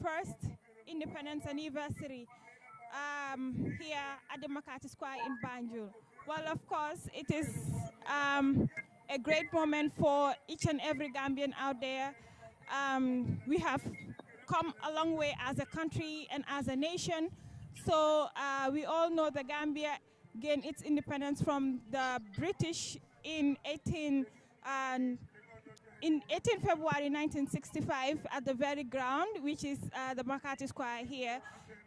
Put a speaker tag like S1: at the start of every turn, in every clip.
S1: 61st Independence Anniversary here at the Makati Square in Banjul. Well, of course, it is a great moment for each and every Gambian out there. We have come a long way as a country and as a nation. So we all know the Gambia gained its independence from the British in 18 February 1965 at the very ground, which is the Makati Square here,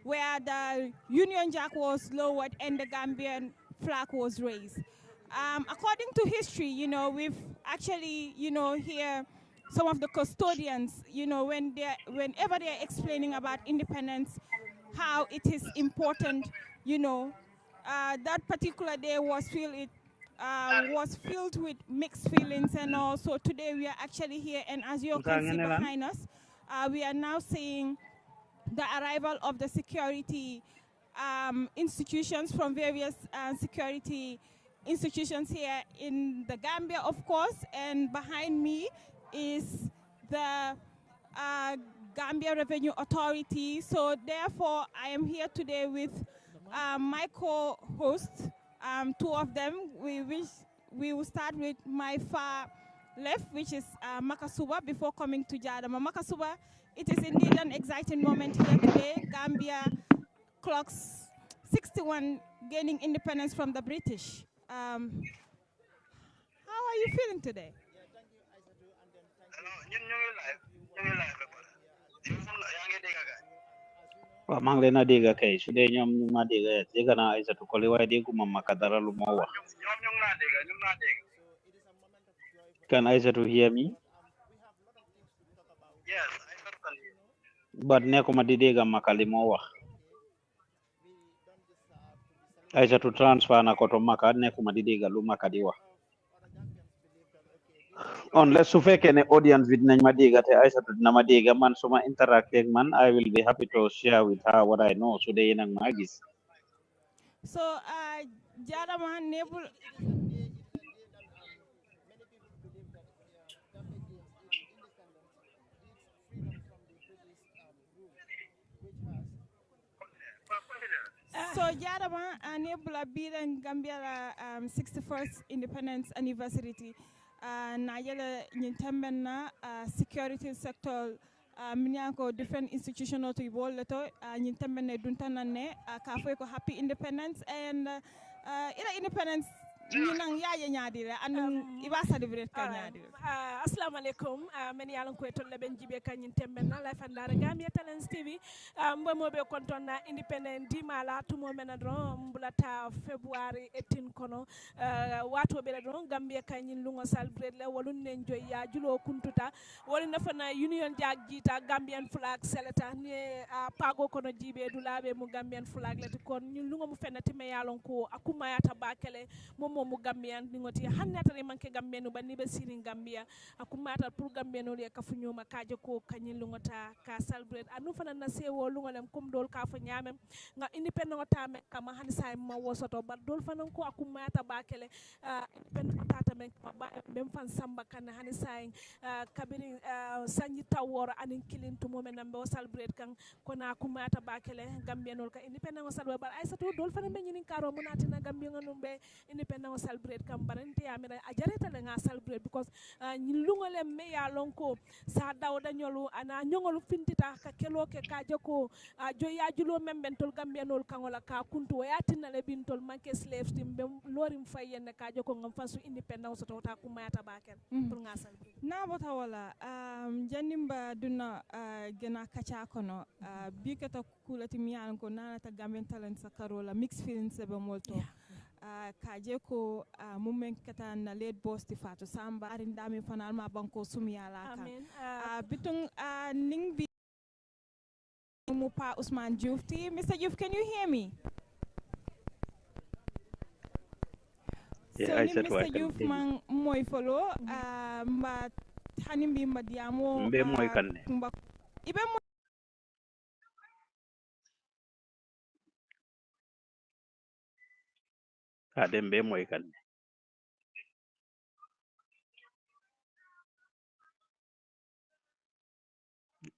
S1: where the Union Jack was lowered and the Gambian flag was raised. According to history, we've actually, here some of the custodians, whenever they're explaining about independence, how it is important, that particular day was filled with mixed feelings and all. So today we are actually here, and as you can see behind us, we are now seeing the arrival of the security institutions from various security institutions here in the Gambia, of course, and behind me is the Gambia Revenue Authority. So therefore, I am here today with my co-hosts, two of them. We will start with my far left, which is Makasuba, before coming to Jadama. Makasuba, it is indeed an exciting moment here today. Gambia clocks 61 gaining independence from the British. How are you feeling today?
S2: Wa mang le na diga kay su de ñom ñu ma diga diga na ay satu ko li way digu ma makadara lu mo wax can I to hear me
S3: Yes,
S2: but nekuma di diga makali mo wax ay satu transfer na ko to maka nekuma di diga lu makadi wax unless su fekkee ne audience bi dinañ ma dégga te Aïssatou dina ma dégga man suma interact ak man I will be happy to share with her what I know su dee nag maa gis
S1: So Jarama Nebul So Jarama Nebula Biran Gambia 61st Independence Anniversary na yele nyintembena security sector minyanko different institutional to evolve leto nyintembene duntanane kafo ko happy independence and ila independence ñinang yaaje ñaadire and iba celebrate ka ñaadire
S4: assalamu alaikum men yalan ko tolle ben jibe kanyin tembenna la fandara Gambia Talents TV mbo be kontonna independent dimala tumo men don mbulata February 18 kono wato be don Gambia kanyin lungo celebrate le wolun nen joy ya julo kuntuta wolun nafana union jaggita Gambian flag selata ne pago kono jibe dulabe mu Gambian flag lati kon ñun lungo mu fenati me yalon ko akuma yata bakele mu Gambian ngoti hannata re manke Gambian bani be sirin Gambia akumata pour Gambian le kafu ñoma kaaje ko kanyin lungota ka celebrate anu fana na sewo lungolem kum dol ka fa ñamem nga independent ngota me kama hanisa ma wosoto ba dol fana ko akumata bakele independent tata men ba bem fan samba kan hanisa kabiri sanyi tawor anin kilintu mo men be celebrate kan ko na akumata bakele Gambian ka independent celebrate ba ay sato dol fana be ñini karo munati na Gambian ngumbe independent celebrate kam barante amira ajareta nga celebrate because ñilungole me ya lonko sa dawda ñolu ana ñongolu fintita ka kelo ke ka joko joya julo membentol gambianol kangola ka kuntu wayatina le bintol manke slaves tim be lorim fayen ka joko ngam fasu independence to ta kuma yata bakel pour nga celebrate
S1: na bota wala janimba duna gena kacha kono bikata kulati miyan ko nanata Gambian Talents karola mixed feelings be molto kaje ko mumen kata na lead boss ti Fatou Samba arindami fanal ma banko sumiyala ka bitung ning bi mu pa Ousmane Diouf ti Mr. Diouf, can you hear me?
S2: yeah,
S1: so ni Mr. Diouf man moy follow mba hanimbi mbadiamo
S2: mbe moy kanne
S1: ibe
S2: dem be moy kanne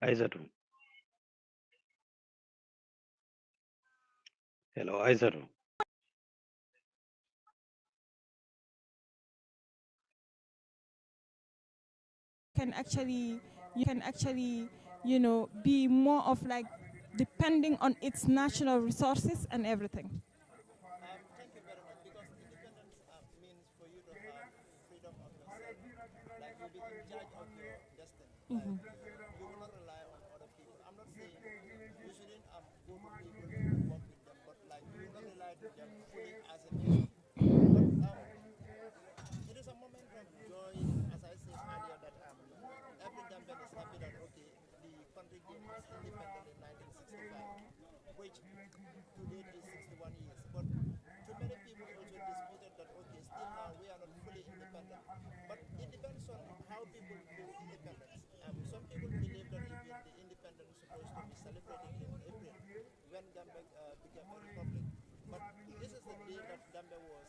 S2: Aïssatou Hello, Aizatu.
S1: Can actually, you know, be more of like depending on its national resources and everything.
S3: Thank you very much. Because independence means for you to have freedom of yourself. Like you'll be in charge of your destiny. Like you will not rely on other people. I'm not saying you shouldn't go to people to work with them, but like you will not rely to them fully as a nation. But it is a moment of joy, as I said earlier, that every Gambian is happy that okay, the country gained its independence in 1965, which to date is 61 years. But too many people also disputed that okay, still now we are not fully independent. But it depends on how people view independence. Some people believe that even the independence is supposed to be celebrated in April when Gambia became a republic. But this is the day that Gambia was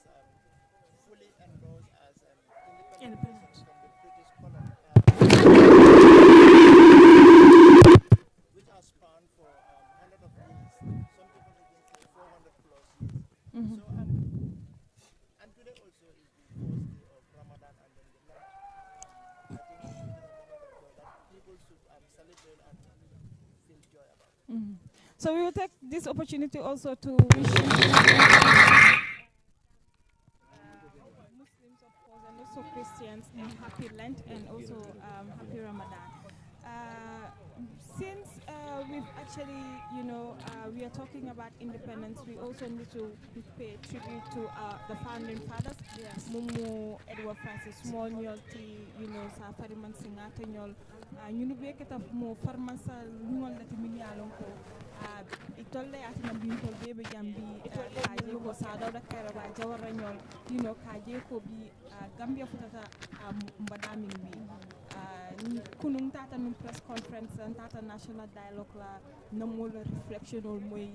S3: fully endorsed as an independent nation
S4: Independent.
S3: from the British colony, which has spanned for hundreds of years. Some people even say 400 plus years. So and today also is the first day of Ramadan and then the lunch. I think it is a moment of joy that people should celebrate and feel joy about.
S1: So we will take this opportunity also to wish Muslims, of course, and also Christians a happy Lent and also happy Ramadan. Uh, since we've actually, you know, we are talking about independence, we also need to pay tribute to the founding fathers.
S4: Yes.
S1: Mumu Edward Francis Small Nyolti, you know, sa Fariman Singata Nyol, ñu nu beketa mo farmasa ñol lati minyalon ko itolle atina bintol bebe jambi kaje ko sa dawda kayra ba jawara ñol you know kaje ko bi Gambia futata mbadami bi kunum tata num press conference tata national dialogue la namol reflection ol moy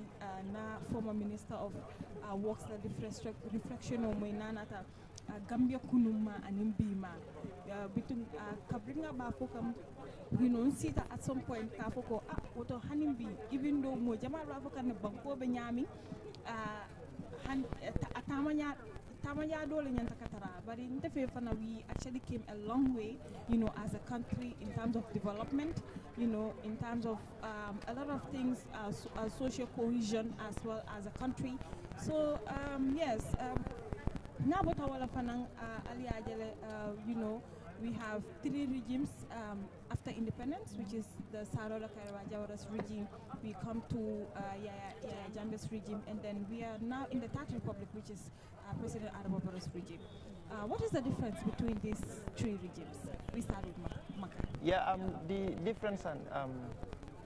S1: na former minister of works la reflection ol moy nanata Gambia kunuma anim bima between kabringa ba fokam you know sita at some point ka foko woto hanim bi even though mo jamal ba fokan banko be nyami han tamanya dole nyanta katara bari ndefe fana we actually came a long way, you know, as a country in terms of development, you know, in terms of a lot of things as social cohesion as well as a country. So yes, now but our fanang ali ajele you know, we have 3 regimes after independence, which is the Sarola Kairawa Jawara's regime. We come to Yaya Jammeh's regime, and then we are now in the Third Republic, which is President Adama Barrow's regime. What is the difference between these 3 regimes? We start with Maka.
S3: Yeah, the difference and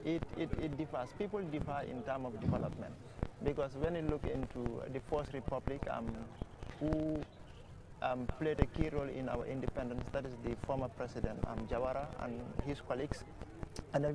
S3: it differs. People differ in terms of development because when you look into the Fourth Republic, who played a key role in our independence, that is the former president Jawara and his colleagues, and then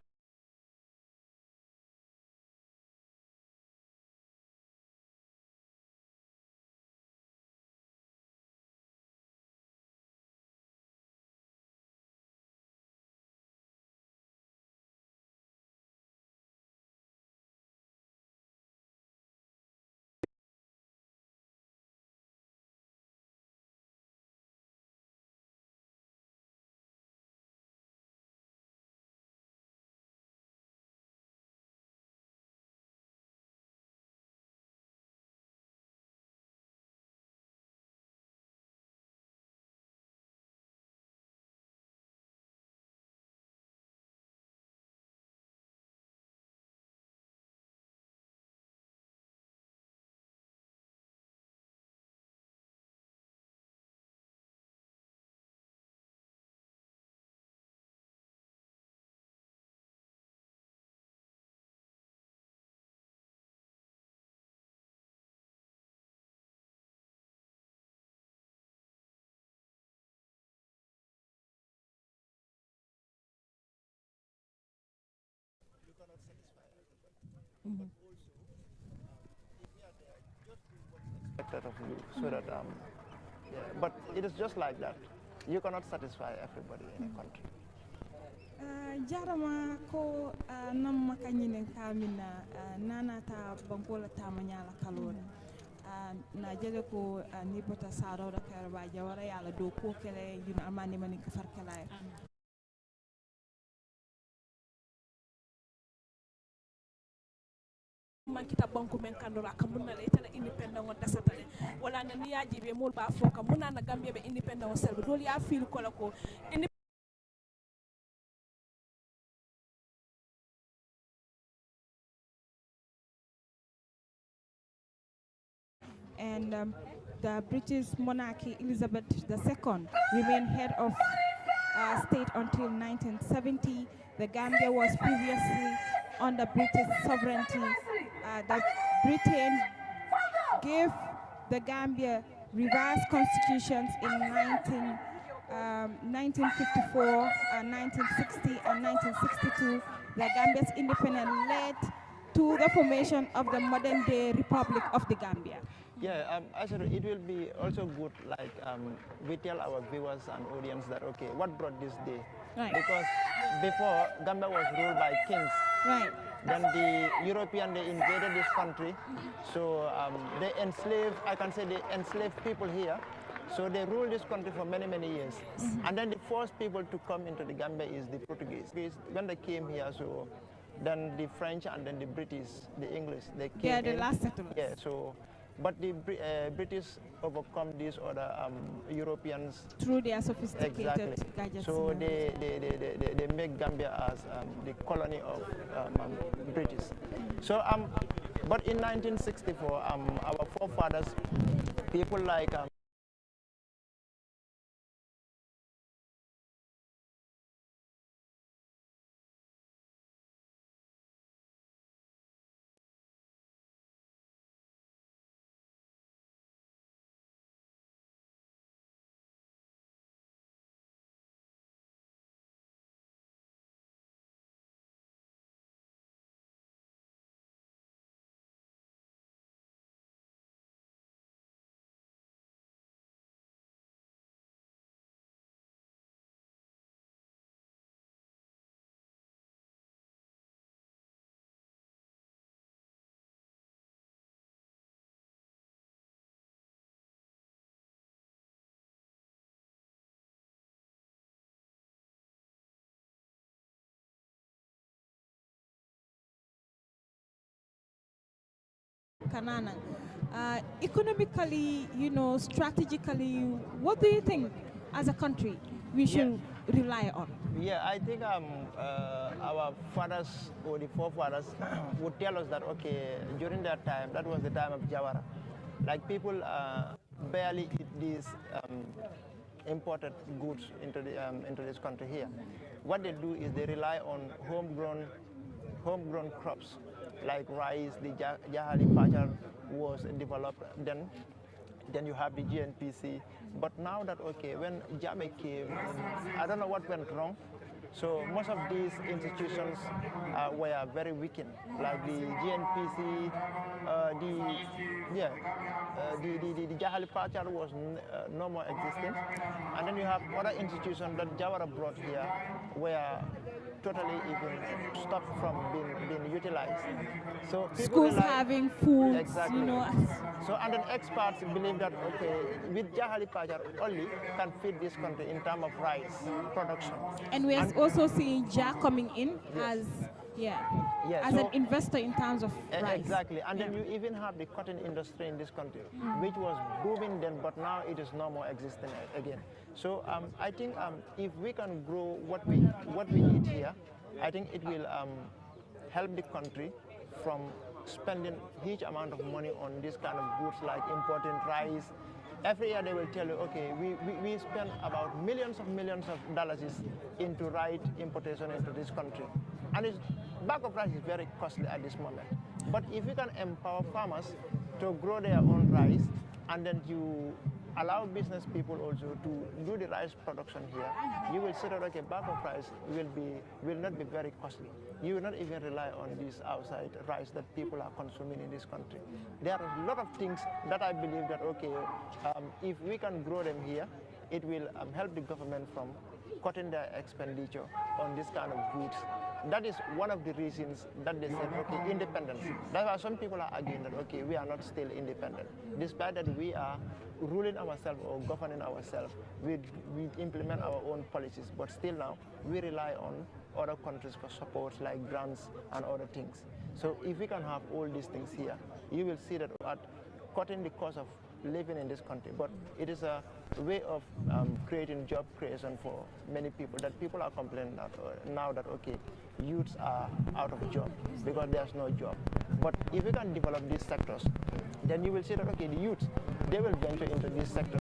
S3: you cannot satisfy everybody. But also, if you are there, just do what is expected of you, so that yeah. But it is just like that. You cannot satisfy everybody in a country.
S1: Jarama ko nam makanyine men kamina nana ta bankola tamanyala kalore na jele ko ni bota saro da karba jawara yala do ko kele yuna amani mani kafar kala
S4: man kita banku men kandora kamuna le tala independent on dasatale wala na ni yaji be mol ba fo kamuna na Gambia be independent on selbe dol ya feel ko la ko
S1: and the British monarchy Elizabeth II remained head of state until 1970. The Gambia was previously under British sovereignty. The Britain gave the Gambia revised constitutions in 1954, 1960, and 1962. The Gambia's independence led to the formation of the modern-day Republic of the Gambia.
S3: Yeah, actually, it will be also good, like we tell our viewers and audience that, okay, what brought this day?
S1: Right.
S3: Because before, Gambia was ruled by kings.
S1: Right.
S3: Then the European, they invaded this country. So they enslaved, I can say they enslaved people here. So they ruled this country for many, many years. And then the first people to come into the Gambia is the Portuguese. When they came here, so then the French and then the British, the English, they came
S1: They are the
S3: in.
S1: last settlers.
S3: Yeah, so, but the British overcome these other Europeans
S1: through their sophisticated gadgets.
S3: So they make Gambia as the colony of British. So but in 1964, our forefathers, people like
S1: Kanana. Economically, strategically, what do you think as a country we should rely on?
S3: Yeah, I think our fathers or the forefathers would tell us that, okay, during that time, that was the time of Jawara. Like people barely eat these imported goods into this country here. What they do is they rely on homegrown crops like rice. The Jahali Pachar was developed. Then you have the GNPC. But now that, okay, when Jame came, I don't know what went wrong. So most of these institutions were very weakened, like the GNPC, the Jahali Pachar was no more existent. And then you have other institutions that Jawara brought here where totally even stopped from being utilized. So
S1: schools having food,
S3: exactly. So and then experts believe that, okay, with Jahali Pachar only can feed this country in terms of rice production.
S1: And we are also seeing JA coming in as an investor in terms of rice.
S3: Exactly, and then you even have the cotton industry in this country, which was booming then, but now it is no more existing again. So I think if we can grow what we eat here, I think it will help the country from spending huge amount of money on this kind of goods like importing rice. Every year they will tell you, okay, we spend about millions of dollars into rice importation into this country. And bag of rice is very costly at this moment. But if you can empower farmers to grow their own rice, and then you allow business people also to do the rice production here, you will see that, okay, bag of rice will not be very costly. You will not even rely on this outside rice that people are consuming in this country. There are a lot of things that I believe that, okay, if we can grow them here, it will help the government from cutting their expenditure on this kind of goods. that is one of the reasons that they said, okay, independence. That's why some people are arguing that, okay, we are not still independent. Despite that we are ruling ourselves or governing ourselves, we implement our own policies, but still now we rely on other countries for support like grants and other things. So if we can have all these things here, you will see that at cutting the cost of living in this country, but it is a way of creating job creation for many people, that people are complaining that now that, okay, youths are out of job because there's no job. But if you can develop these sectors, then you will see that, okay, the youths, they will venture into these sectors.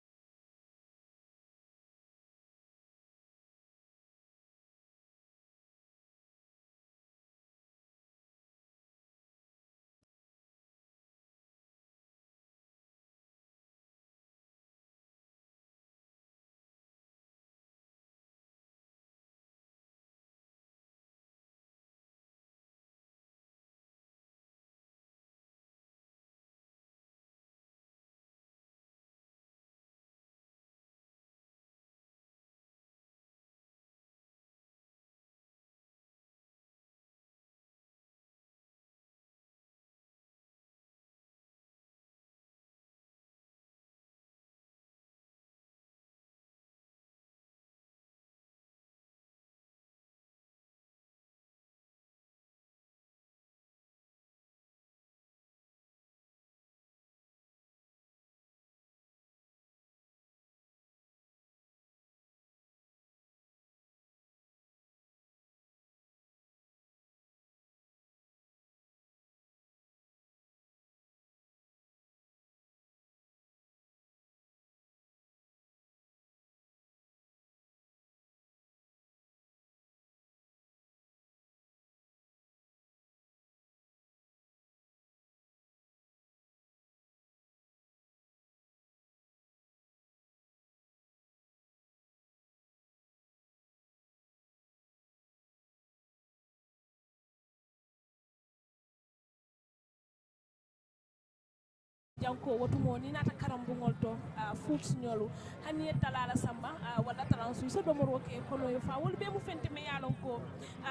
S4: janko wotu mo ni nata karambugol to fruits nyolu hani talala samba wala talansu so do mo roke kono yo fa wol be mu fente me yalon ko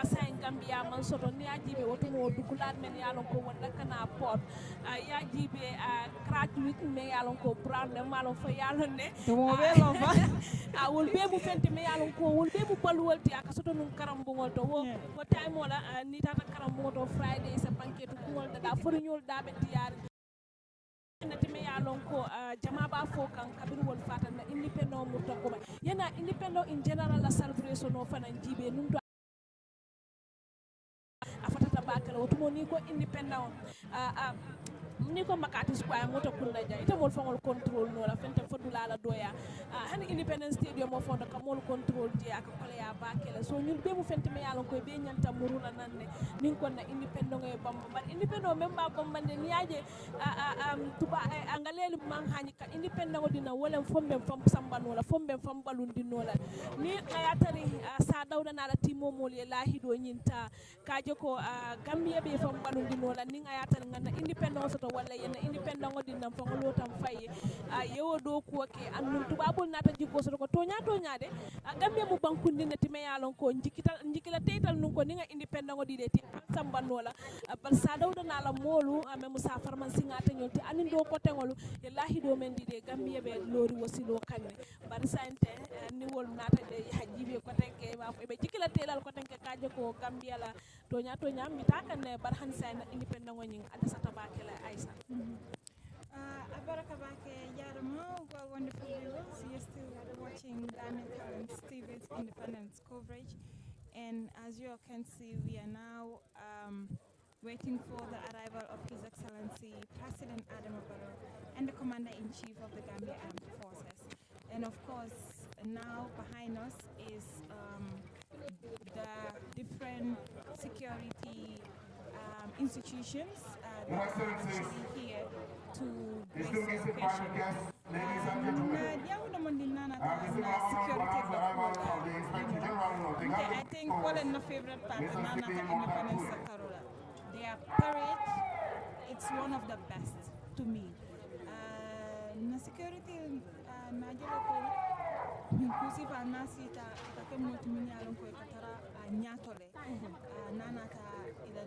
S4: sa en Gambia man soto ni ajibe wotu mo dugulat men yalon ko wala kana port ya jibe gratuit me yalon ko problem malon fo yalon ne
S1: to mo be lo fa
S4: wol be mu fente me yalon ko wol be mu balwol ti aka soto num karambugol to wo time wala ni tata karambugol to Friday sa banquet ko wol da fo nyol da be tiyari natime ya lon ko jama ba fo kan kabir wol fata na independent mu tokko ba yana independent in general la celebration no fana jibe num to afatata bakala wotumo ni ko independent ni ko makati square moto kunna ja ita mol fangol control no la fente fodula la doya hani independence stadium mo fondo ka mol control je aka kole ya bakela so ñun be mu fente me yalon ko be ñanta muruna nanne nin ko na independent e bamba bar independent memba bamba ne niaje tuba angaleli man hani ka independent dina wala fombe fam samban wala fombe fam balundi no la ni ayatari sa dawda na la timo mol ye lahi do ñinta kaje ko Gambia be fam balundi no la ni ayatari ngana independent wala yena independent dina fangolo tam fay yewo do ko ke annun tubabul nata jikko so ko tonya de Gambia mu bankundi nati me yalon ko njikila tetal nun ko ni nga independent di de ti sambanola bal sa dawda na la molu ame musa farman singata nyolti anin do ko tengolu wallahi do men di de Gambia be lori wasilo kanne bar sante ni wol nata de hajibe ko tenke ba be jikila telal ko tenke kaje ko Gambia la tonya mi takane bar han sa independent ngoni ada sata bakela Aisha.
S1: Abaraka Bake Yaramo, well, wonderful viewers. You're still watching Gambia Talents TV's independence coverage. And as you all can see, we are now waiting for the arrival of His Excellency President Adam Barrow and the Commander-in-Chief of the Gambia Armed Forces. And of course, now behind us is the different security institutions that are actually here to grace the occasion. I think one of my favorite parts of Independence Sakarola. Their parade, it's one of the best to me. Na security najelo ko inclusive anasita take multimillion ko katara ñatole nanata ila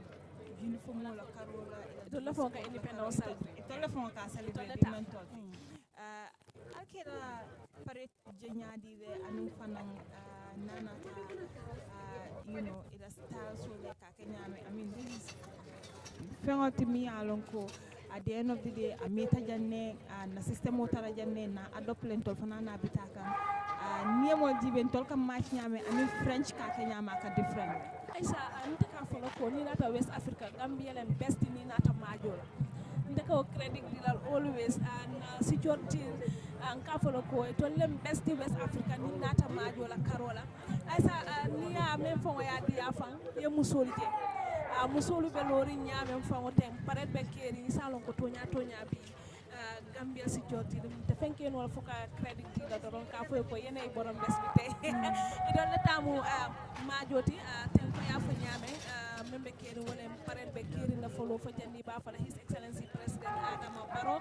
S1: uniform la karola
S4: to la fonka independence
S1: to la fonka celebrate dimentol akira pare jenyadi le anu fanan nanata ila style so le ka kenyame I mean this is fengoti mi alonko at the end of the day a meta janne na system otara janne na adopt lentol fana na bitaka niemo jibentol kam match nyame I mean French ka kenyama ka different
S4: Aisha ntaka folo ko ni nata West Africa Gambia len best ni nata major ndeka credit dilal always and security an ka folo ko to lem best West Africa ni nata major la Carola Aisha ni ya men fo ya dia fan ye musolite musolu be lori nyame fango tem paret be keri salon ko tonya bi Gambia security te fenke no foka credit la doron ka fo ko yene borom besbite idon la tamu majoti tel ko ya fo nyame membe keri wala paret be keri na folo fo jandi ba fa his excellency president Adama Barrow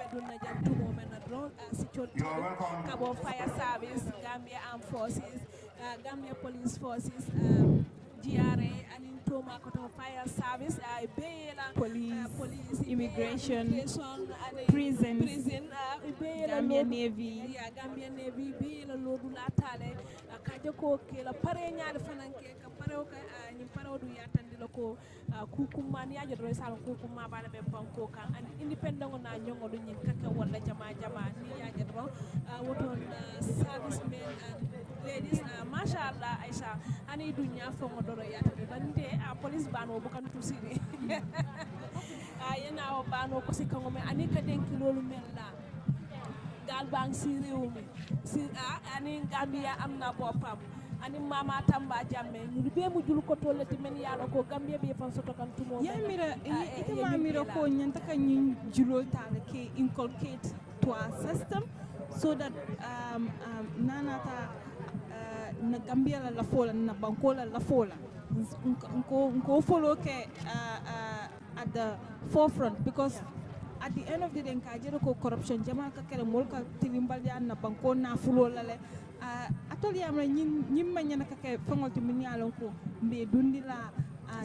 S4: bedun na jantumo men na drone security kabo fire service Gambia armed forces Gambia police forces GRA and in Toma fire service, police,
S1: immigration, prison, Gambia Navy,
S4: Gambia Navy, Bela Lodula Tale, Kajako, Kela Parenya, the Fananke, Kaparoka, and Parodu Yatandiloko, Kukumania, Yadresal Kukuma, Bankoka, and independent on a young or Kaka, Walla Jama, Nia Yadro, what on servicemen and ladies, Mashallah, Aisha, and Idunya from Odoro Yatade, Bande, police ban or Bukan to City. I now ban or Cosikome, Anika Denkilo Mela, Galbang Siriumi, and Gambia Amna Bopam. Ani mama tamba jamme ñu be mu jul ko tolati men yalo ko Gambia be fan soto kan tumo
S1: ya mira ite ma mira ko nyanta ka ñu julol tale ke inculcate to our system so that nanata na Gambia la fola na bankola la fola nko follow ke at the forefront because at the end of the day ka jero ko corruption jama ka kere mol ka tilimbal ya na banko na fulo la le atoli amra nyim manyana ka ke fangol to min yalon ko be dundila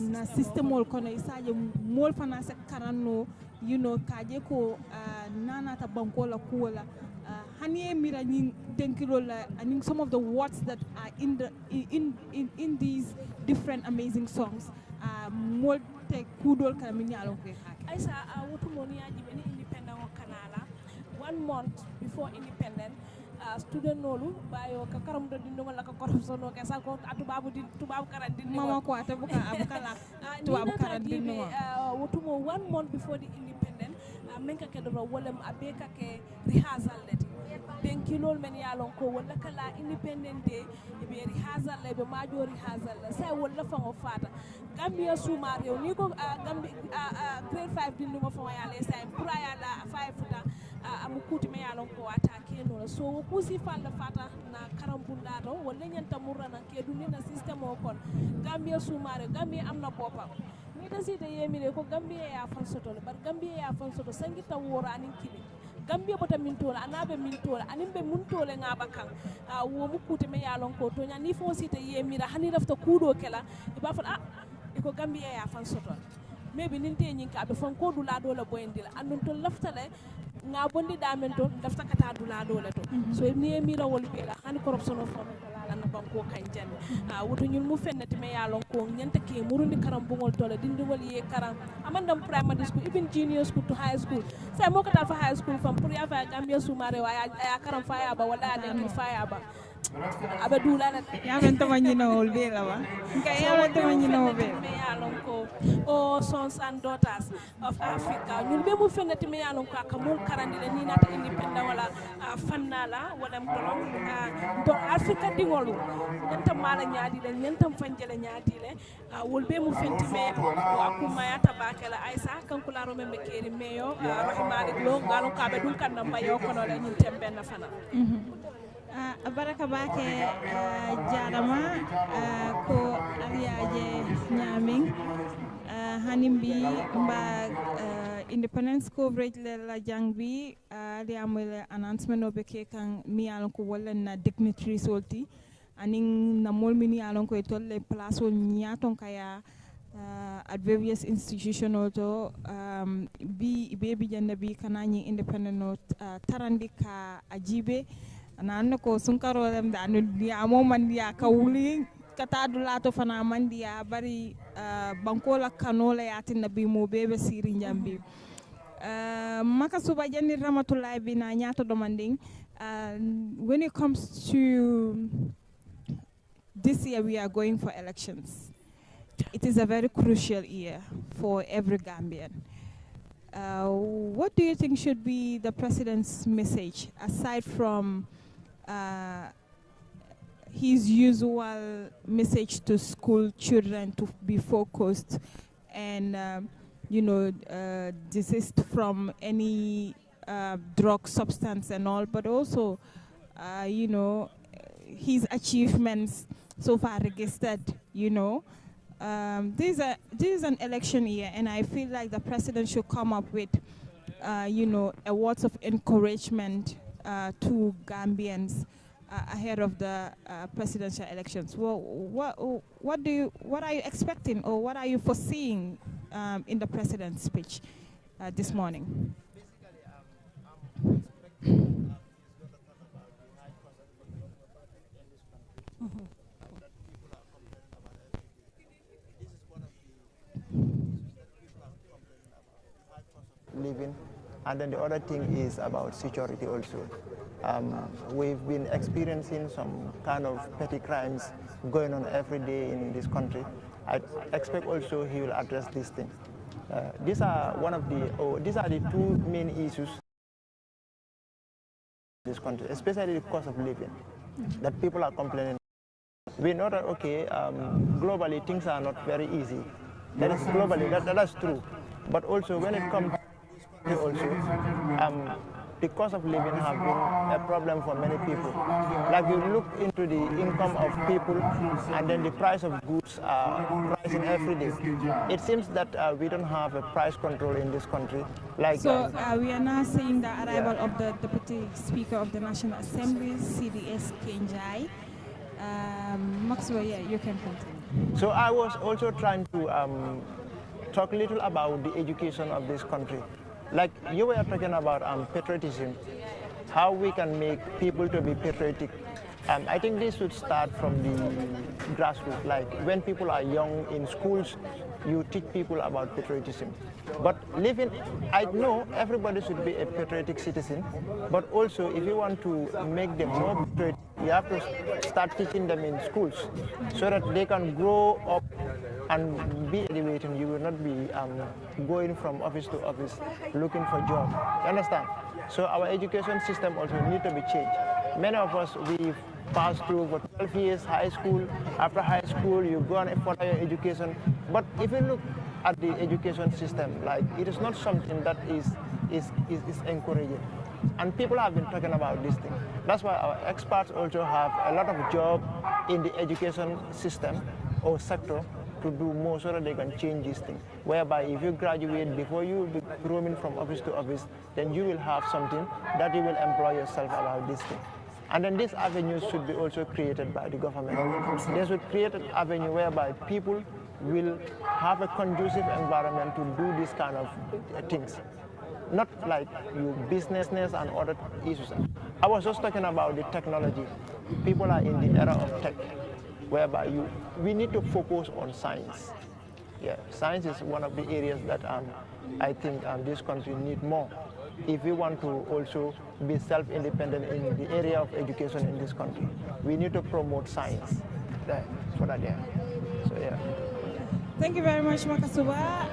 S1: na system ol kono isaje mol fana se karanno kaje ko nana ta banko la kuola hanie mira nyin denkiro la and some of the words that are in these different amazing songs mol te kudol ka min yalon ko
S4: Aisa wotu moni aji beni independent o kanala 1 month before independent student nolu bayo ka karam do dindo la ka korom sono ke sa ko atubabu karan dindo
S1: mama ko ata buka abukala tubabu karan dindo
S4: wotu mo 1 month before the independent men ka ke do wolem abeka ke rehearsal leti den kilol men yalon ko wala kala independent day be rehearsal le be major rehearsal sai wala fa ngo fata Gambia suma rew ni ko Gambia grade 5 dindo mo fa yale sai pura yala 5 futa amu kuti me yalon ko atake no so kusi falla fata na karambunda to wala nyanta murana ke dunni na system o kon Gambia sumare Gambia amna bopa ni da sita yemire ko Gambia ya fansoto bar Gambia ya fansoto sangi ta wora anin kili Gambia bota mintola anabe mintola animbe muntole ngaba kan wo mu kuti me yalon ko to nya ni fo sita yemira hani rafta kudo kala iba fa iko Gambia ya fansoto maybe ninte nyinka be fon ko dula do la boyendila andon to laftale nga bondi damen to dafta kata dula do le to so ni mi rawol be la han corruption of la na banko kan janne wuto ñun mu fennati me yalon ko ñenta ke murundi karam bungol tole dindi wol ye karam amandam primary school even junior school to high school say mo kata fa high school fam pour ya fa Gambia sumare wa ya karam fa ya ba wala den fa ya ba aba dula la
S1: ya men to manyina wol be la wa nga ya men to manyina wol be
S4: me yalon ko o sons and daughters of Africa ñun be mu fennati me yalon ko akamul karandi le ni nata independent wala fannala wala mdolom do Africa dingolu ñanta mala nyaadi le ñanta fanjele nyaadi le wol be mu fenti me ko akuma ya tabakela Aisa kankula ro membe keri meyo rahimani lo ngalon ka be dul kan mayo kono le ñun tembe na fana
S1: baraka bake jarama ko aliaje nyaming hanimbi mba independence coverage la jangbi ali amule announcement obeke kan mi alon ko wala na dignitary solti aning na mol mini alon ko tolle place on nyaton kaya at various institutions to bi baby janda bi kanani independent note tarandi ka ajibe nan ko sunkaro dem da no dia mo man dia kawuli kata dulato fana man dia bari bankola kanola yatin nabi mo bebe siri njambi maka suba jandi ramatullah bi na nyato demanding when it comes to this year we are going for elections. It is a very crucial year for every Gambian. What do you think should be the president's message, aside from his usual message to school children to be focused and, desist from any drug substance and all, but also, his achievements so far registered, this is an election year, and I feel like the president should come up with, a words of encouragement to Gambians ahead of the presidential elections. Well, what are you expecting, or what are you foreseeing in the president's speech this morning?
S3: Basically, I'm expecting he's going to talk about the high cost of living in this country. That people are complaining about every day. This is one of the issues that people are complaining about, the high cost of living. And then the other thing is about security also. We've been experiencing some kind of petty crimes going on every day in this country. I expect also he will address this thing. These are the two main issues in this country, especially the cost of living that people are complaining. We know that globally things are not very easy. That is globally, that's true. But also when it comes to also, the cost of living have been a problem for many people. Like you look into the income of people, and then the price of goods are rising every day. It seems that we don't have a price control in this country. Like
S1: so we are now seeing the arrival of the Deputy Speaker of the National Assembly, CDS Kenjai. Maxwell, yeah, you can continue.
S3: So I was also trying to talk a little about the education of this country. Like you were talking about patriotism, how we can make people to be patriotic. I think this should start from the grassroots. Like when people are young in schools, you teach people about patriotism. But I know everybody should be a patriotic citizen, but also if you want to make them more patriotic, you have to start teaching them in schools so that they can grow up and be elevated. You will not be going from office to office looking for jobs. You understand? So our education system also needs to be changed. Many of us, we passed through for 12 years high school. After high school, you go on for higher education. But if you look at the education system, like it is not something that is encouraging. And people have been talking about this thing. That's why our experts also have a lot of job in the education system or sector to do more so that they can change this thing. Whereby if you graduate before you be roaming from office to office, then you will have something that you will employ yourself about this thing. And then these avenues should be also created by the government. They should create an avenue whereby people will have a conducive environment to do this kind of things. Not like business and other issues. I was just talking about the technology. People are in the era of tech, whereby we need to focus on science. Yeah, science is one of the areas that I think this country needs more. If we want to also be self-independent in the area of education in this country, we need to promote science for that. Yeah. So yeah.
S1: Thank you very much, Makasuba.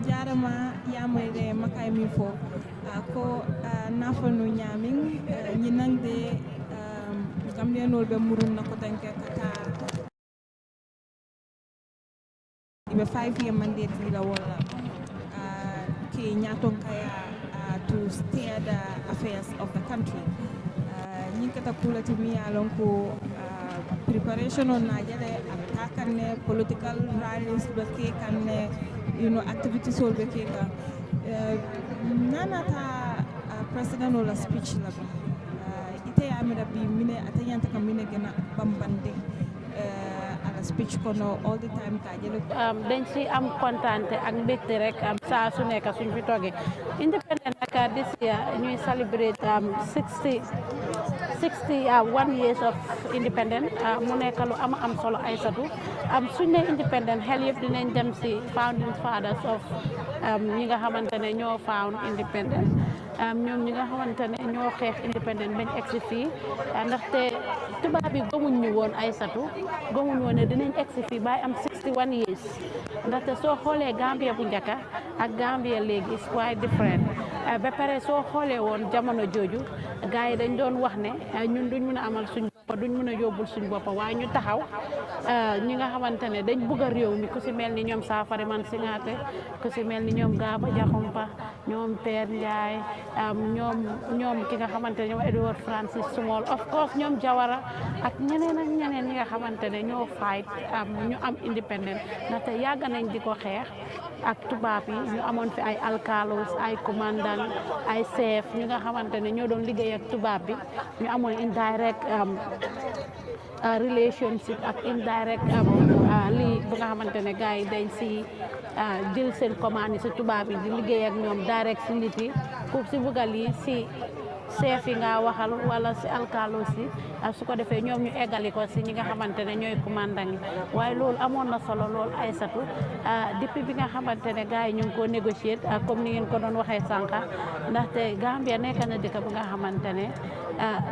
S1: Jarama yamede makai mifo ko nafanu nyaming nyinangde Gambia nolbe murun na ko tanke kata ibe 5-year mandate la wala ki nyaton kaya to steer the affairs of the country. Nyikata kula timi alon ko preparation on najale attack political rallies bake and activities will be nana ta president ola speech labi ite camera bi mine atanyanta kam mine gëna bambande ala speech kono all the time ka jël
S5: dañ ci am kontante ak mbégte rek saa su nekk suñ fi toogee independent nag this year ñuy celebrate 61 years of independent mu nekk lu am solo Aysatu suñ ne independent xel yëpp dinañ dem ci founding fathers of ñi nga xamante ne ñoo found independent ñoom ñi nga xamante ne ñoo xeex independent bañ egsi fii ndaxte tubaab bi gëmuñ ñu woon Aysatu gëmuñ woon ne dinañ egsi fii bay am 61 years ndaxte soo xoolee Gambia bu njëkka ak Gambia léegi is quite different ba pare soo xoolee woon jamono jooju gars yi dañ doon wax ne ñun duñ mën a amal suñ bopp duñ mën a yóbbul suñ bopp waaye ñu taxaw ñi nga xamante ne dañ bugg a réew mi ku si mel ni ñoom Saafari Man Singaate ku si mel ni ñoom Gaaba Jaxumpa ñoom Père Ndiaye ñoom ki nga xamante ne ñoom Edward Francis Small of course ñoom Jawara ak ñeneen ñi nga xamante ne ñoo fight ñu am independent ndaxte yàgg nañ di ko xeex ak tubaab yi ñu amoon fi ay alkalos ay commandant ay chef ñi nga xamante ne ñoo doon liggéey ak tubaab bi ñu amoon indirect relationship ak indirect lii bu nga xamante ne gars yi dañ si jël seen commande yi si tubaab yi di liggéey ak ñoom direct si nit yi ku si buggal yi si chef yi nga waxal wala si alkalos yi su ko defee ñoom ñu eggali ko si ñi nga xamante ne ñooy commandant yi waaye loolu amoon na solo lool Aysatu depuis bi nga xamante ne gars yi ñu ngi ko négocier comme ni ngeen ko doon waxee sànq ndaxte Gambia nekk na dëkk bu nga xamante ne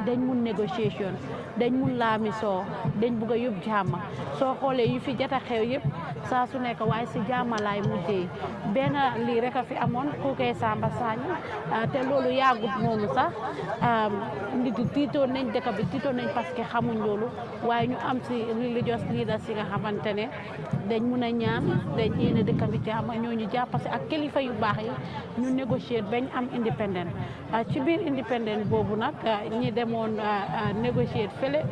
S5: dañ mun négociation dañ mun laamisoo dañ bugg a yóbbu jàmm soo xoolee yu fi jot a xew yëpp saa su nekk waaye si jàmm laay mujjee benn lii rek a fi amoon ku koy Samba Sagne te loolu yàggut noonu sax nit yi tiitoon nañ dëkk bi tiitoon nañ parce que xamuñ loolu waaye ñu am si religious leaders yi nga xamante ne dañ mun a ñaan dañ yéene dëkk bi jàmm ñooñu jàppase ak kilifa yu baax yi ñu négocier bañ am independent ci biir independent boobu nag ñi demoon négocier fële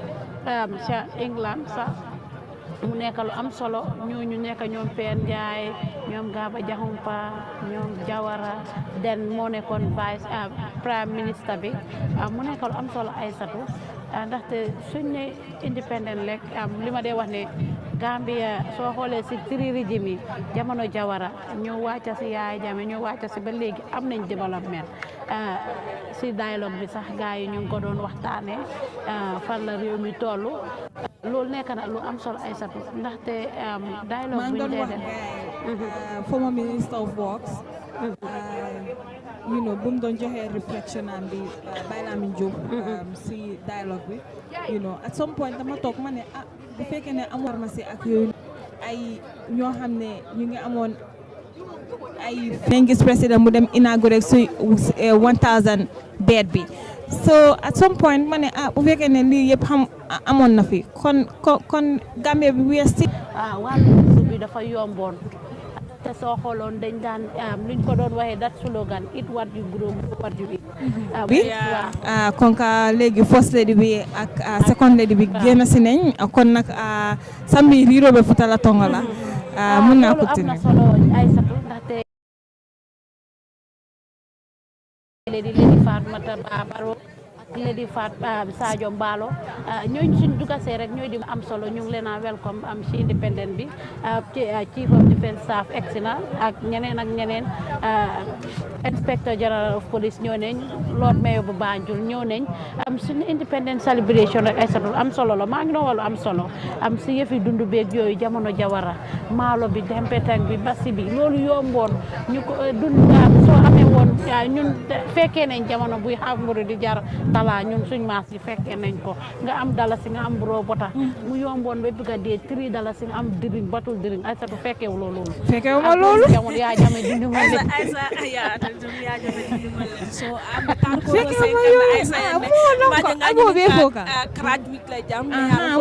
S5: ca England sax mu nekk lu am solo ñooñu nekk ñoom Père Ndiaye ñoom Gaba Jaxumpa ñoom Jawara den moo nekkoon vice prime minister bi mu nekk lu am solo Aysatu ndaxte suñ ne independent rek li ma dee wax ne Gambia soo xoolee si tri régime yi jamono Jawara ñoo wàcca si Yaaya Jammeh ñoo wàcca si ba léegi am nañ développement si dialogue bi sax gars yi ñu ngi ko doon waxtaanee fan la réew mi toll loolu nekk na lu am solo Aysatu ndaxte dialogue bi ñu dee def
S1: former minister of works bu mu doon joxee reflection am bi Baylamin Diop si dialogue bi at some point dama toog ma ne bu fekkee ne amoon pharmacie ak yooyu ay ñoo xam ne ñu ngi amoon ay nañ gis président mu dem inauguré su 1000 bed bi so at some point ma ne bu fekkee ne lii yëpp amoon na fi kon Gambia bi wees si
S5: wàllu bi dafa yomboon te soo xooloon dañ daan luñ ko doon waxee dat slogan it what you grow what you eat
S1: kon ka léegi first lady bi ak second lady bi génn si nañ kon nag sambi riiroɓe futala tongola mun naa ko
S5: am na solo Aysatu ndaxte léegi Fatoumata Baro Lady Fat Sadio Mbalo ñooñu suñ dugasee rek ñooy di am solo ñu ngi leen a welcome am ci independent bi chief of defence staff excellent ak ñeneen inspector general of police ñoo nañ Lord Mayor bu Banjul ñoo nañ am suñu independent celebration rek ay satul am solo la maa ngi doon wàllu am solo am si yëfi dundu beeg yooyu jamono Jawara maalo bi dempetang bi basi bi loolu yomboon ñu ko dund soo amee woon ñun fekkee nañ jamono buy xamburu di jar tala ñun suñ maas yi fekkee nañ ko nga am dalasi nga am bro bota mu yomboon ba bëgg a dee 3 dalasi nga am diriñ batul diriñ ay satu fekkewu loolu jamono yaa jame dindi ma lépp
S4: so am kan ko se kan aysa
S1: mo be foka
S4: kraj week la jam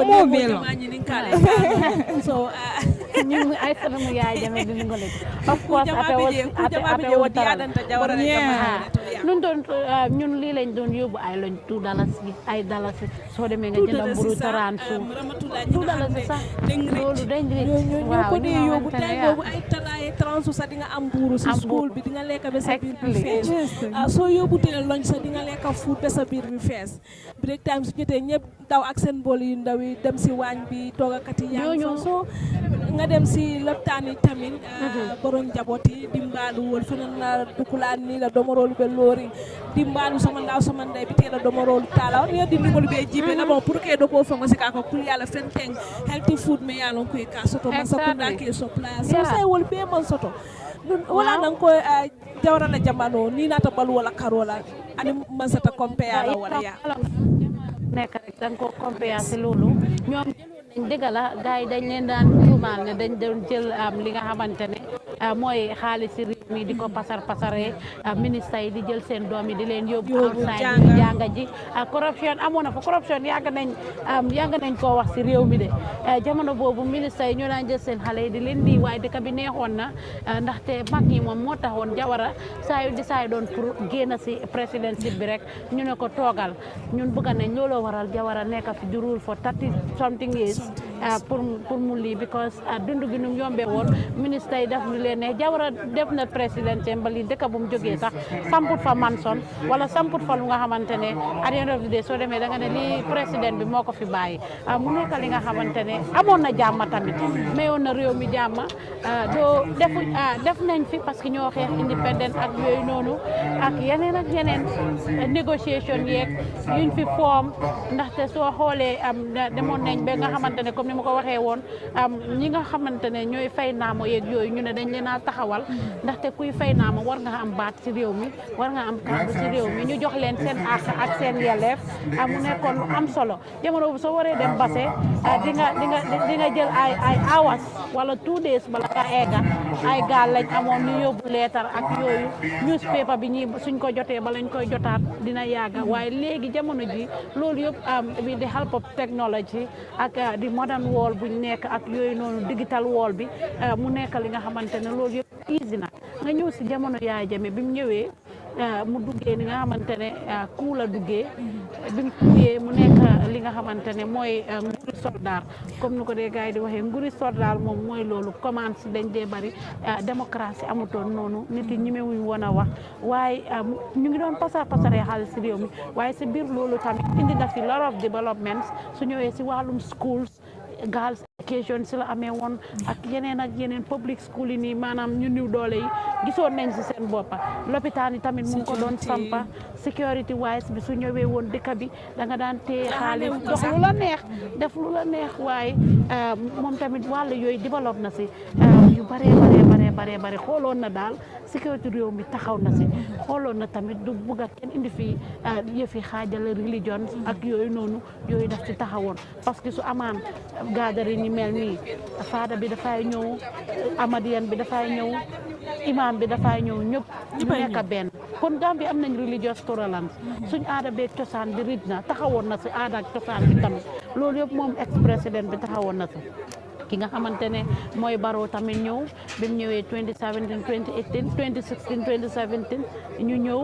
S1: mo be lo
S4: so
S5: ñu ay sata mu yaay jame di ngole of course ate wol taral nun doon ñun lii lañ doon yóbbu ay lañ ay dalasi soo demee nga jëndam mburu taraan suuf $2 sax loolu dañ
S4: waaw ko dee yóbbu tay boobu ay talaaye transu sax di nga am mburu si school bi di nga lekk ba sa biir bi fees soo yóbbu teel loñ sax di nga lekk food ba sa biir bi fees break time su jotee ñëpp daw ak seen bool yu ndaw yi dem si waañ bi toogakati yaa fa soo nga dem si loptaan yi tamit borom njaboot yi dimbaalu wol fana na dukulaan ni la domorolu be loori dimbaalu sama ndaw sama ndey bi teela domorolu taala on yo dindingol be jibe na bon pour que do ko fongo sika ko kul yalla fenteng healthy food me yalon ko ka soto man sakunda ke so place so say wol be man soto wala nan ko jawra na jamano ni nata balu wala karola ani man sata compare ala wala ya
S5: nek rek dan ko compare ci lolu ñom dëgg la gars yi dañ leen daan tuumaal ne dañ doon jël li nga xamante ne mooy xaalis si réew mi di ko pasaree ministre yi di jël seen doom yi di leen yóbbu outside di jànga ji corruption amoon na fa corruption yàgg nañ koo wax si réew mi de jamono boobu ministre yi ñoo daan jël seen xale yi di leen di waaye dëkk bi neexoon na ndaxte mag ñi moom moo taxoon Jawara saa yu décidé doon pour génn si présidentship bi rek ñu ne ko toogal ñun bëgg nañ looloo waral Jawara nekk fi di rule for 30 something years pour mu lii because dundu gi num yombee woon ministre yi def lu leen ne Jawara def na président ba lii dëkk bu mu jógee sax samput fa Manson wala samput fa lu nga xamante ne at the end of the day soo demee da nga ne lii président bi moo ko fi bàyyi mu nekk li nga xamante ne amoon na jàmm tamit mayoon na réew mi jàmm def nañ fi parce que ñoo xeex independent ak yooyu noonu ak yeneen négociation yeeg yuñ fi foom ndaxte soo xoolee demoon nañ ba nga xamante ne comme ni ma ko waxee woon ñi nga xamante ne ñooy fay naamo yeeg yooyu ñu ne dañ leen a taxawal ndaxte kuy fay naamo war nga am baat ci réew mi war nga am kàddu ci réew mi ñu jox leen seen àq ak seen yelleef mu nekkoon lu am solo jamono bu soo waree dem base di nga jël ay hours wala 2 days bala nga eega ay gaal lañ amoon ñu yóbbu leetar ak yooyu newspaper bi ñi suñ ko jotee ba lañ koy jotaat dina yàgga waaye léegi jamono ji loolu yëpp with the help of technology ak di modern world buñ nekk ak yooyu noonu digital world bi mu nekk li nga xamante ne loolu yëpp easy na nga ñëw si jamono Yaaya Jammeh bi mu ñëwee mu duggee li nga xamante ne ku la duggee bi mu duggee mu nekk li nga xamante ne mooy nguri soldaar comme ni ko dee gars yi di waxee nguri soldaar moom mooy loolu commande si dañ dee bari démocratie amutoon noonu nit yi ñemewuñ woon a wax waaye ñu ngi doon pasaree xaalis si réew mi waaye si biir loolu tamit indi na fi lot of developments su ñëwee si wàllum schools girls education si la amee woon ak yeneen public school yi nii maanaam ñu niw doole yi gisoon nañ si seen boppa lopitaan yi tamit mu ngi ko doon sampa security wise bi su ñëwee woon dëkk bi da nga daan téye xaalis dox lu la neex def lu la neex waaye moom tamit wàll yooyu développe na si yu bare xooloon na daal sécurité réew mi taxaw na si xooloon na tamit du bugg a kenn indi fi yëfi xaajale religion ak yooyu noonu yooyu daf ci taxawoon parce que su amaan gaadari ni mel nii faada bi dafay ñëw amadiyan bi dafay ñëw imam bi dafay ñëw ñëpp ñu nekk benn kon Gambie am nañ religious tolerance suñ aada beeg cosaan bi rij na taxawoon na si aada ak cosaan bi tamit loolu yëpp moom ex président bi taxawoon na si ki nga xamante ne mooy Barrow tamit ñëw bi mu ñëwee 2017 2018 2016 2017 ñu ñëw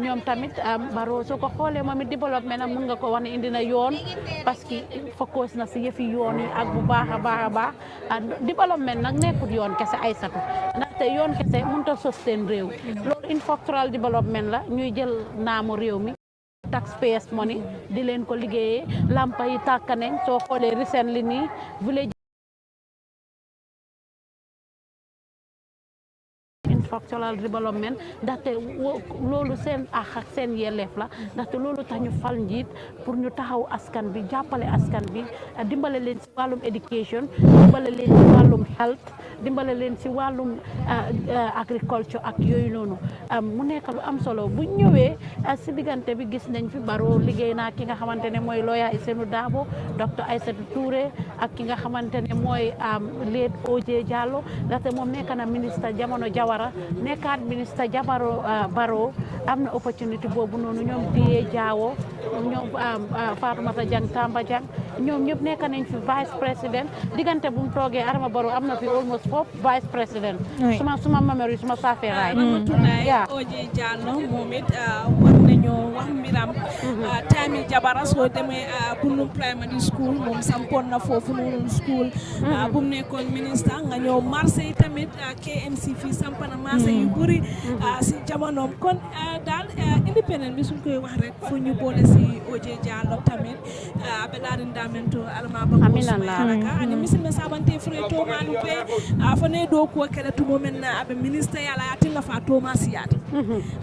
S5: ñoom tamit Barrow soo ko xoolee moom it développement am mun nga ko wax ne indi na yoon parce que focus na si yëfi yoon yi ak bu baax a baax développement nag nekkul yoon kese ay satu ndaxte yoon kese mënut a sustain réew loolu infrastructural développement la ñuy jël naamu réew mi taxpayers money di leen ko liggéeyee lampa yi tàkk nañ soo xoolee recently nii village infrastructural development ndaxte loolu seen ak seen yelleef la ndaxte loolu tax ñu fal njiit pour ñu taxaw askan bi jàppale askan bi dimbale leen si wàllum education dimbale leen si wàllum health dimbale leen si wàllum agriculture ak yooyu noonu mu nekk lu am solo bu ñëwee si diggante bi gis nañ fi Barrow liggéey naa ki nga xamante ne mooy lawyer Isenu Dabo docteur Aïssatou Touré ak ki nga xamante ne mooy leet OJ Jallow ndaxte moom nekk na ministre jamono Jawara nekkaat ministre jamono Barrow am na opportunité boobu noonu ñoom Diye Jawo ñoom Fatoumata Jang Tamba Jang ñoom ñëpp nekk nañ fi vice président diggante bu mu toogee Adama Barrow am na fi almost 4 vice président suma memory suma saafee raay
S4: Oje Jallow moom it war nañoo wax mbiram time Jabara soo demee Bundu primary school moom sampoon na foofu noonu school bu mu nekkoon ministre nga ñëw marché tamit KMC fii sampana marché yu bëri si jamonoom kon daal independent bi suñ koy wax rek fu ñu boole si Oje Jallow tamit aɓe laarindamento alama bakosumayalaka ani misilme sabante fre tomanu ɓe fane dow kuwa kede tumo men aɓe ministre yala atinga fa toma siyata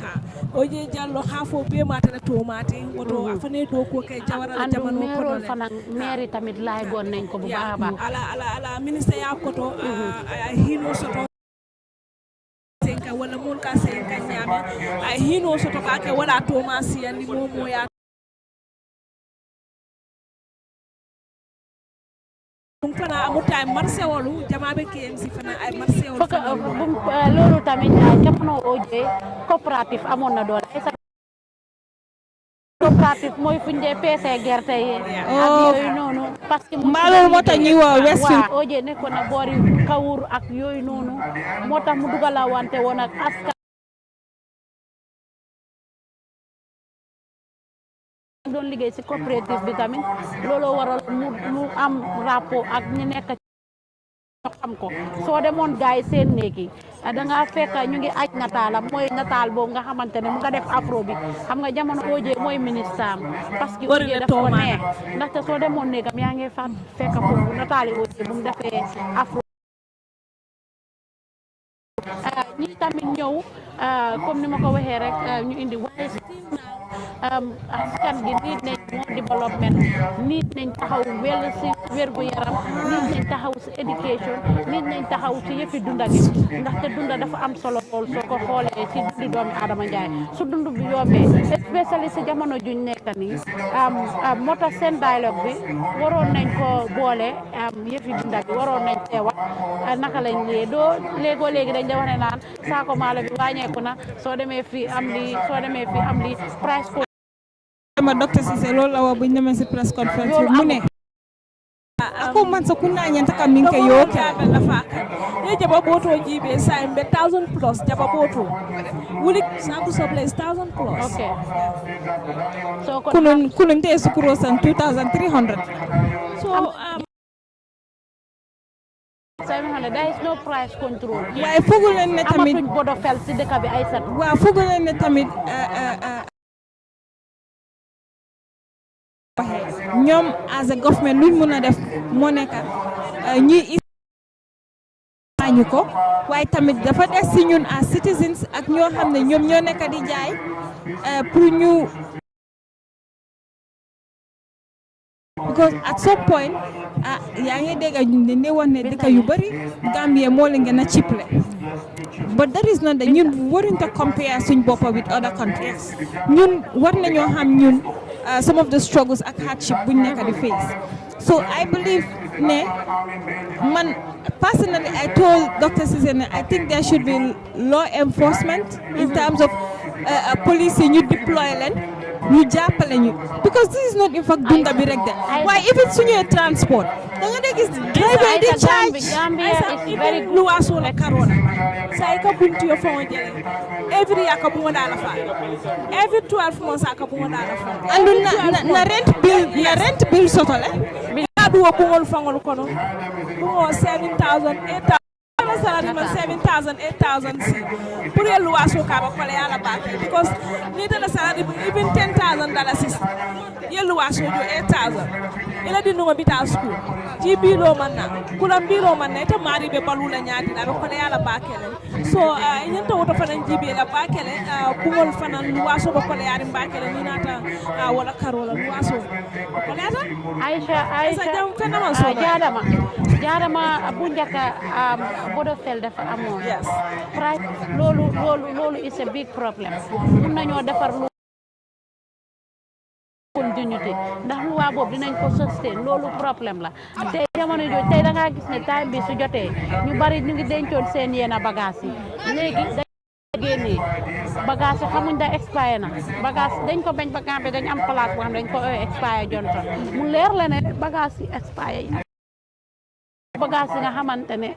S4: ha Oje Jallow ha fo be matana tomate woto fane dow kuwa kay jawara jamano
S5: kono fana maire tamit lay gon nañ ko bu baax baax
S4: ala ministre ya koto hino soto senka wala mol ka senka nyame hino soto ka ke wala toma siyandi momo ya fana amutay marché wolu jamabe KMC fana ay marché wolu
S5: lolu tamit jamono Oje coopérative amon na doole coopérative mooy fuñ dee peese gerte yi ak yooyu noonu parce que
S1: mbaalul moo tax ñuy woo Westfield
S5: Oje nekkoon na boori Kawur ak yooyu noonu moo tax mu dugala wante woon ak askan doon liggéey ci coopérative bi tamit looloo waral mu am rapport ak ñi nekk xam ko soo demoon gaay seen néegi da nga fekk ñu ngi aj nataalam mooy nataal boobu nga xamante ne mu nga def afro bi xam nga jamono Oje mooy ministre am parce que Oje dafa ko neex ndaxte soo demoon néegam yaa ngi fa fekk foofu nataali Oje bu mu defee afro ñi tamit ñëw comme ni ma ko waxee rek ñu indi waaye askan gi nit nañ moo développement nit nañ taxaw wel si wérgu yaram nit nañ taxaw si éducation nit nañ taxaw ci yëfi dunda gi ndaxte dunda dafa am solo lool soo ko xoolee ci dundi doomi Adama Njaay su dund bi yombee especially si jamono juñ nekk nii moo tax seen dialogue bi waroon nañ ko boole yëfi dunda gi waroon nañ teewa naka lañ lee doo léegoo léegi dañ da wax ne naan saako maalo bi wàññeeku na soo demee fii am li price ko
S1: ma docteur Cissé loolu la wax bu ñu demee si press conference mu ne ako man sa kunna nyanta kam min kay yo
S4: ka la faaka ye jaba boto jibe sa mbe 1000 plus jaba boto wuli sabu soble 1000 plus
S5: okay so
S1: kunun te sukuro san 2300
S4: so
S5: 700 there is no price control
S1: waaye fogu leen ne tamit
S5: amatuñ bodo fel ci dëkk bi ay sat
S1: waaw fogu leen ne tamit ñoom as a government luñ mën a def moo nekk ñuy ñu ko waaye tamit dafa des si ñun as citizens ak ñoo xam ne ñoom ñoo nekk di jaay pour ñu because at some point yaa ngi dégg ñu ne wax ne dëkk yu bari Gambia moo leen gën a chiple but that is not that ñun waruñ to compare suñ boppa with other countries ñun war nañoo xam ñun some of the struggles ak hardship buñ nekk di face so I believe ne man personally I told Dr. Cissé I think there should be law enforcement in terms of police ñu deploy leen ñu jàppale ñu because this is not in fact dunda bi rek de waaye even suñuy transport da nga dee gis driver di charge
S4: even luwaso la karona sai ka bunti yo fo jele every yaka bu ngada la fa every 12 months aka bu ngada la fa
S1: andu na rent bill sotole
S4: adu wo bungol fangol kono bungo 7000 8000 salary man 7,000 8,000 si pour ye luwaso ka ba kole ala bake because ni dala salary even $10,000 ye luwaso jo 8,000 ila di numa bita school ji bilo manna kulam bilo manna ita mari be balula nyaati da be kole ala bake le so nyanta woto fanan jibe la bake le bungol fanan luwaso ba kole yari bake le ni nata wala karola luwaso kole ata
S5: Aisha
S4: jam fenama so
S5: jaarama bu njaka bodo fel dafa amoon
S4: yes
S5: price loolu is a big problem mun nañoo defar lu continuité ndax lu waa boobu dinañ ko sustain loolu problème la te jamono jooju tey da ngaa gis ne time bi su jotee ñu bari ñu ngi dencoon seen yenn bagage yi léegi génné bagage xamuñ da expire na bagage dañ ko bañ ba Gambie dañ am place bo xam dañ ko expire Johnson mu leer la ne bagage yi expire yi bagage yi nga xamantene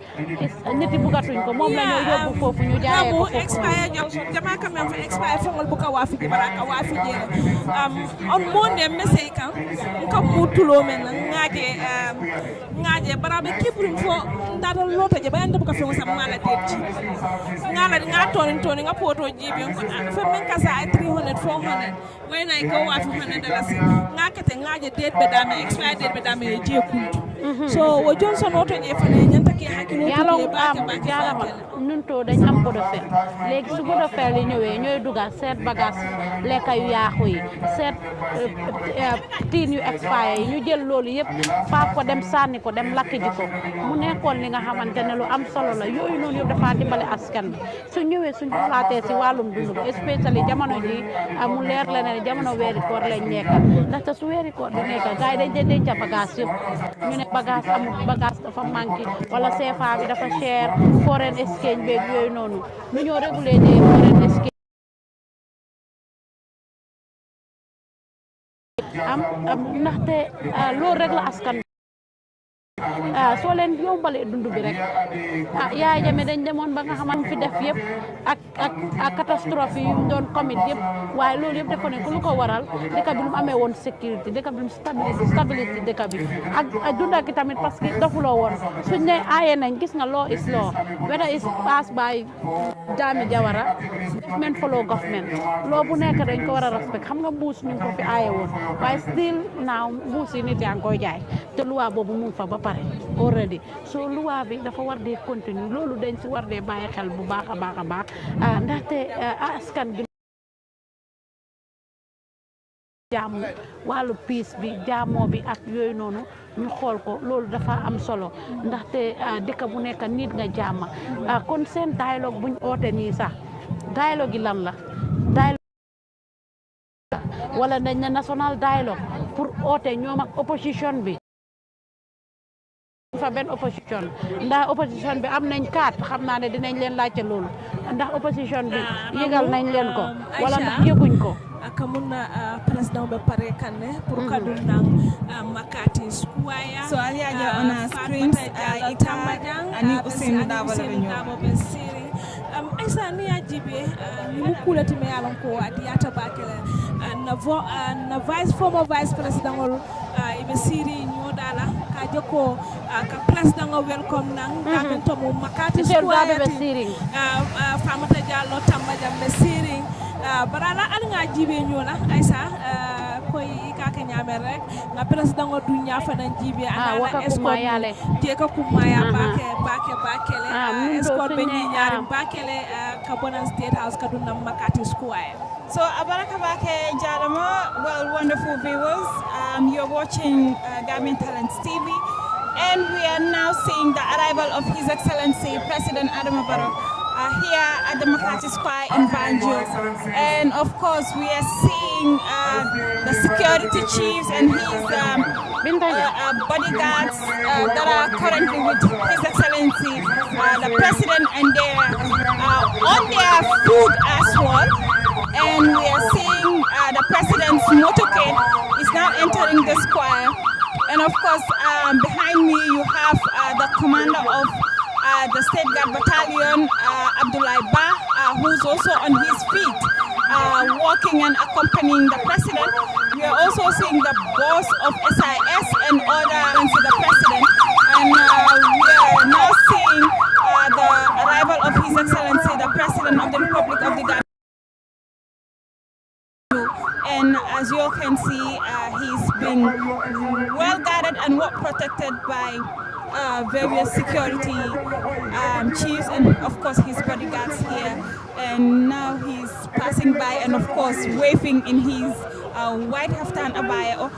S5: nit yi bugatuñ ko mom la ñoo yobbu fofu ñu jaayé ko
S4: expire Johnson jama kam fa expire fongol bu ka wafi di baraka wafi jere on monde message kan kam mu tulo men ngaje barabe kibrin fo ndata lota je bayande bu ka fe sam mala detti ngala nga toni nga poto jibi ko fe men kasa ay 300 400 wayna ko wafi $100 ngakete ngaje det be dame expire det be dame je kuntu so wo Johnson oto je fa ne ñanta ki hakilo
S5: yalla ñun to dañ am ko do fer légui su ko do fer li ñëwé ñoy dugal set bagage lekay yu yaaxu yi set tin yu expire yi ñu jël lolu yépp fa ko dem sanni ko dem lakki ji ko mu nekkon li nga xamantene lu am solo la yoyu non yëpp dafa dimbali askan su ñëwé suñu xalaté ci walum dundu especially jamono ji mu leer la ne jamono wéri koor lañ nekk ndax su wéri koor di nekk gaay dañ jëndé ci bagage yëpp ñu ne bagage amul bagage dafa manki wala CFA bi dafa cher foreign exchange beeg yooyu noonu ñu ñoo réguler des foreign exchange am ndaxte loolu rek la askan soo leen yombalee dund bi rek yaay jame dañ demoon ba nga xamante fi def yëpp ak catastrophe yi ñu doon commit yëpp waaye loolu yëpp dafa ne lu ko waral dëkk bi lu mu amee woon sécurité dëkk bi lu stabilité dëkk bi ak dunda ki tamit parce que dofuloo woon suñ ne aaye nañ gis nga law is law whether is passed by Jammeh Jawara government follow government loo bu nekk dañ ko war a respect xam nga mbuus ñu ngi ko fi aaye woon waaye still now mbuus yi nit yaa ngi koy jaay te luwa boobu mu ngi fa ba pare already so luwa bi dafa war dee continue loolu dañ si war dee bàyyi xel bu baax a baax ndaxte askan bi jaamu wàllu piis bi jaamoo bi ak yooyu noonu ñu xool ko loolu dafa am solo ndaxte dëkk bu nekk nit nga jaama kon seen dialogue buñ oote nii sax dialogue yi lan la dialogue wala dañ na national dialogue pour oote ñoom ak opposition bi fa benn opposition ndax opposition bi am nañ 4 xam naa ne dinañ leen laajte loolu ndax opposition bi yëgal nañ leen ko wala ndax yëguñ ko
S4: akamuna president be pare kanne pour kadum nang makati square
S1: so aliaja on our screens ita ani Usainu Dabo la benyo
S4: aisa ni ajibe ni mukulati me yalon ko adiyata bakele na former vice president ibe siri nyodala ka joko ka president welcome nang to mo makati square famata jallo tamba jambe siri barala al nga jibe ñola aysa koy kaka ñame rek nga president ngo du ñafa nan jibe ana escort je ka kumaya bakele escort be ñi ñaari bakele ka bonan state house ka dunna makati square.
S1: So abaraka bake jarama, well, wonderful viewers, you're watching Gambian Talents TV, and we are now seeing the arrival of His Excellency President Adama Barrow here at the Makati Square in Banjul. And of course, we are seeing the security chiefs and his bodyguards that are currently with His Excellency, the President, and they are on their foot as well. And we are seeing the President's motorcade is now entering the square. And of course, behind me you have the commander of the State Guard Battalion, Abdullah Ba, who's also on his feet, walking and accompanying the President. We are also seeing the boss of SIS and other to the President. And we are now seeing the arrival of His Excellency, the President of the Republic of the Gambia. And as you all can see, he's been well guarded and well protected by various security chiefs and of course his bodyguards here. And now he's passing by and of course waving in his white haftan abaya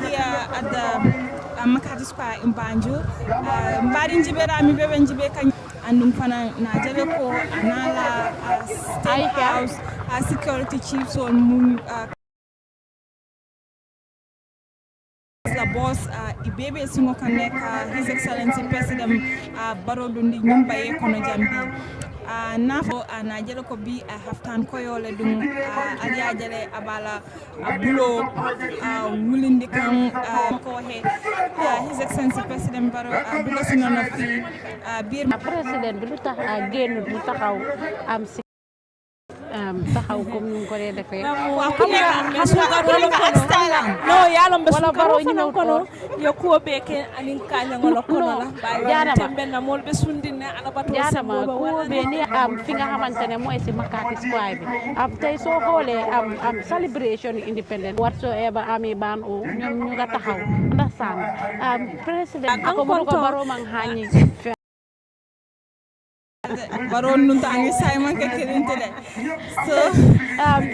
S1: here at the Makati Square in Banjul. Mbadi njibera mi bebe njibe kan andum fana na jabe ko anala state house security chiefs on moon the boss ibebe singo kaneka His Excellency President Barrow dundi nyumba ye kono jambi nafo na jele ko bi a haftan koyole dum aliya jele abala bulo wulindi kan ko he his excellency president baro bugasino no fi bir
S5: president bi lu tax génn bu taxaw am si taxaw comme ñu ko defee
S1: wa ko
S4: no yalla mbe wala baro ñu kono yo ko be ke anin kanya ngolo kono la bay tembe na mol be sundine ala bato
S5: jaarama ko be ni fi nga xamantene moy ci Makati Square bi tay so xolé celebration independent whatsoever ami ban o ñom ñu nga taxaw ndax san president ko mo ko baro mang hañi
S1: baron nun tangi Simon ke kelinte de so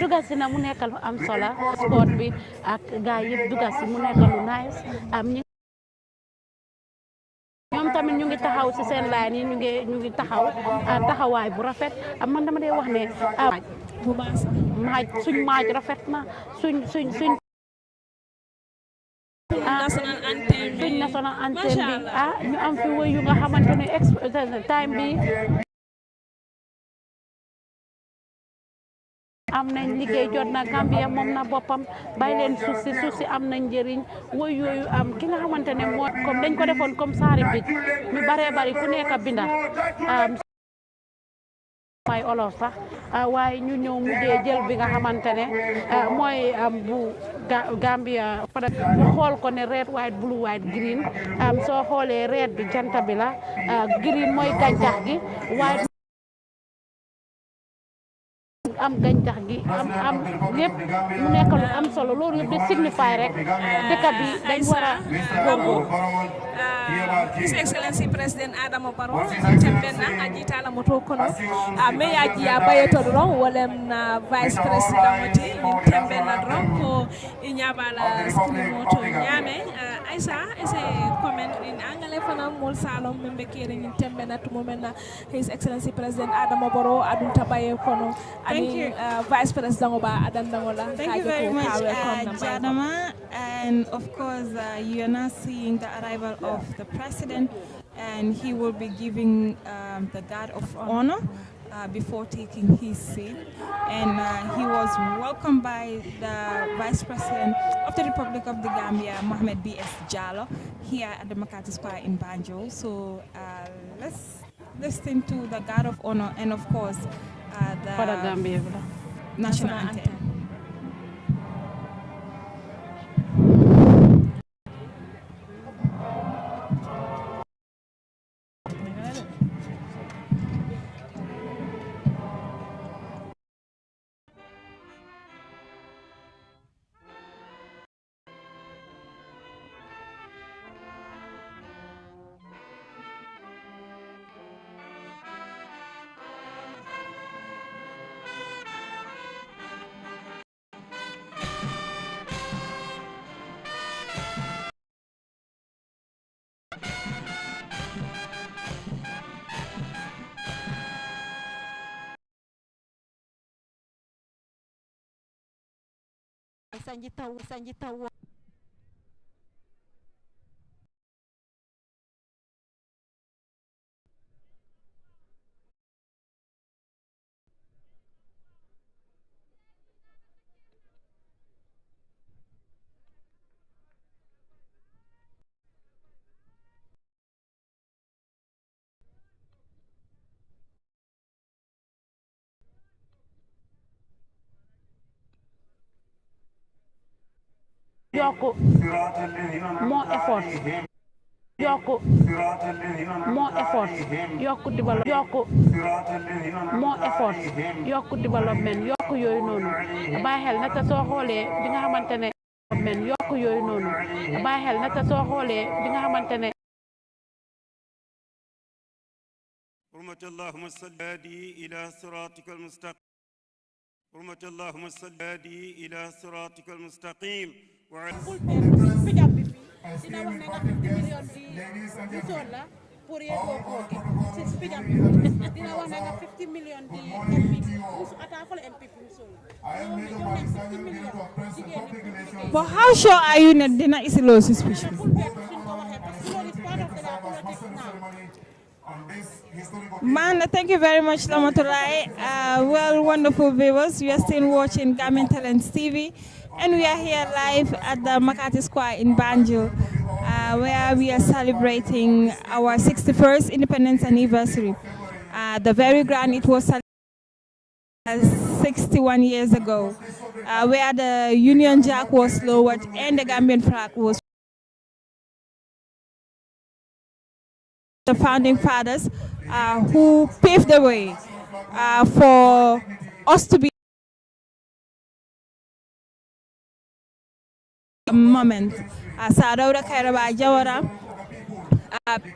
S5: duga si na mu nekkal am solo sport bi ak gaay yëpp duga si mu nekkal lu nice ñoom tamit ñu ngi taxaw ci seen line yi ñu ngi taxaw taxawaay bu rafet man dama day wax ne
S4: bu baax
S5: suñ maaj rafet na suñ national anthem bi ñu am fi woy yu nga xamante ne time bi am nañ liggéey jot na Gambia moom na boppam bàyyi leen suuf si am nañ njëriñ woy yooyu am ki nga xamante ne moo comme dañ ko defoon comme saari bi ñu baree bari ku nekk binda may olof sax waaye ñu ñëw mujjee jël bi nga xamante ne mooy bu Gambia ñu xool ko ne red white blue white green soo xoolee red bi janta bi la green mooy gàncax gi white am gàncax gi am lépp mu nekk lu am solo loolu yëpp di signify rek dëkk bi dañ war a
S4: His Excellency President Adama Barrow tembenna ajita la moto kono me yaji ya bayeto dron wolem na vice president moti tembenna dron ko inyabala screen moto nyame Aisa ese comment in angale fana mol salom membe kere ni tembenna tumo menna His Excellency President Adama Barrow adun tabaye kono ani vice president oba adandangola.
S1: Thank you very much Jadama, and of course you are now seeing the arrival of the president, and he will be giving the guard of honor before taking his seat, and he was welcomed by the Vice President of the Republic of the Gambia, Mohamed B.S. Jallow, here at the Makati Square in Banjul. So let's listen to the guard of honor and of course the
S5: Gambia
S1: national anthem.
S6: Sanjita
S5: yokku more effort yokku more effort yokku development yokku yooyu noonu bàyyi xel nata soo xoolee bi nga xamante ne yokku yooyu noonu bàyyi xel nata soo xoolee bi nga xamante ne
S7: حرمة اللهم صل إلى صراطك المستقيم حرمة اللهم صل إلى صراطك المستقيم وعلى
S5: pour yego koke ci spijam dina wax nga 50 million di MP musu ata fol MP musul
S1: but how sure are you that dina isilo suspicion Manda, thank you very much, Lamaturai. Well, wonderful viewers, we are still watching Gambian Talents TV, and we are here live at the Makati Square in Banjul, where we are celebrating our 61st independence anniversary. The very grand it was 61 years ago, where the Union Jack was lowered and the Gambian flag was. The founding fathers who paved the way for us to be a moment. Sadaura Kairaba Jawara,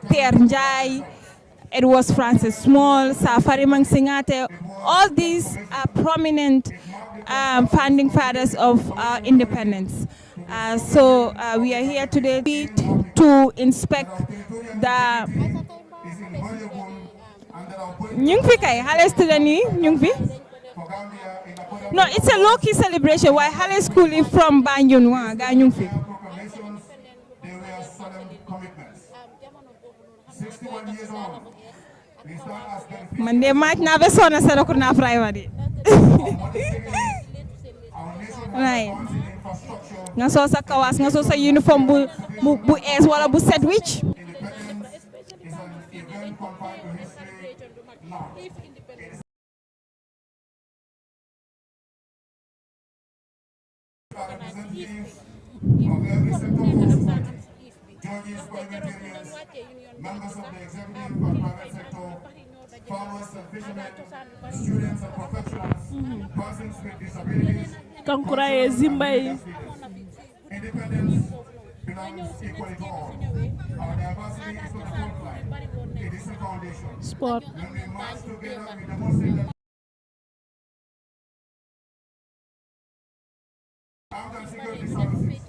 S1: Pierre Njai, it was Francis Small, Safari Mangsingate, all these are prominent founding fathers of independence. So we are here today to inspect the no, it's a low-key celebration. Why Hale School is from Banjul, Monday might never saw a Sarokuna Friday. Right. Naso sa kawas, naso sa uniform bu es wala bu set which.
S8: Judges, parliamentarians, members of the executive and private sector, farmers and fishermen, students and professionals, persons with disabilities. Independence belongs equally to all. Our diversity is not a frontline. It is a foundation.
S5: Sport.
S8: When we march together, we demonstrate that armed and security services.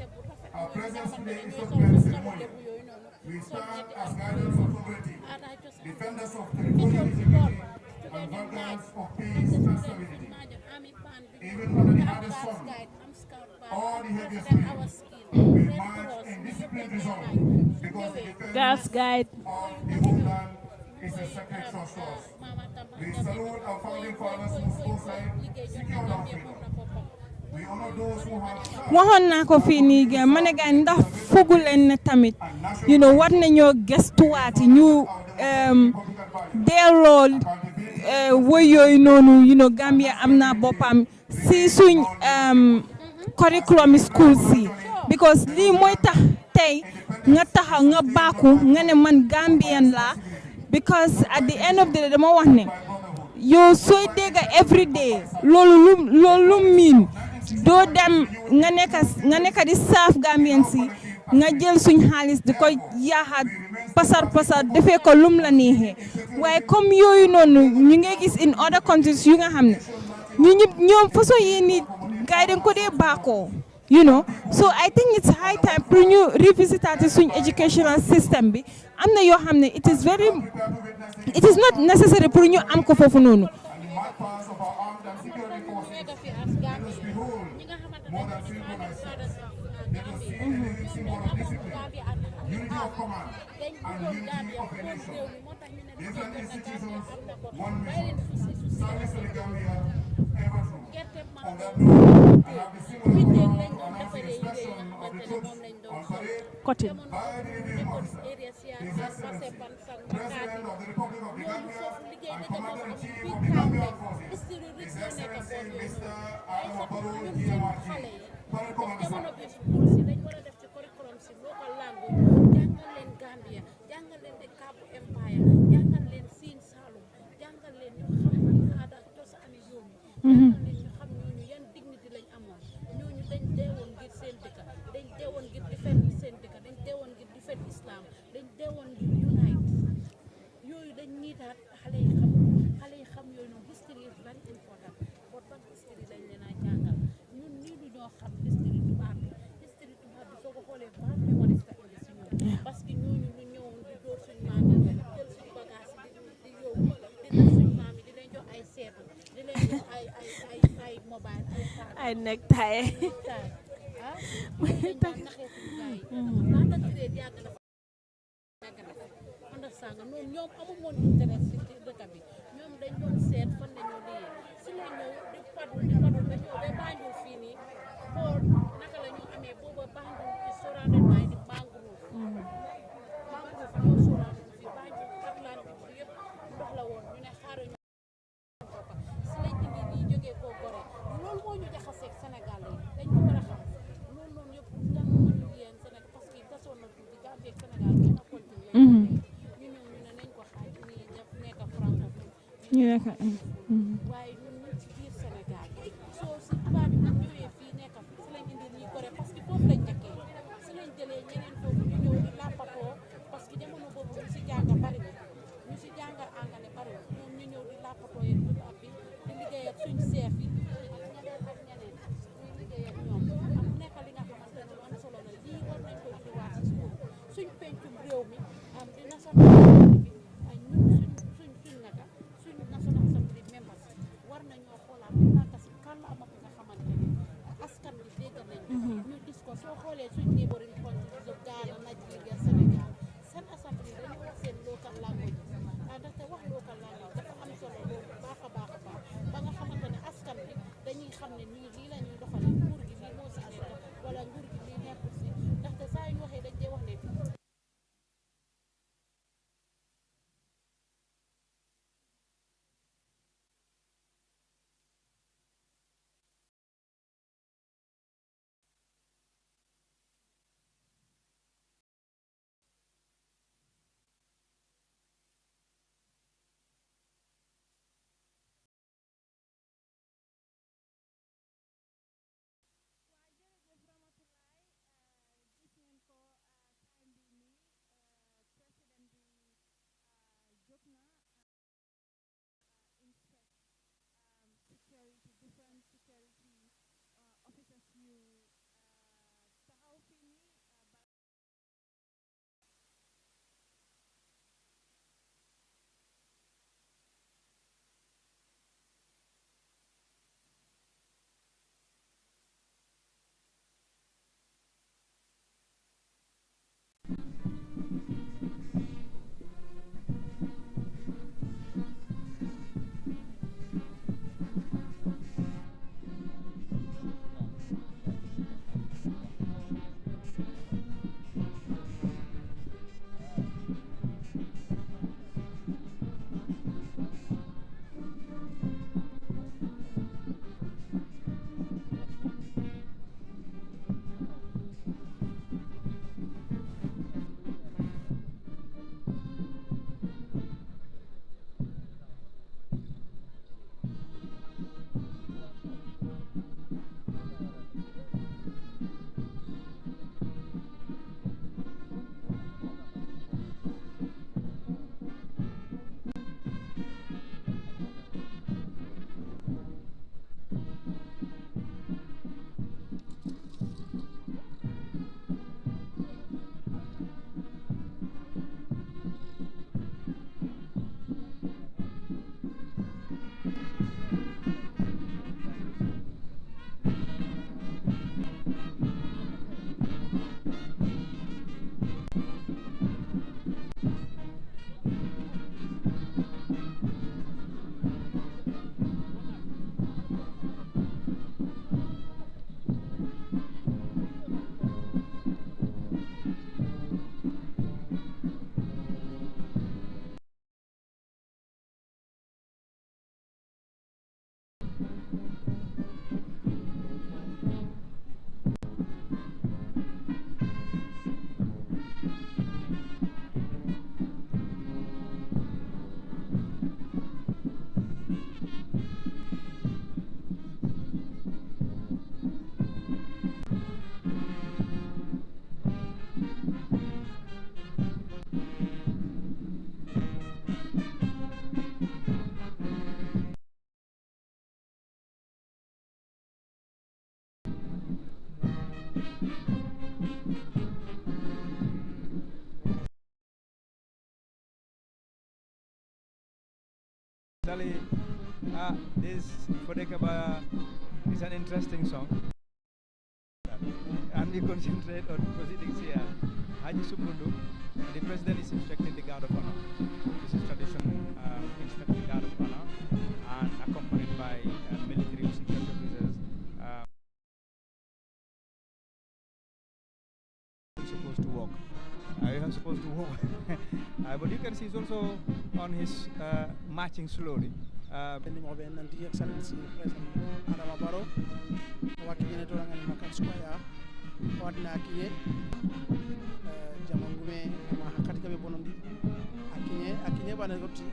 S8: Our presence today is not mere ceremonial. We stand as guardians of sovereignty, defenders of territorial integrity, and vanguards of peace and stability. Even under the hardest sun, all the heaviest rain, we march in disciplined resolve because the defense of the homeland is a sacred trust to us. We salute our founding fathers whose foresight secured our freedom.
S1: Waxoon naa ko fii nii ga ma ne ga ndax fogu leen ne tamit war nañoo gëstuwaati ñu delloo woy yooyu noonu Gambia am na boppam si suñ curriculum school si because lii mooy tax tey nga taxaw nga baaku nga ne man Gambian la because at the end of the day dama wax ne yow sooy dégg every day loolu miin doo dem nga nekk di saaf Gambien si nga jël suñ xaalis di ko yaaxaat pasar defee ko lum la neexee waaye comme yooyu noonu ñu ngi gis in other countries yu nga xam ne ñoom façon yi ni gaay dañ ko dee baakoo so I think it's high time pour ñu revisiter suñ educational system bi am na yoo xam ne it is not necessary pour ñu am ko foofu noonu.
S8: Unity of command and unity of a nation. Different institutions, one mission. Service to the Gambia, ever true. On that note, I have the singular honor to announce the inspection of the troops on parade by the reviewing officer, His Excellency, President of the Republic of the Gambia and Commander-in-Chief of the Gambian Forces, His Excellency Mr. Adama Barrow, GMRG, Parade Commander.
S4: ay necktie
S5: sàng noonu ñoom amul woon intérêt si dëkk bi ñoom dañ doon seet fan nañu lii si la ñëw di padu ba ñëw ba Banjul fii nii xool naka la ñu amee booba Banjul ci surrounded by di mangrove ñoo surrounded fii Banjul Atlantique bi yëpp ndox la woon ñu ne xaaral ñu si lañ indi lii jógee koo gore loolu moo ñu jaxaseeg Sénégal yi dañ ko war a xam loolu noonu yëpp dan moo ñu yéen Sénégal parce que gasoon na tuuti Gambie ak Sénégal kenn continue ñu ñëw ñu ne nañ ko xaaj nii def nekk francophone ñu nekk waaye ñun ñu ci biir Sénégal soo si tubaab bi bu ñëwee fii nekk fi si lañ indi ñuy gore parce que foofu lañ njëkkee si lañ jëlee ñeneen foofu ñu ñëw di làppatoo parce que jamono boobu ñu si jàng bari ñu si jàngal angale bari ñoom ñu ñëw di làppatoo yéen tubaab bi di liggéey ak suñ seef yi ak ñeneen ñuy liggéey ak ñoom am nekk li nga xamante ne lu am solo la lii war nañ ko indiwaat si suñ pencum réew mi am di national assembly bi ay ñun suñ naka suñ national assembly members war nañoo xoolaat di naka si kàllaama bi nga xamante ne askan bi dégg nañ ñu gis ko soo xoolee suñ neighboring countries of Ghana Nigeria Sénégal seen assembly dañu wax seen local language ndaxte wax local language dafa am solo loolu baax a baax ba nga xamante ne askan bi dañuy xam ne nii lii la ñuy doxale nguur gi lii moo si nekk wala nguur gi lii nekkul si ndaxte saa yu ñu waxee dañ dee wax ne
S9: Actually, this Fodekaba is an interesting song. And we concentrate on proceedings here. Haji Sumundu the president is inspecting the guard of honor. This is tradition, inspecting the guard of honor, and accompanied by military security officers. Supposed to walk. You are supposed to walk. But you can see he's also on his marching slowly.
S10: Excellency President Adama Barrow, wakijine tolanga ni Makati Square, wadna akinye jamangume ama katika be bonondi akinye bana goti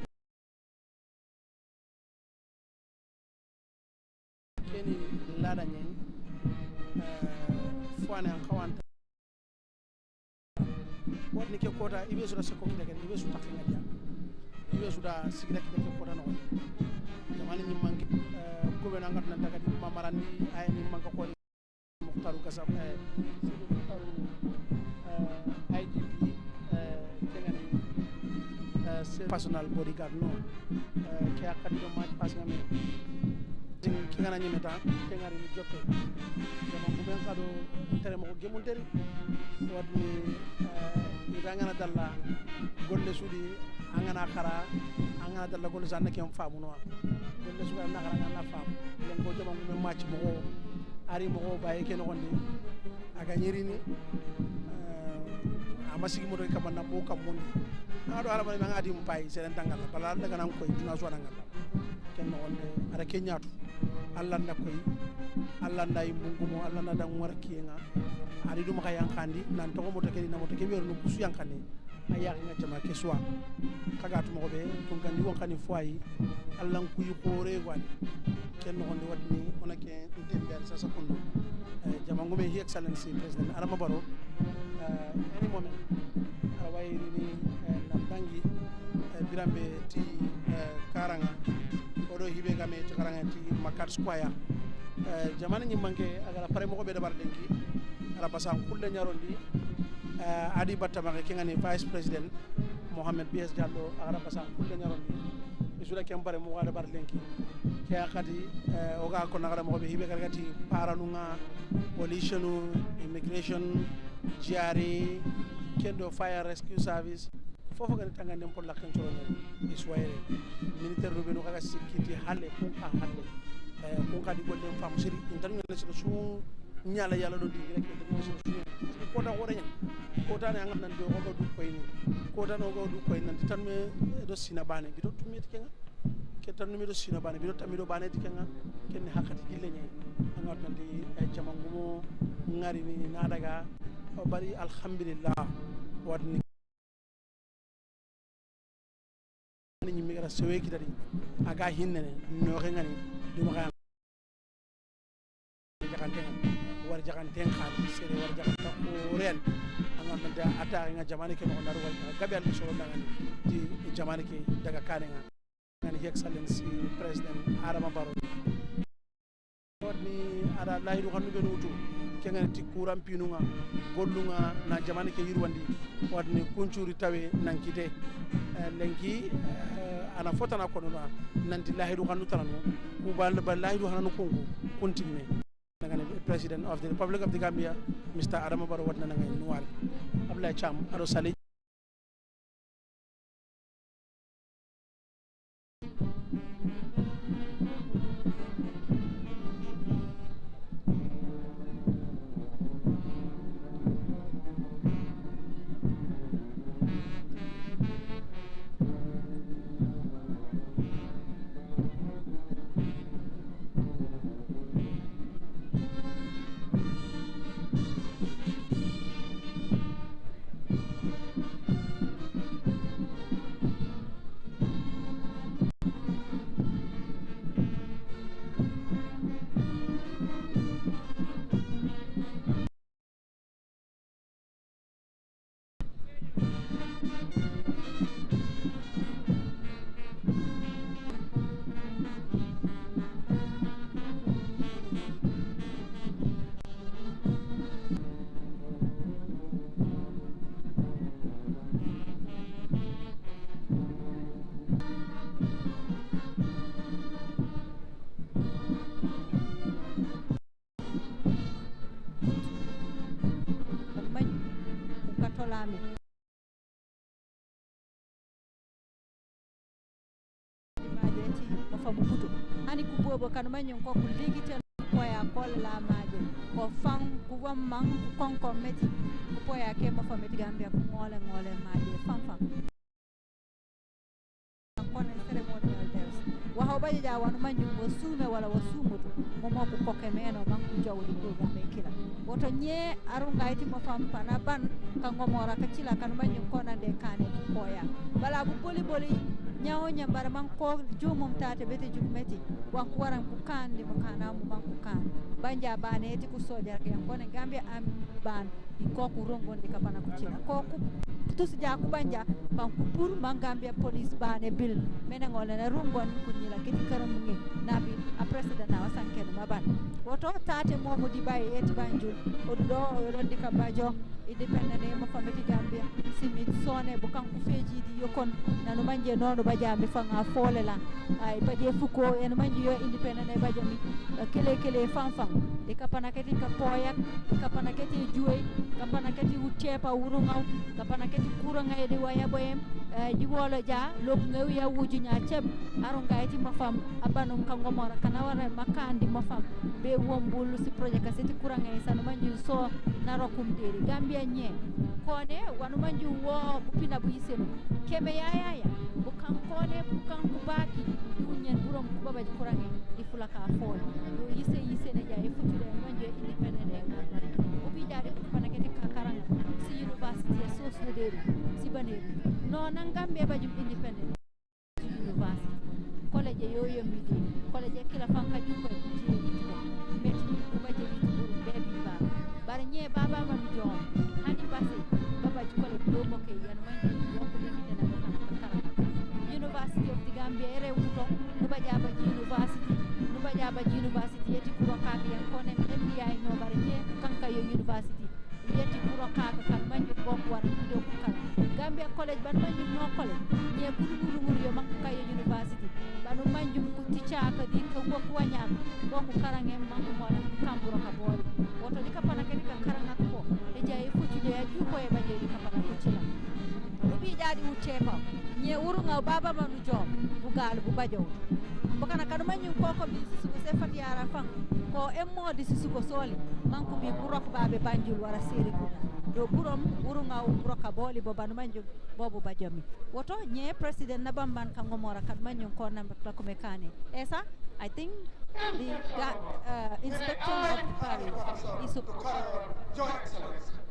S10: keni lada nyen fwane an kawanta wadni ke kota ibe suda seko kidake ibe suda takinga dia ibe suda sigida kidake kota no jamani ni mangi ko be nangat nan daga di mamarandi ay ni manga ko muxtaru kasam muxtaru IGP kengani personal bodyguard no ke akadi do match pass ngami kengana ni meta kengari ni jokke jama ko ben kado tere mo gemunteri wadni ni dangana dalla golle sudi angana khara angana dalla golle sanne kem faamu no golle suga na khara ngana faam len ko jama ko match mo ari mo baye ken gonde aga nyirini amasigi mo do kamanna mo kam mondi ado ala bani ngadi mo pay seren tangal bala daga nan koy dina so nangal ken no wonde ara kenyatu alla nda koy alla nda mungu mo alla nda dang warki nga ari dum khayan khandi nan to mo to kedi na mo to keberu no kusu yankane aya nga jama ke soa kaga to mo be to gandi won khani foyi alla ku yu khore wani ken no wonde wadni onake tembe sa secondo jama ngume His Excellency President Adama Barrow any moment awayri ni nandangi birambe ti karanga odo hibe game ti karanga ti Makati Square jamani ni manke agala pare mo ko be dabar denki ala basan kulle nyarondi adi batta ma ke ngani Vice President Mohamed BS Diallo agala basan kulle nyarondi isura kem pare mo ko dabar denki ke akati oga ko nagara mo be hibe galgati paranunga pollution immigration GRA kendo fire rescue service fofo gani tangande pour la kan toro ni iswaire militaire do be no kaga sikiti halle ko ka halle ko ka di golle fam siri intan ngene so su nyala yalla do digi rek to so su ko ta wore nyen ko ta ne ngam nan do ko du koy ni ko ta no go du koy nan tan me do sina bane bi do tummi kenga ke tan mi do sina bane bi do tammi do bane kenga ken hakati gille nyen ngat nan di jama ngumo ngari ni na daga bari alhamdulillah wadni ni mi gara sewe ki dari aga hinne no ngani duma ga war jaxanten xal sere war jaxanta ko ren anga menta ata nga jamane ke no ndar war gabel so ngani di jamane ke daga kane nga ngani His Excellency President Adama Barrow wadni ada lahiru xanu be nutu ke ngani ti kuram pinunga gollunga na jamane ke yirwandi wadni kuncuri tawe nankite lenki ana fotana ko no nanti lahiru xanu tarano ku bal lahiru xanu kongo continue ngani President of the Republic of the Gambia Mr. Adama Barrow wadna ngani nuwari Abdoulaye Cham ado sali
S6: hani ku bobo kan manyon ko ku ligite ko ya ko la maje ko fang ku wam man ku kon ko meti ku po ya ke ma fameti Gambia ku ngole maje fam kon ceremonial dance wa ho baje ja wanu manyon wo sume wala wo sumuto momo ku koke meno man ku jawdi programme kila woto nye arunga iti mo fam pana ban kan ngomora ka cila kan manyon ko na de kane ko ya bala bu boli nyawo nyambara man ko jumum tate bete jumeti wan ko waran ku kandi mo kana mo man ku kan banja bane eti ku sojar ke ko ne Gambia am ban ko ku rongon de kapana ku cila ko ku tus ja ku banja ban ku pur man Gambia police bane bil mena ngole na rongon ku nyila kiti karam ngi nabi a president na wasanken maban woto tate momo di bay eti banjul o do rondi ka bajo independent mo fameti Gambia simit sone bu kan ku feji di yokon nanu manje nono bajami fanga fole la ay baje fuko en manji yo independent e bajami kele fam de kapana keti ka poyak kapana keti juwe kapana keti utepa urungaw kapana keti kuranga e de waya boyem jiwolo ja lok ngew ya wuju nya ceb arunga eti mafam abanum kan ngomora kanawara makandi mafam be wombulu si project kaseti kuranga e sanu manji so narokum deri Gambia nye kone wanu manji wo bupina bu yisenu keme ya bukan kone bukan kubaki dunyen burom kubaba kurange di fulaka fol do yise ne jaay futule manje independent obi jaade panakete kakarang si university source de si baneri no nangambe baju independent university college yoyo midi college kila fanka juko meti kubaje buru baby ba barnye baba man jom hani basi baba college do moke yan manje University of the Gambia ere wuto nubaja baji university yeti kuro kaka yan konem MDI no bare je kanka yo university yeti kuro kaka kan manju bok war do kala Gambia college ban manju no college nye kuru yo makka yo university banu manju ku ticha ka di ko bok wanya bok karange mangu mona kamburo ka boli woto di kapana ke ka karanga ko e jay futu de ya ju ko e baje di kapana ko cila ubi jadi uchepa nye urunga baba manu jom bugal bu bajo bokana kadu manyu ko bi suko se fatiara fan ko emmo di suko soli manko bi burok babe banjul wara seri kuna do burom urunga buroka boli bo banu manju bobu bajomi woto nye president na bamban kan ngomora kan manyu ko namba ko mekane esa I think the inspection of the parish is
S8: Your Excellency.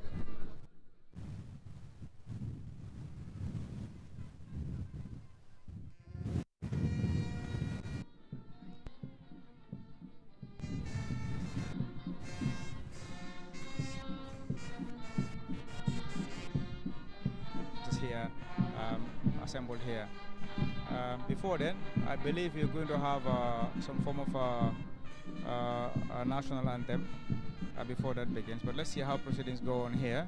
S9: Here, assembled here. Before then, I believe you're going to have some form of a national anthem before that begins. But let's see how proceedings go on here.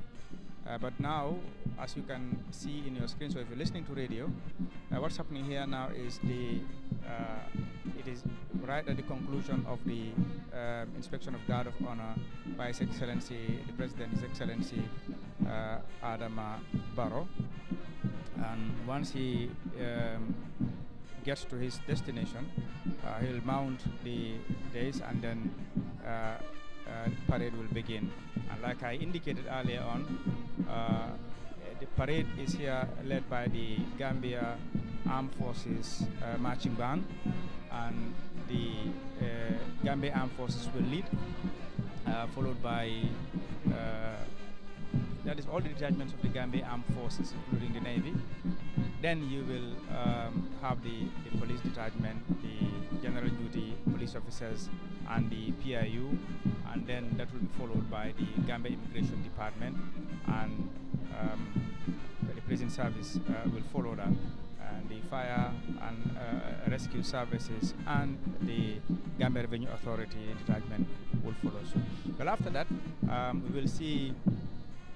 S9: But now, as you can see in your screen, so if you're listening to radio, what's happening here now is it is right at the conclusion of the inspection of guard of honor by His Excellency, the President, His Excellency Adama Barrow. And once he gets to his destination, he'll mount the dais and then parade will begin. And like I indicated earlier on, the parade is here led by the Gambia Armed Forces marching band, and the Gambia Armed Forces will lead, followed by that is all the detachments of the Gambia Armed Forces, including the Navy. Then you will have the police detachment, the general duty police officers, and the PIU, and then that will be followed by the Gambia Immigration Department, and the prison service will follow that, and the fire and rescue services and the Gambia Revenue Authority detachment will follow soon. Well, after that, we will see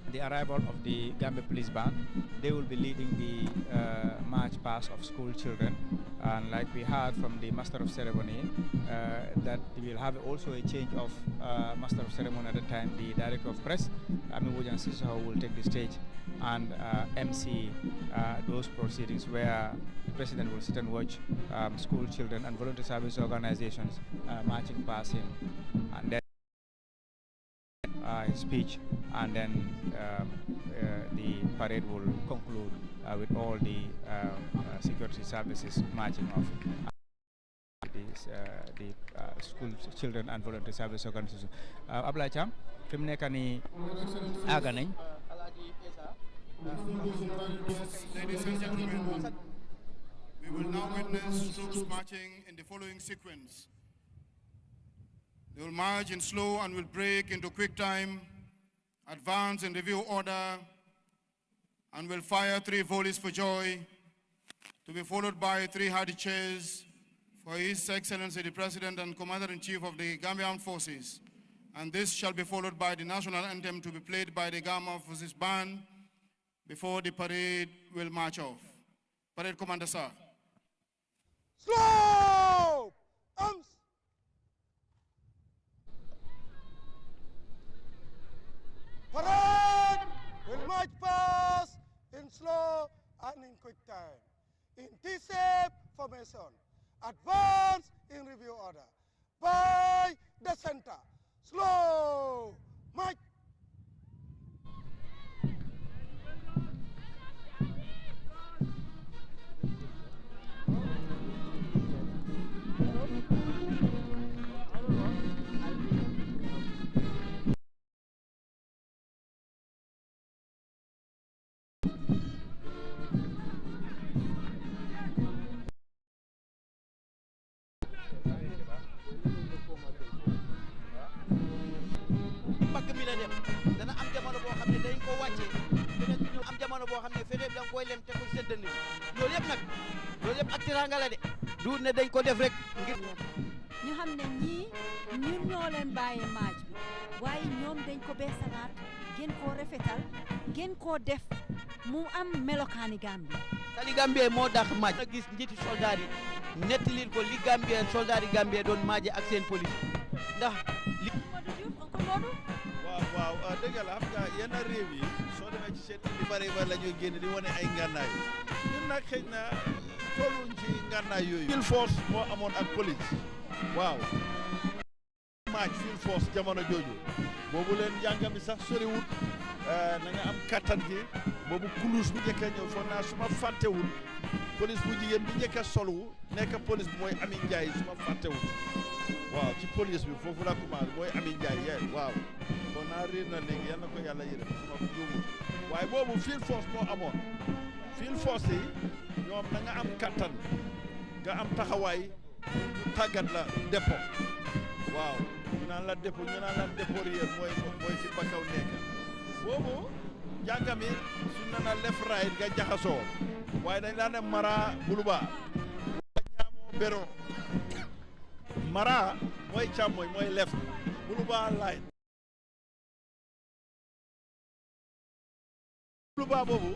S9: the arrival of the Gambia Police Band. They will be leading the march past of school children And like we heard from the Master of Ceremony, that we will have also a change of Master of Ceremony at the time. The Director of Press, Ami Wujan Sisaho, will take the stage and MC those proceedings where the President will sit and watch school children and volunteer service organizations marching past him. And then his speech, and then the parade will conclude with all the security services marching off. The school children and volunteer service organization. Abla Cham, fi mu nekk nii àgg nañ.
S7: Ladies and gentlemen, we will now witness troops marching in the following sequence. They will march in slow and will break into quick time, advance in review order, and will fire 3 volleys for joy, to be followed by 3 hearty cheers for His Excellency the President and Commander-in-Chief of the Gambian Forces. And this shall be followed by the national anthem to be played by the Gamma Forces Band before the parade will march off. Parade Commander, sir.
S10: Slow! Arms! Parade will march past in slow and in quick time. In T-shape formation, advance in review order. By the center, slow, march.
S3: dana am jamono boo xam ne dañ ko wàccee beneen bi ñu am jamono boo xam ne feneen da nga koy lem te ko sa dënn loolu yëpp nag loolu yëpp ak teraanga la de du ne dañ ko def rek ngir
S6: ñu xam ne ñii ñun ñoo leen bàyyi maaj bi waaye ñoom dañ ko beesalaat gën koo rafetal gën koo def mu am melokaani Gambie.
S3: tali Gambie moo dax maaj na gis njiiti soldat yi nettalil ko li Gambie soldat yi Gambie doon maaje ak seen police ndax li
S11: waaw dëgg la xam nga yenn réew yi soo demee ci seen li bari ba la ñuy génn di wane ay ngànnaay ñun nag xëy na tolluñ ci ngànnaay yooyu field force moo amoon ak police waaw maaj field force jamono jooju boobu leen njàng mi sax soriwut na nga am kattan gi boobu kulus bu njëkk a ñëw foog naa su ma fàttewul police bu jigéen bi njëkk a solu nekk police bi mooy Ami Njaay su ma fàttewul waaw ci police bi foofu la commencé mooy Ami Njaay yee waaw kon naa réer na léegi yal na ko yàlla yërëm su ma ko juumul waaye boobu field force moo amoon field force yi ñoom na nga am kattan nga am taxawaay ñu tàggat la dépôt waaw ñu naan la dépôt ñu naan la dépôt mooy fi Bakaw nekk boobu njàng mi su na na left right nga jaxasoo waaye dañ laa ne mara buluba ñaamoo bero mara mooy càmmoñ mooy left buluba right buluba boobu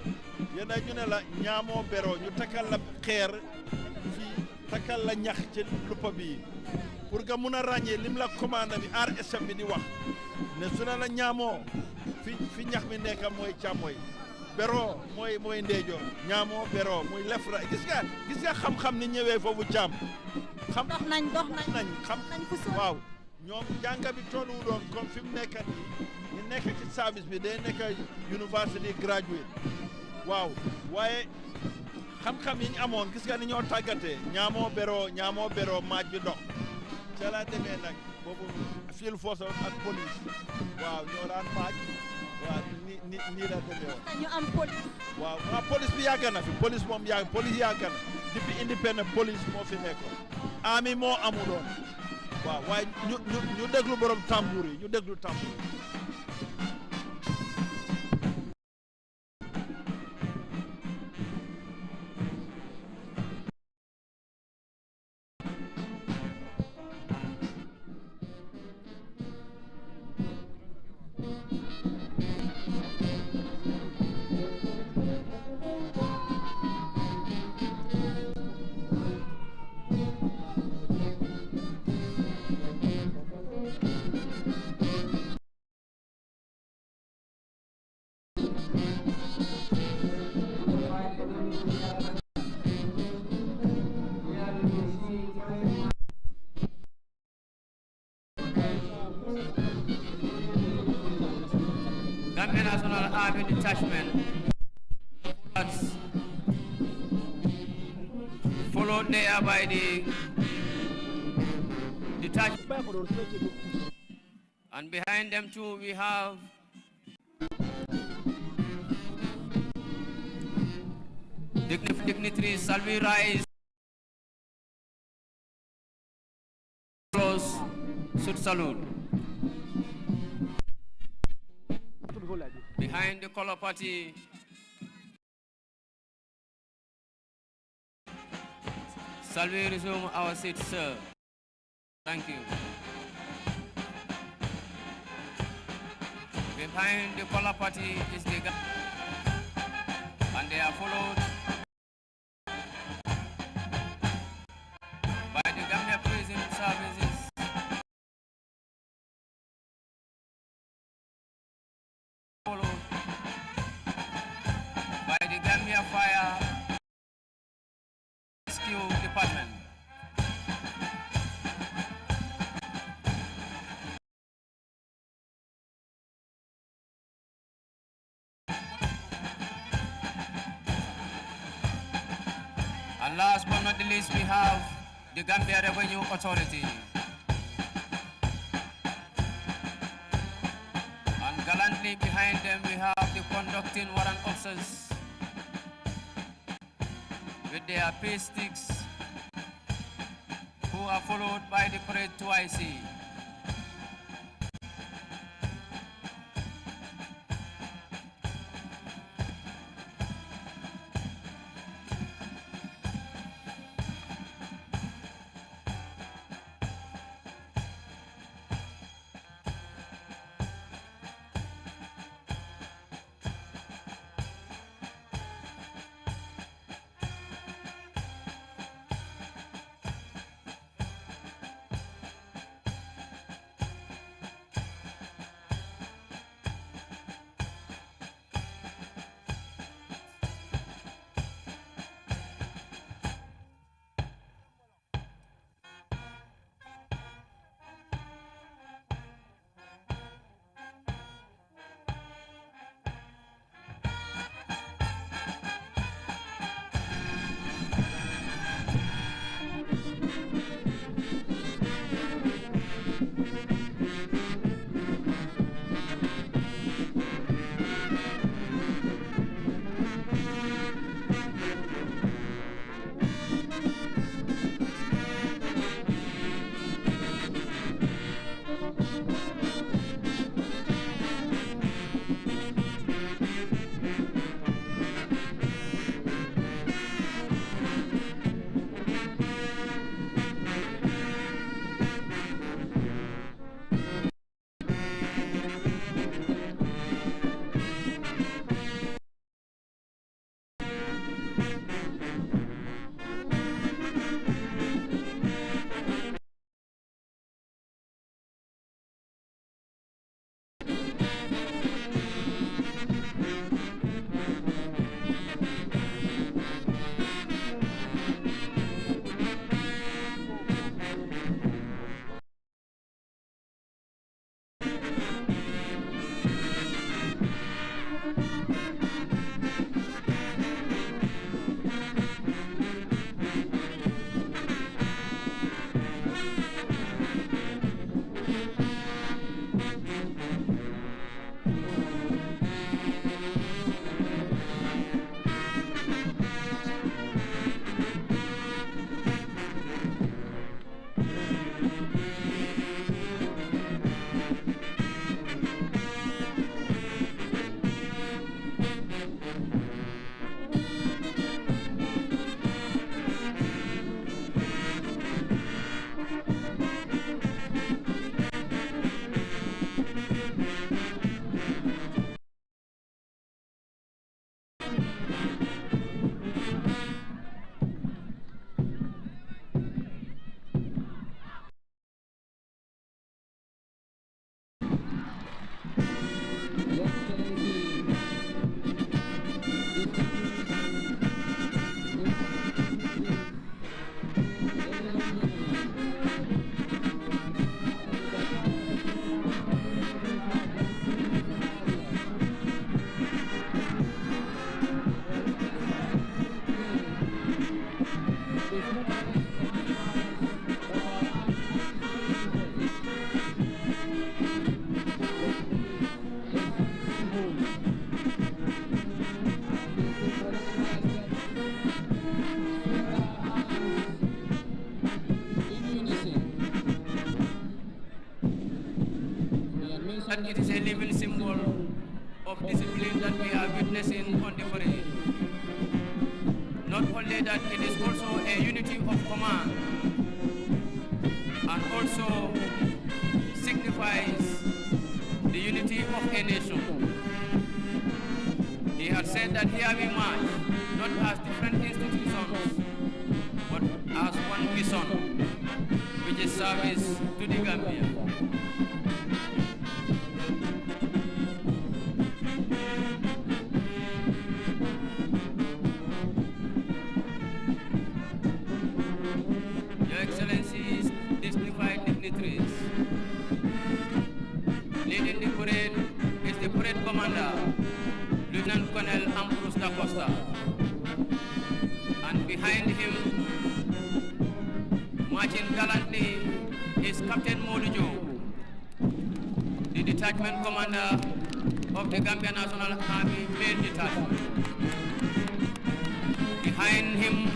S11: yéen ñu ne la ñaamoo bero ñu takkal la xeer fii takkal la ñax ci luppa bi pour nga mun a ràññee lim la commande bi RSM bi di wax ne su ne la ñaamoo fi ñax mi nekk mooy càmmoñ bero mooy ndeejoor ñaamoo bero muy left right gis nga xam-xam ni ñëwee foofu càmm xam
S6: dox nañ
S11: xam waaw ñoom jàng bi tollu doon comme fi mu nekk nii ñu nekk ci service bi day nekk university graduate waaw waaye xam-xam yi ñu amoon gis nga ni ñoo tàggatee ñaamoo bero maaj bi dox ca la demee nag boobu field force ak police waaw ñoo daan maaj waaw nii la demee woon
S6: ñu am police
S11: waaw police bi yàgg na fi police moom police yàgg na depuis independent police moo fi nekkoon ami moo amuloon waaw waaye ñu déglu borom tambour yi ñu déglu tambour yi
S12: Gambia National Army Detachment. That's followed there by the detachment. And behind them too we have dignitaries. Shall we rise? Close. Should salute. Behind the color party, shall we resume our seats, sir? Thank you. Behind the color party is the and they are followed by the Gambia Prison Services. Followed by the Gambia Fire Rescue Department. And last but not the least, we have the Gambia Revenue Authority. And gallantly behind them, we have the conducting warrant officers with their pay sticks, who are followed by the parade 2IC. that it is a living symbol of discipline that we are witnessing on the parade. Not only that, it is also a unity of command and also signifies the unity of a nation. He had said that here we march, not as different institutions, but as one vision, which is service to the Gambia. Your Excellencies, dignified dignitaries, leading the parade is the parade commander, Lieutenant Colonel Ambrose da Costa, and behind him, marching gallantly, is Captain Modujo, the detachment commander of the Gambia National Army Male Detachment. Behind him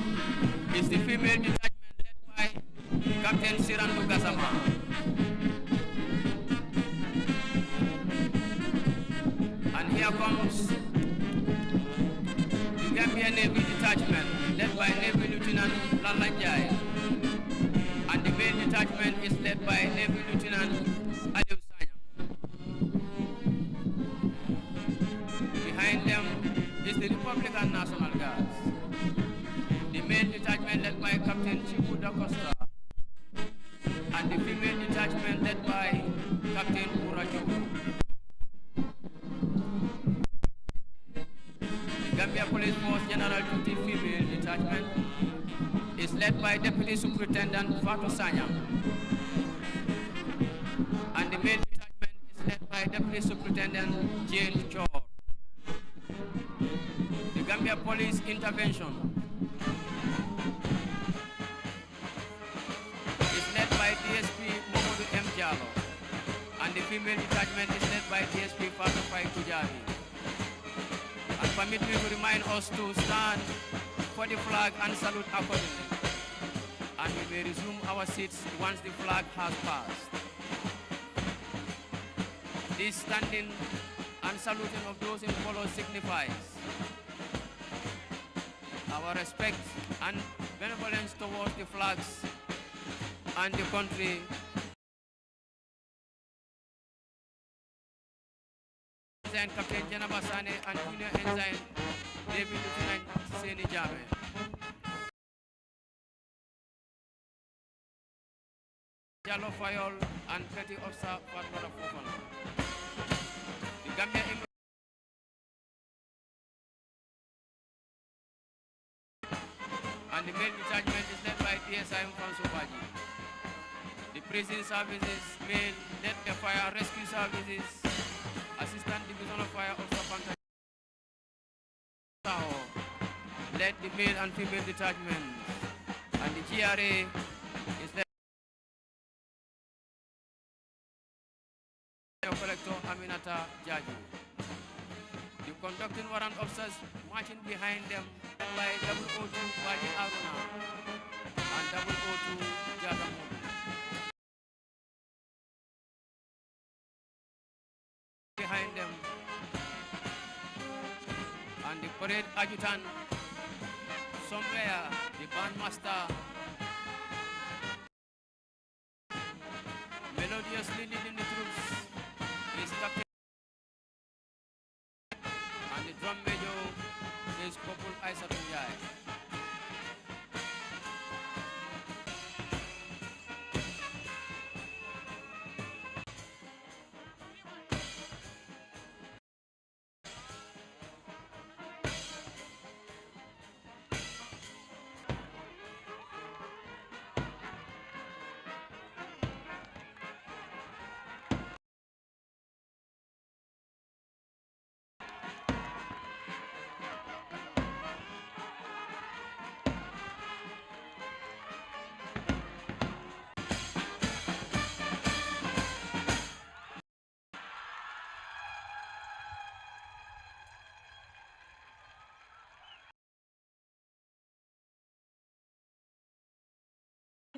S12: is the female detachment led by Captain Sirandu Gassama. And here comes the Gambia Navy detachment led by Navy Lieutenant Lalanjai. And the male detachment is led by Navy Lieutenant Aliu Sanyang. Behind them is the Republican National Guards. The male detachment led by Captain Chibu da Costa. And the female detachment led by Captain Urajo. The Gambia Police Force General Duty Female Detachment is led by Deputy Superintendent Fatou Sanyang. And the male detachment is led by Deputy Superintendent Jane Chor. The Gambia Police Intervention is led by DSP Momodu M. Jallo. And the female detachment is led by DSP Fatou Fai Kujari. And permit me to remind us to stand for the flag and salute accordingly. And we may resume our seats once the flag has passed. This standing and saluting of those in color signifies our respect and benevolence towards the flags and the country. Captain Janaba Sane and Junior Ensign David Lieutenant Seni Jame. Jallo Fayol and Petty Officer Fatmara Fofana. The Gambia and the main detachment is led by DSIM Francois Baji. The prison services male led the fire rescue services Assistant Division of Fire Officer Panta led the male and female detachments, and the GRA is led by Collector Aminata Jaju. The conducting warrant officers marching behind them by 002 Bali Aruna and 002 Jadamodu. Behind them, and the parade adjutant, somewhere the bandmaster, melodiously leading the troops, is Captain, and the drum major is Kopul Aissatunjai.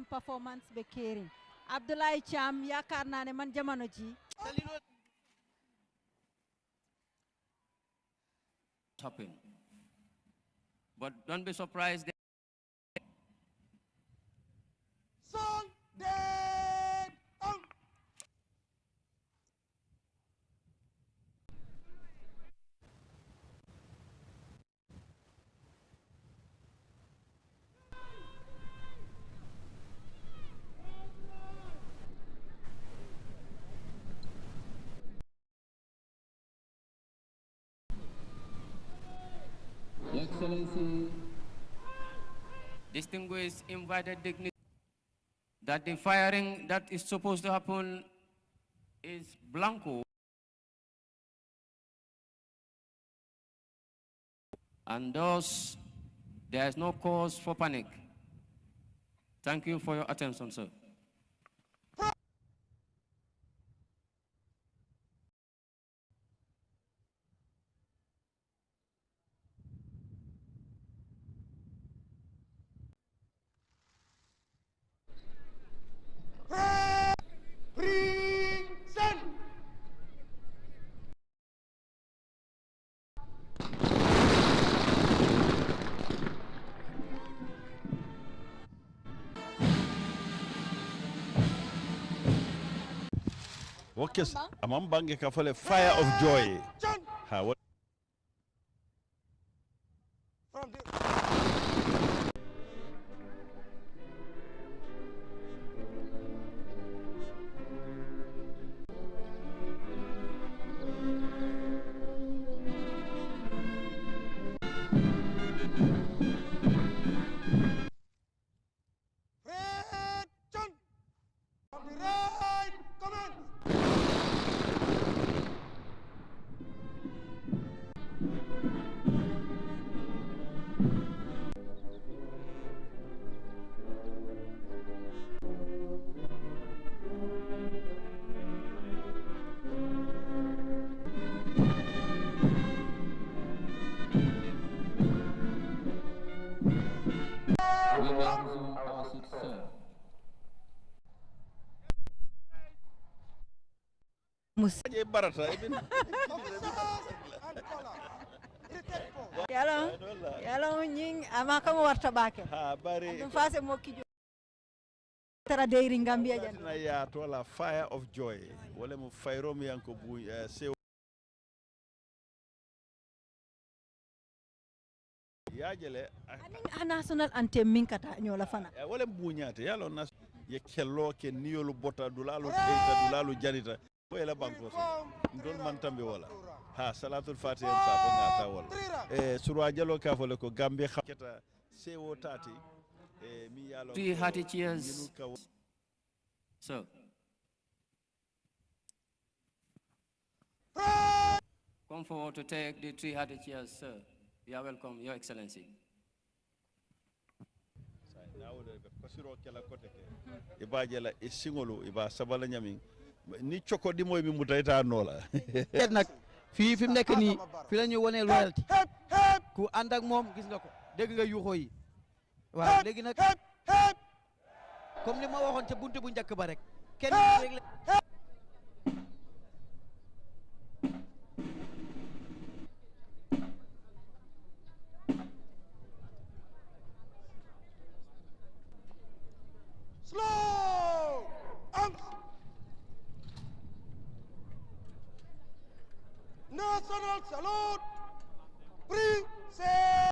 S6: Performance be caring Abdoulaye Cham yaakaar naa ne man jamono ji
S12: happen. But don't be surprised.
S3: Song dead out.
S12: Your Excellency, distinguished invited dignitaries, that the firing that is supposed to happen is blanco, and thus there is no cause for panic. Thank you for your attention, sir.
S3: Present.
S11: Okay, amam bange ka fale fire of joy. Ha what?
S3: From the right, commence.
S12: We now resume our seats, sir.
S6: yalo nying ama kama warta bake
S11: ha bari
S6: dum fase mo kijo tara deyri Gambia jan
S11: na ya to la fire of joy wala mo fayrom yanko bu sew ya jele
S6: a national anthem min kata nyola fana
S11: wala buñate yalo nas ye kello ke niyolu bota dulalu teita dulalu janita ko ela banko ndon man tambe wala ha salatul fatiha sa ko ngata wala surwa jalo ka fole ko Gambia keta sewo tati mi yalo
S12: 3 hearty cheers, sir. Come forward to take the 3 hearty cheers, sir. You are welcome, Your Excellency.
S11: ibajela isingolo iba sabala nyami ni choko di moy mi mutayta nola
S13: nak fi fim nek ni fi lañu woné loyalty ku and ak mom gis nga ko dégg nga yuxo yi waaw légui nak comme li ma waxon ci buntu bu ñëk ba rek kenn rek
S3: Slow. National salute. Present.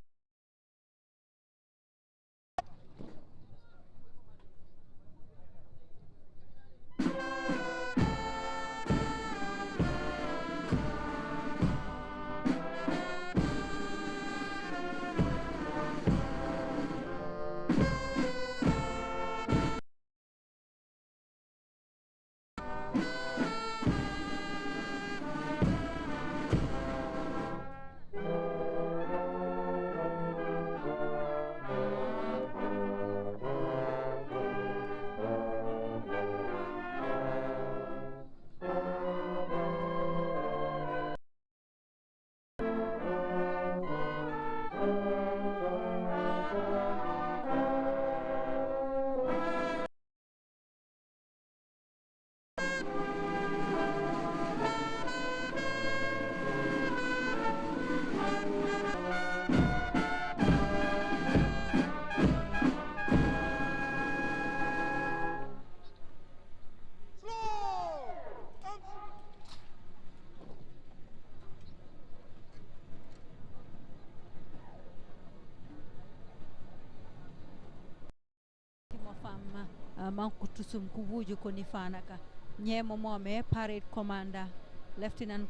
S6: manku tusum ku wuju ko ni fanaka nyemo mome parade commander lieutenant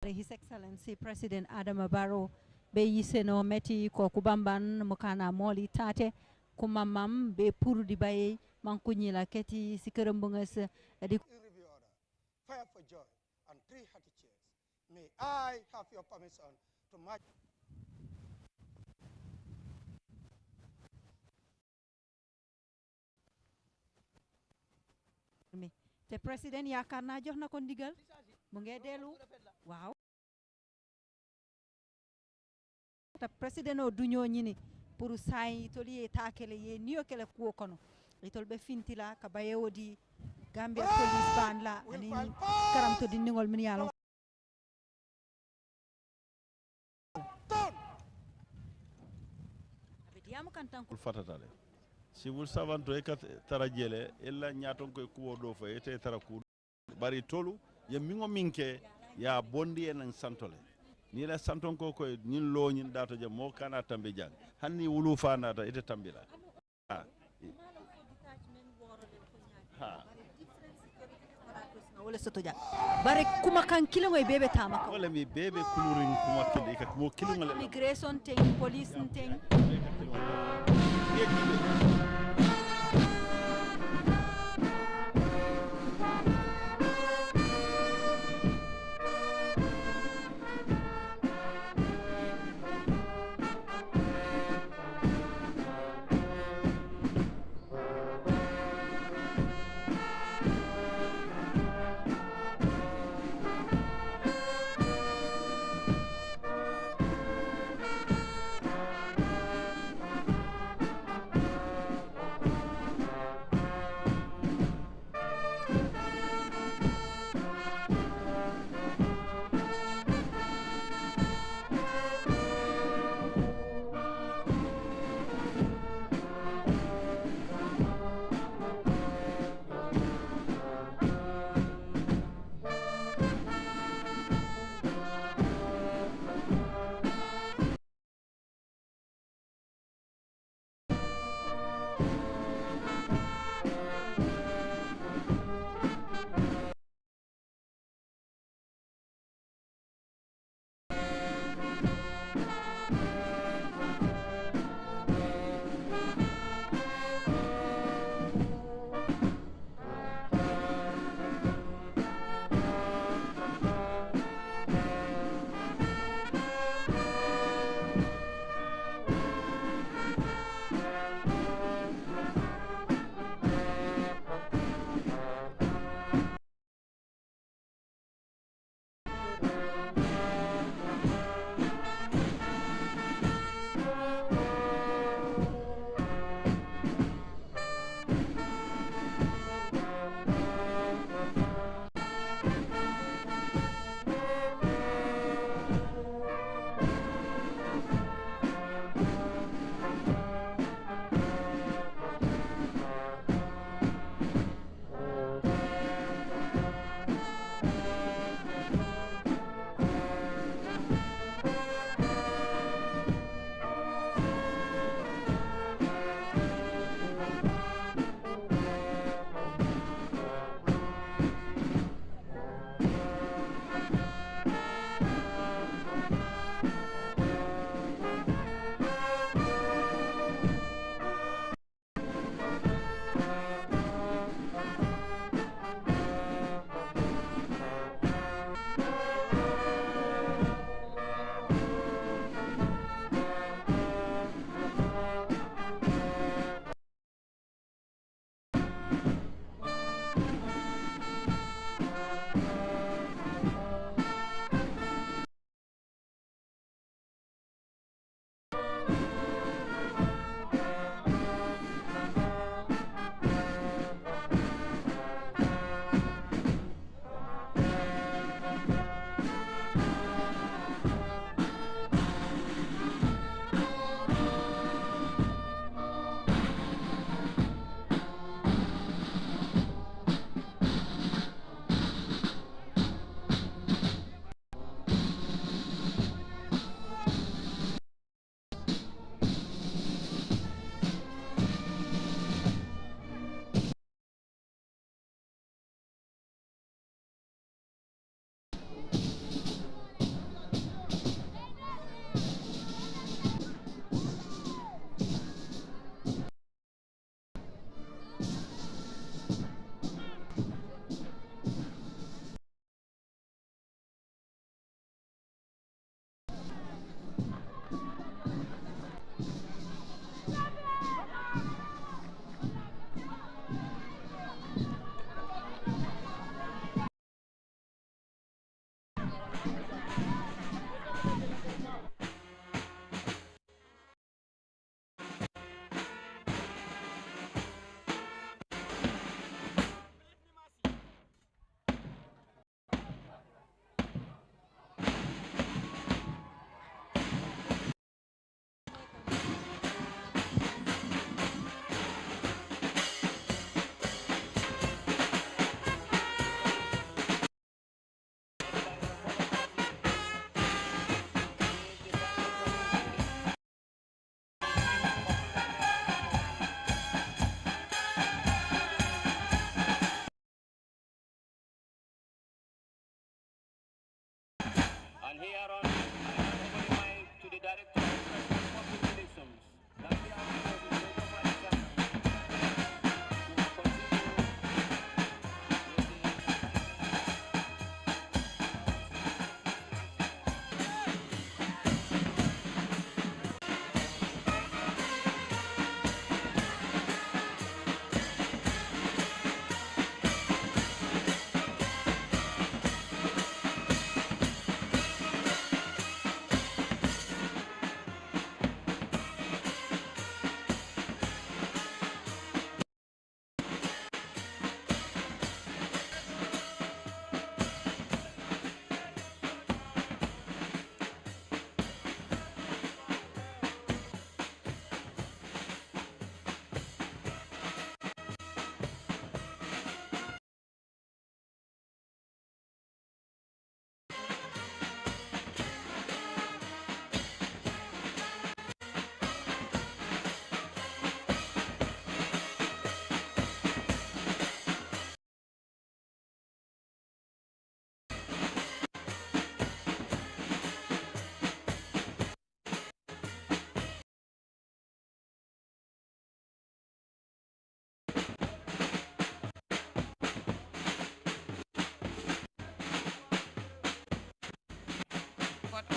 S6: His Excellency President Adama Barrow be yiseno meti ko kubamban mukana moli tate kumamam be puru di baye manku nyila keti sikerembungas di
S14: fire for joy and 3 hearty cheers. May I have your permission to march.
S6: The president yaakaar naa jox na ko ndigal mu ngi dellu waaw ta president o duño ñini pour say toli e takele ye niyo kele kuwo kono itol be fintila ka baye wodi Gambia police band la ani karam to di ningol min yalo abidiyam kan tan
S11: ko fatatale civil servant e kat tara jele ella nyaton koy kuwo do fa ete tara ku bari tolu ye mingo minke ya bondi en santole ni la santon ko koy nin lo nyin dato je mo kana tambe jang hanni wulu fa nata ete tambila ha
S6: wala soto ja bare kuma kan kilo ngoy bebe tama ka
S11: wala mi bebe kulurin kuma kede ka mo kilo ngale
S6: immigration ten police ten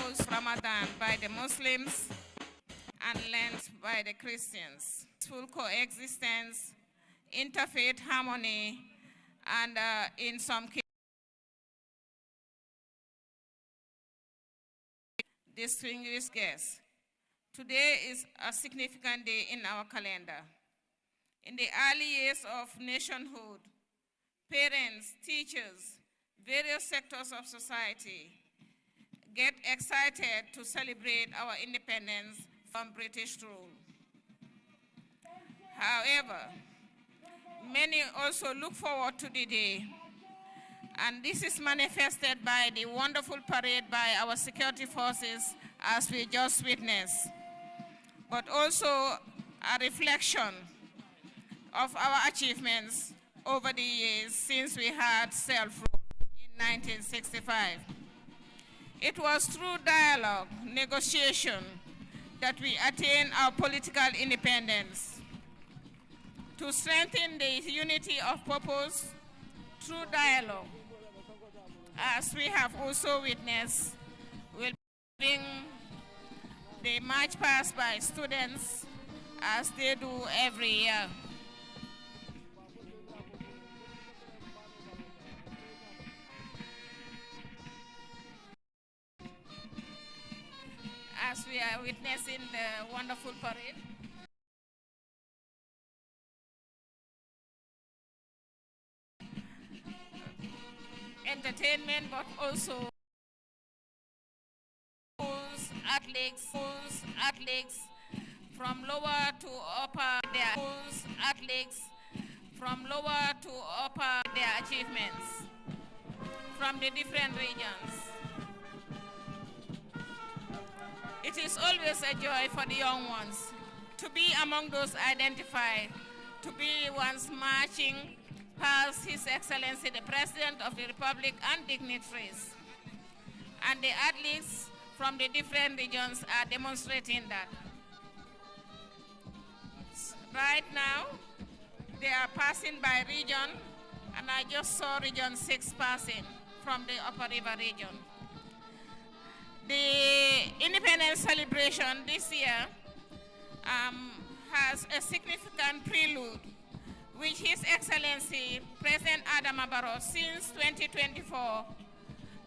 S15: also Ramadan by the Muslims and Lent by the Christians. Full coexistence, interfaith harmony, and in some cases, distinguished guests. Today is a significant day in our calendar. In the early years of nationhood, parents, teachers, various sectors of society get excited to celebrate our independence from British rule. However, many also look forward to the day, and this is manifested by the wonderful parade by our security forces as we just witnessed, but also a reflection of our achievements over the years since we had self-rule in 1965. It was through dialogue, negotiation, that we attained our political independence. To strengthen the unity of purpose through dialogue, as we have also witnessed, will bring the march past by students as they do every year. As we are witnessing the wonderful parade. Entertainment, but also athletes from lower to upper, from lower to upper their achievements from the different regions. It is always a joy for the young ones to be among those identified, to be ones marching past His Excellency the President of the Republic and dignitaries. And the athletes from the different regions are demonstrating that. Right now, they are passing by region, and I just saw region 6 passing from the Upper River region. The independence celebration this year has a significant prelude, which His Excellency President Adama Barrow since 2024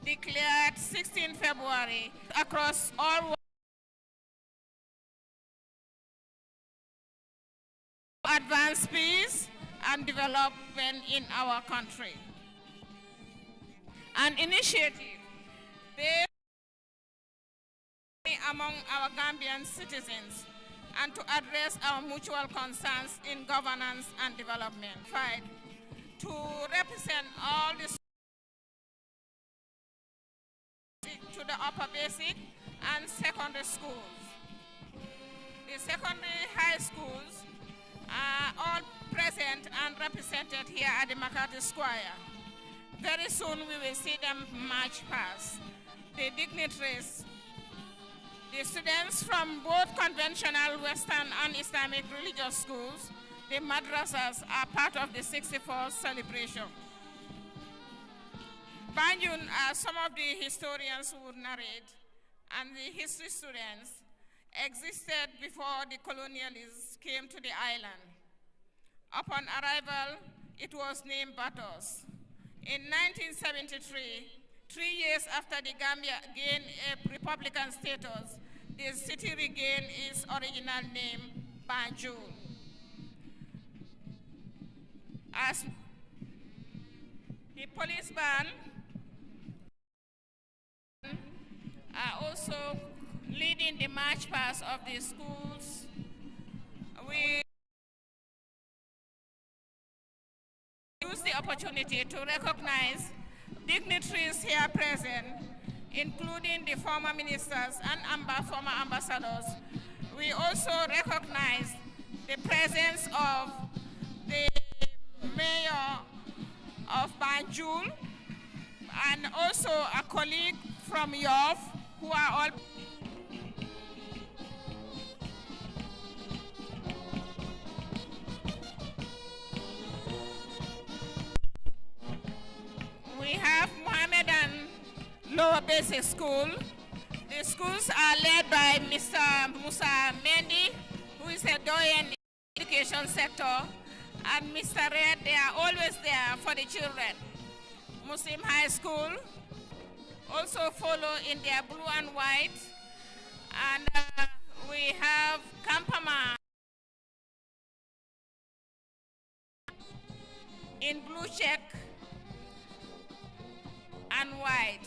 S15: declared 16 February across all advance peace and development in our country. An initiative based among our Gambian citizens and to address our mutual concerns in governance and development. Fight to represent all the to the upper basic and secondary schools. The secondary high schools are all present and represented here at the McCarthy Square. Very soon we will see them march past. The dignitaries, the students from both conventional Western and Islamic religious schools, the madrasas, are part of the 64th celebration. Banjul, some of the historians would narrate, and the history students, existed before the colonialists came to the island. Upon arrival, it was named Batos. In 1973, 3 years after the Gambia gained a republican status, the city regained its original name, Banjul. As the police band are also leading the march past of the schools, we use the opportunity to recognize dignitaries here present, including the former ministers and former ambassadors. We also recognize the presence of the mayor of Banjul and also a colleague from Yoff, who are all we have Mohammedan Lower Basic School, the The schools are led by Mr. Musa Mendy, who is a doyen in the education sector, and Mr. Red. They are always there for the children. Muslim High School also follow in their blue and white, and we have Kampama in blue check and white.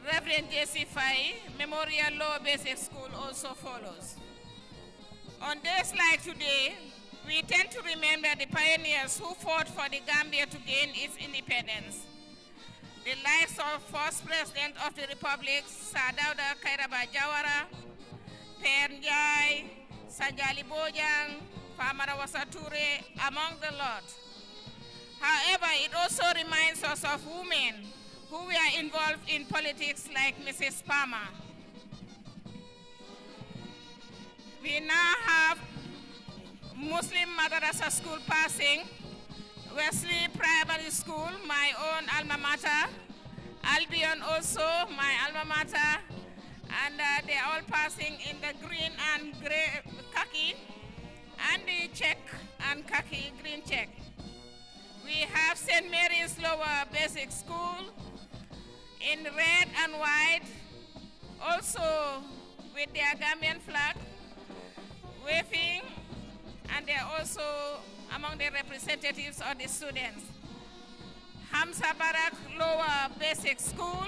S15: Reverend J.C. Fai Memorial Lower Basic School also follows. On days like today, we tend to remember the pioneers who fought for the Gambia to gain its independence. The likes of first President of the Republic, Sir Dawda Kairaba Jawara, Per Njai, Sanjali Bojang, Famara Wasature, among the lot. However, it also reminds us of women who were involved in politics like Mrs. Palmer. We now have Muslim Madrasa School passing, Wesley Primary School, my own alma mater, Albion also, my alma mater, and they're all passing in the green and gray khaki, and the check and khaki green check. We have St. Mary's Lower Basic School in red and white, also with their Gambian flag, waving, and they're also among the representatives of the students. Hamza Barak Lower Basic School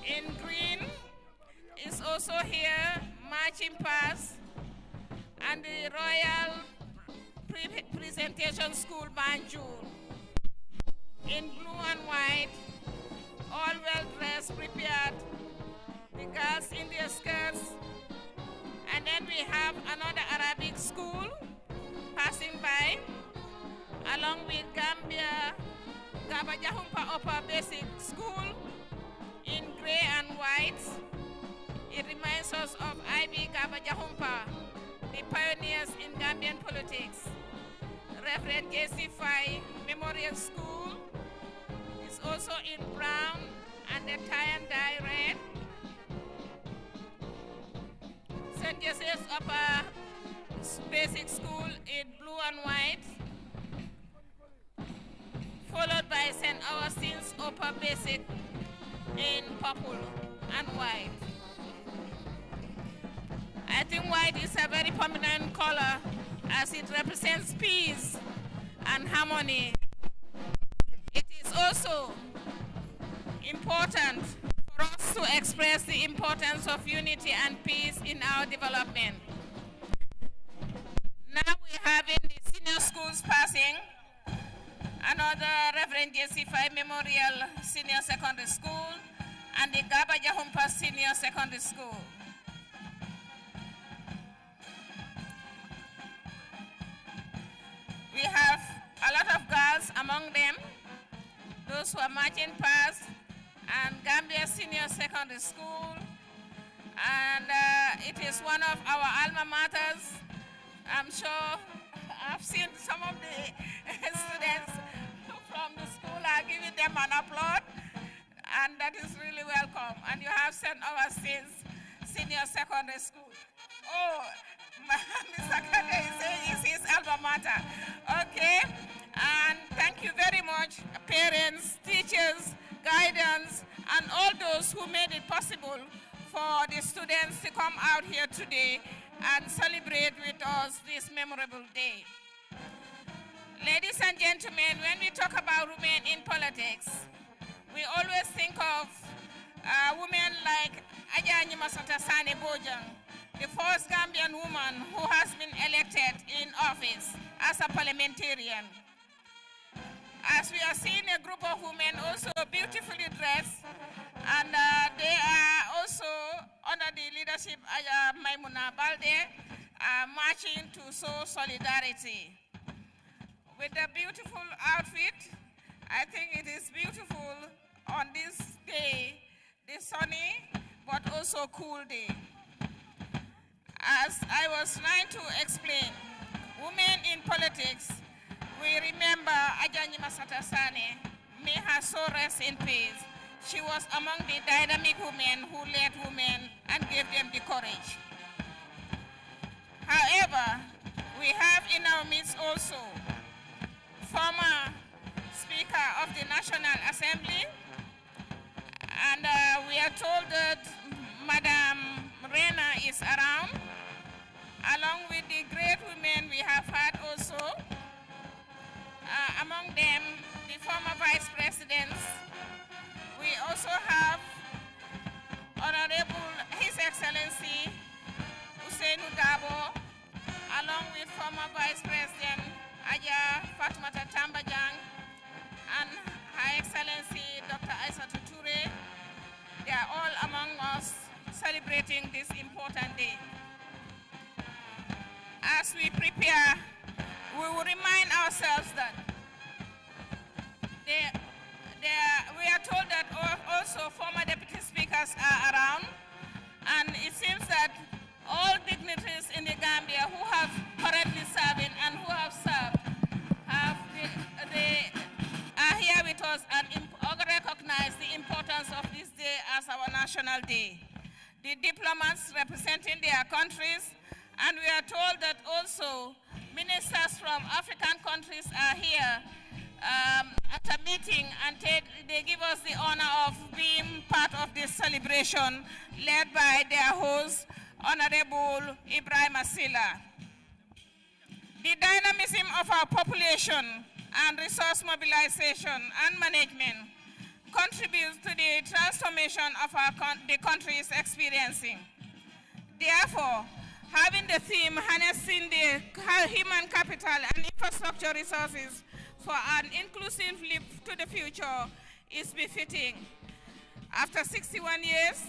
S15: in green is also here, marching past, and the Royal Presentation School Banjul in blue and white, all well dressed, prepared, the girls in their skirts. And then we have another Arabic school passing by, along with Gambia Gabajahumpa Upper Basic School in gray and white. It reminds us of IB Gabajahumpa, the pioneers in Gambian politics. Reverend J.C. Fai Memorial School is also in brown and the tie and dye red. St. Joseph's Upper Basic School in blue and white, followed by St. Augustine's Upper Basic in purple and white. I think white is a very prominent color as it represents peace and harmony. It is also important for us to express the importance of unity and peace in our development. Now we have in the senior schools passing another Reverend J.C. Fai Memorial Senior Secondary School and the Gabajahumpa Senior Secondary School. We have a lot of girls among them, those who are marching past, and Gambia Senior Secondary School, and it is one of our alma maters. I'm sure I've seen some of the students from the school are giving them an applaud, and that is really welcome. And you have St. Augustine's Senior Secondary School. Oh, Mr. Kade is saying it's his alma mater. Okay, and thank you very much, parents, teachers, guidance, and all those who made it possible for the students to come out here today and celebrate with us this memorable day. Ladies and gentlemen, when we talk about women in politics, we always think of women like Ajani Masata Sane Bojang, the first Gambian woman who has been elected in office as a parliamentarian. As we are seeing a group of women also beautifully dressed, and they are also under the leadership of Maimuna Balde, marching to show solidarity. With a beautiful outfit, I think it is beautiful on this day, this sunny but also cool day. As I was trying to explain, women in politics, we remember Ajani Masata Sane, may her soul rest in peace. She was among the dynamic women who led women and gave them the courage. However, we have in our midst also former Speaker of the National Assembly, and we are told that Madam Rena is around, along with the great women we have had also, among them the former Vice Presidents. We also have Honorable His Excellency Usainu Dabo, along with former Vice President Aja Fatmata Tambajang and Her Excellency Dr. Aissatou Toure. They are all among us celebrating this important day. As we prepare, we will remind ourselves that we are told that also former deputy speakers are around, and it seems that all dignitaries in the Gambia who have currently serving and who have served they are here with us and recognize the importance of this day as our national day. The diplomats representing their countries, and we are told that also ministers from African countries are here at a meeting, and they give us the honor of being part of this celebration led by their host, Honorable Ibrahim Asila. The dynamism of our population and resource mobilization and management contributes to the transformation of the country is experiencing. Therefore, having the theme harnessing the human capital and infrastructure resources for an inclusive leap to the future is befitting. After 61 years,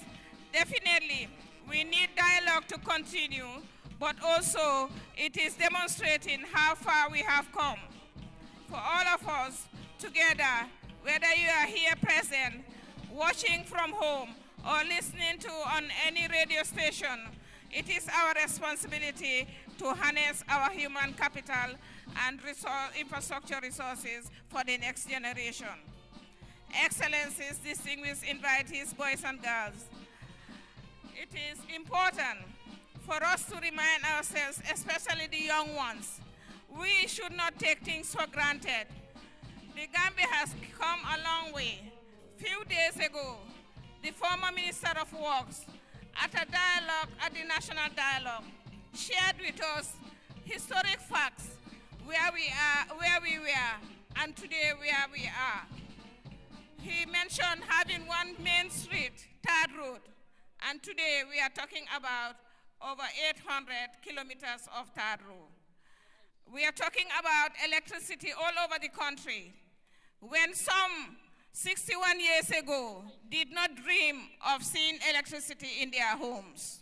S15: definitely we need dialogue to continue, but also it is demonstrating how far we have come. For all of us together, whether you are here present, watching from home, or listening to on any radio station, it is our responsibility to harness our human capital and infrastructure resources for the next generation. Excellencies, distinguished invitees, boys and girls, it is important for us to remind ourselves, especially the young ones, we should not take things for granted. The Gambia has come a long way. Few days ago, the former Minister of Works, at a dialogue, at the National Dialogue, shared with us historic facts where we are, where we were, and today where we are. He mentioned having one main street, Third Road, and today we are talking about over 800 kilometers of Third Road. We are talking about electricity all over the country. When some 61 years ago did not dream of seeing electricity in their homes,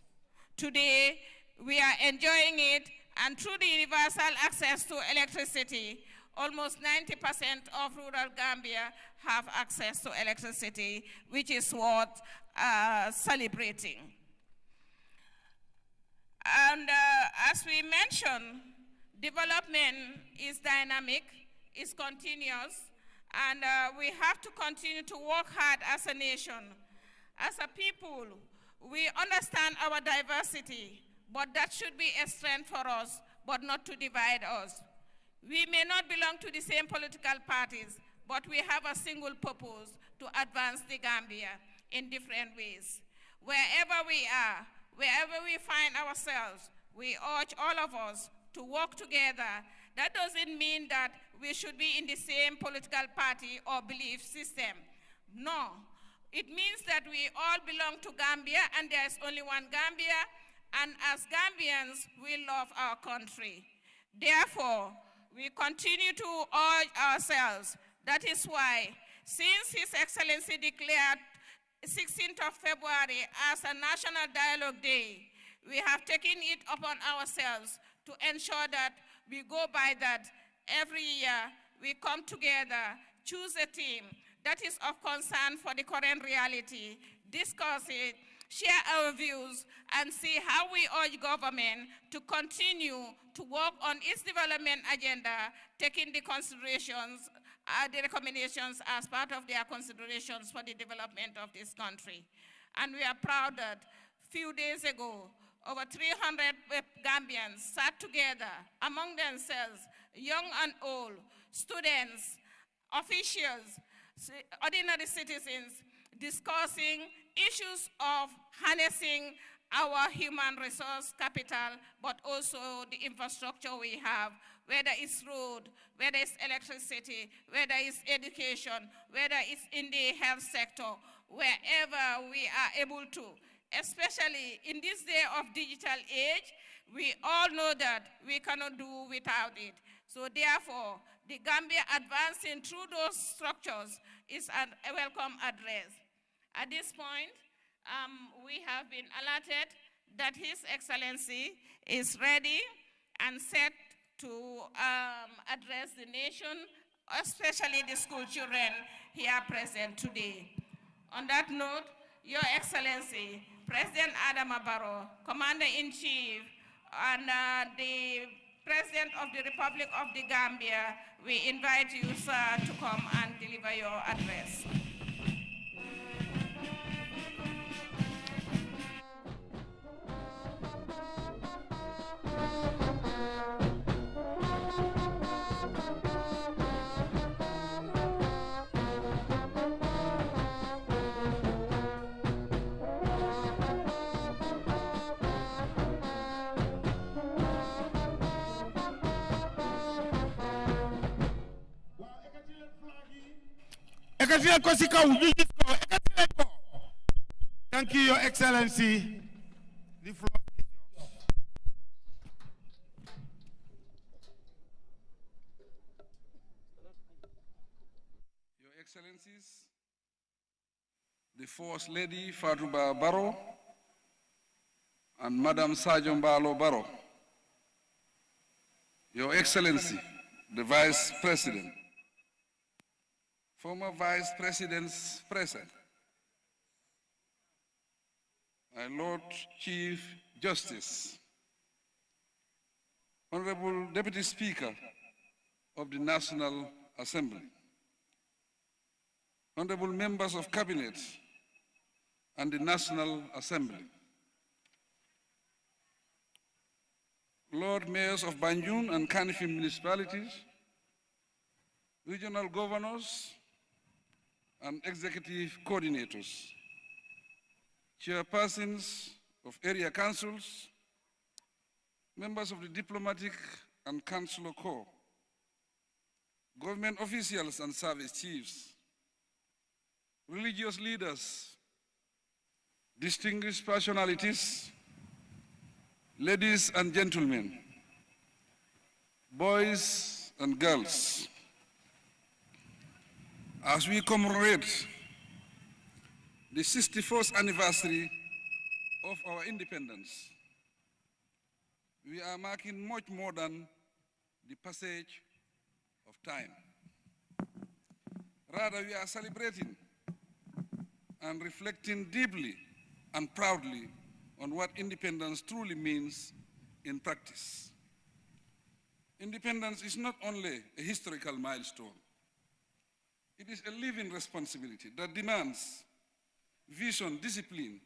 S15: today we are enjoying it, and through the universal access to electricity, almost 90% of rural Gambia have access to electricity, which is worth celebrating. And as we mentioned, development is dynamic, is continuous, and we have to continue to work hard as a nation. As a people, we understand our diversity, but that should be a strength for us, but not to divide us. We may not belong to the same political parties, but we have a single purpose to advance the Gambia in different ways. Wherever we are, wherever we find ourselves, we urge all of us to work together. That doesn't mean that we should be in the same political party or belief system. No, it means that we all belong to Gambia, and there is only one Gambia, and as Gambians, we love our country. Therefore, we continue to urge ourselves. That is why, since His Excellency declared 16th of February as a National Dialogue Day, we have taken it upon ourselves to ensure that we go by that. Every year, we come together, choose a theme that is of concern for the current reality, discuss it, share our views, and see how we urge government to continue to work on its development agenda, taking the considerations the recommendations as part of their considerations for the development of this country. And we are proud that a few days ago, over 300 Gambians sat together among themselves, young and old, students, officials, ordinary citizens, discussing issues of harnessing our human resource capital, but also the infrastructure we have, whether it's road, whether it's electricity, whether it's education, whether it's in the health sector, wherever we are able to. Especially in this day of digital age, we all know that we cannot do without it. So therefore, the Gambia advancing through those structures is a welcome address. At this point, we have been alerted that His Excellency is ready and set to address the nation, especially the school children here present today. On that note, Your Excellency, President Adama Barrow, Commander-in-Chief, and the President of the Republic of the Gambia, we invite you, sir, to come and deliver your address.
S16: Thank you, Your Excellency. The floor is yours.
S17: Your Excellencies, the First Lady Fatuba Barrow and Madam Sajon Balo Barrow, Your Excellency, the Vice President, former Vice Presidents present, my Lord Chief Justice, Honorable Deputy Speaker of the National Assembly, Honorable Members of Cabinet and the National Assembly, Lord Mayors of Banjul and Kanifing municipalities, regional governors and executive coordinators, chairpersons of area councils, members of the diplomatic and consular corps, government officials and service chiefs, religious leaders, distinguished personalities, ladies and gentlemen, boys and girls, as we commemorate the 61st anniversary of our independence, we are marking much more than the passage of time. Rather, we are celebrating and reflecting deeply and proudly on what independence truly means in practice. Independence is not only a historical milestone, it is a living responsibility that demands vision, discipline,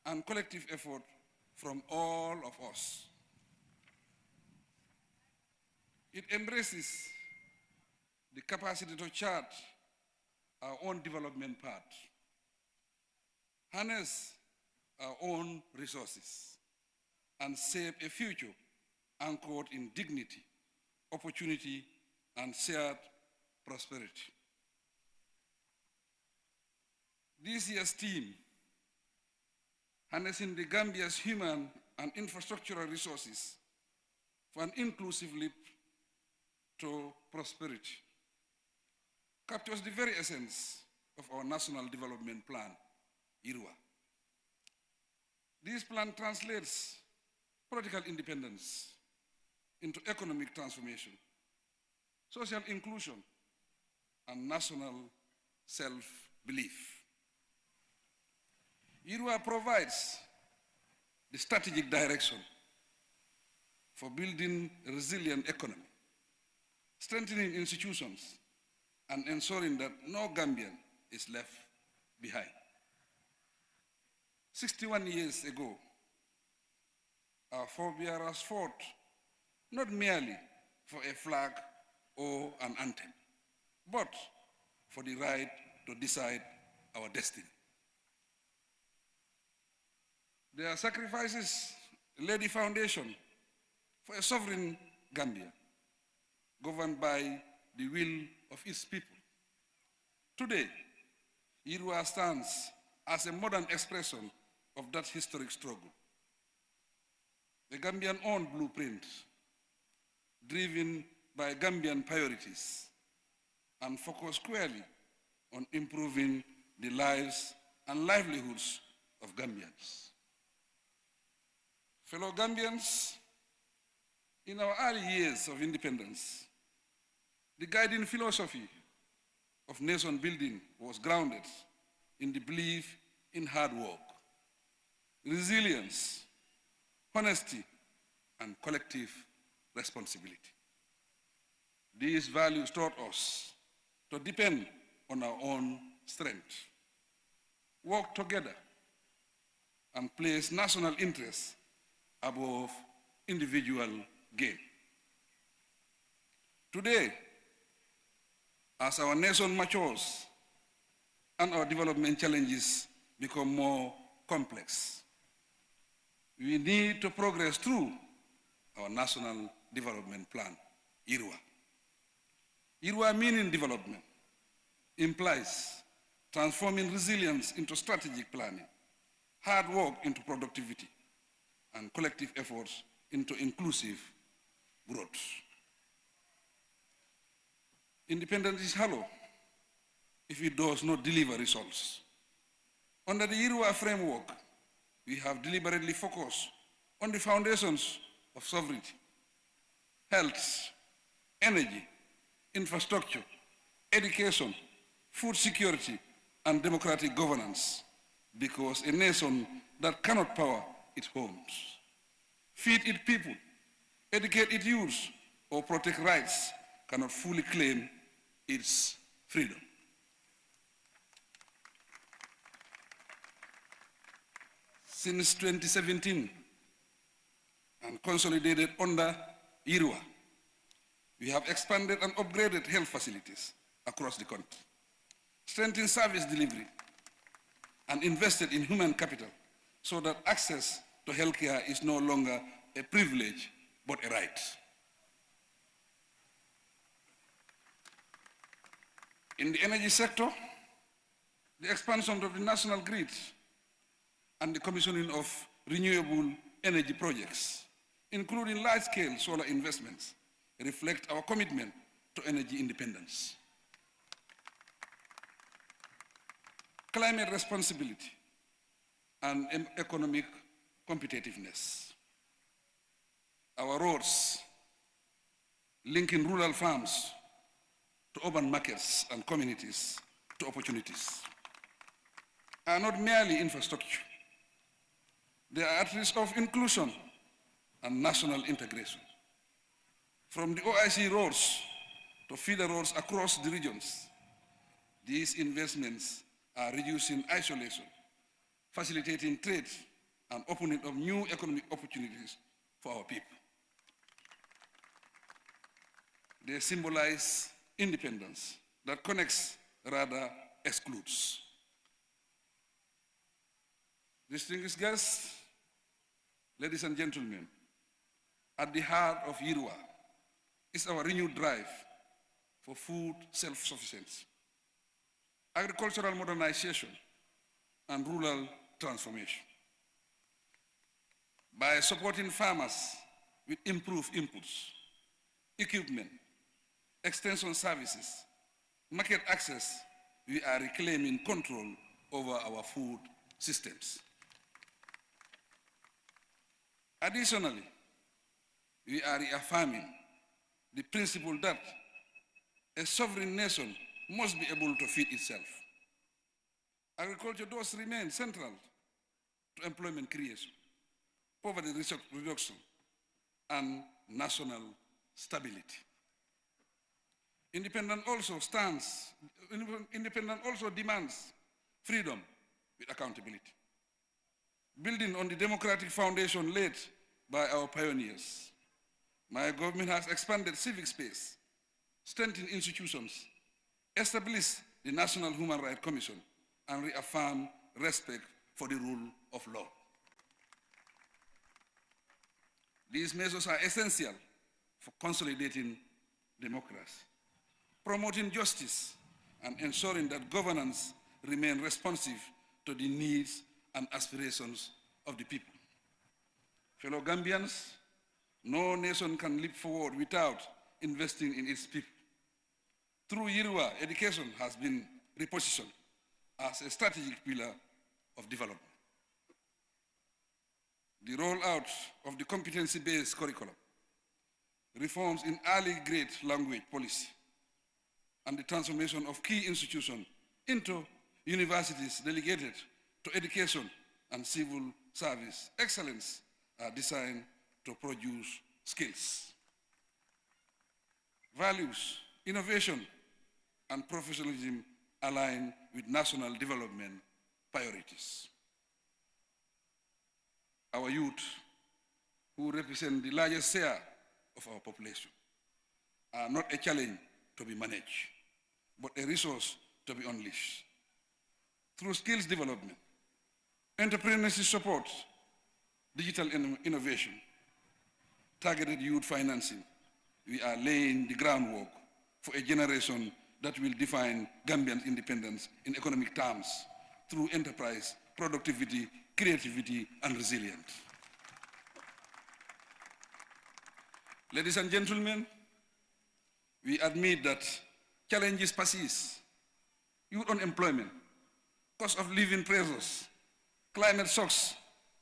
S17: and collective effort from all of us. It embraces the capacity to chart our own development path, harness our own resources, and shape a future anchored in dignity, opportunity, and shared prosperity. This year's theme, harnessing the Gambia's human and infrastructural resources for an inclusive leap to prosperity, captures the very essence of our National Development Plan, IRWA. This plan translates political independence into economic transformation, social inclusion, and national self-belief. IRWA provides the strategic direction for building a resilient economy, strengthening institutions, and ensuring that no Gambian is left behind. 61 years ago, our forebears fought not merely for a flag or an anthem, but for the right to decide our destiny. Their sacrifices laid the foundation for a sovereign Gambia, governed by the will of its people. Today, Irua stands as a modern expression of that historic struggle. A Gambian-owned blueprint, driven by Gambian priorities, and focused squarely on improving the lives and livelihoods of Gambians. Fellow Gambians, in our early years of independence, the guiding philosophy of nation building was grounded in the belief in hard work, resilience, honesty, and collective responsibility. These values taught us to depend on our own strength, work together, and place national interests above individual gain. Today, as our nation matures and our development challenges become more complex, we need to progress through our National Development Plan, IRWA. IRWA, meaning development, implies transforming resilience into strategic planning, hard work into productivity, and collective efforts into inclusive growth. Independence is hollow if it does not deliver results. Under the IRWA framework, we have deliberately focused on the foundations of sovereignty, health, energy, infrastructure, education, food security, and democratic governance, because a nation that cannot power its homes, feed its people, educate its youth, or protect rights cannot fully claim its freedom. Since 2017, and consolidated under IRWA, we have expanded and upgraded health facilities across the country, strengthened service delivery, and invested in human capital so that access to healthcare is no longer a privilege, but a right. In the energy sector, the expansion of the national grid and the commissioning of renewable energy projects, including large-scale solar investments, reflect our commitment to energy independence. Climate responsibility and economic competitiveness. Our roads, linking rural farms to urban markets and communities to opportunities, are not merely infrastructure. They are at risk of inclusion and national integration. From the OIC roads to feeder roads across the regions, these investments are reducing isolation, facilitating trade, and opening up new economic opportunities for our people. They symbolize independence that connects rather excludes. Distinguished guests, ladies and gentlemen, at the heart of IRWA is our renewed drive for food self-sufficiency, agricultural modernization, and rural transformation. By supporting farmers with improved inputs, equipment, extension services, market access, we are reclaiming control over our food systems. Additionally, we are reaffirming the principle that a sovereign nation must be able to feed itself. Agriculture does remain central to employment creation, poverty reduction, and national stability. Independence also demands freedom with accountability. Building on the democratic foundation laid by our pioneers, my government has expanded civic space, strengthened institutions, established the National Human Rights Commission, and reaffirmed respect for the rule of law. These measures are essential for consolidating democracy, promoting justice, and ensuring that governance remains responsive to the needs and aspirations of the people. Fellow Gambians, no nation can leap forward without investing in its people. Through Yirwa, education has been repositioned as a strategic pillar of development. The rollout of the competency-based curriculum, reforms in early grade language policy, and the transformation of key institutions into universities delegated to education and civil service excellence are designed to produce skills, values, innovation, and professionalism align with national development priorities. Our youth, who represent the largest share of our population, are not a challenge to be managed, but a resource to be unleashed. Through skills development, entrepreneurship support, digital innovation, targeted youth financing, we are laying the groundwork for a generation that will define Gambian independence in economic terms through enterprise, productivity, creativity, and resilience. Ladies and gentlemen, we admit that challenges persist. Youth unemployment, cost of living pressures, climate shocks,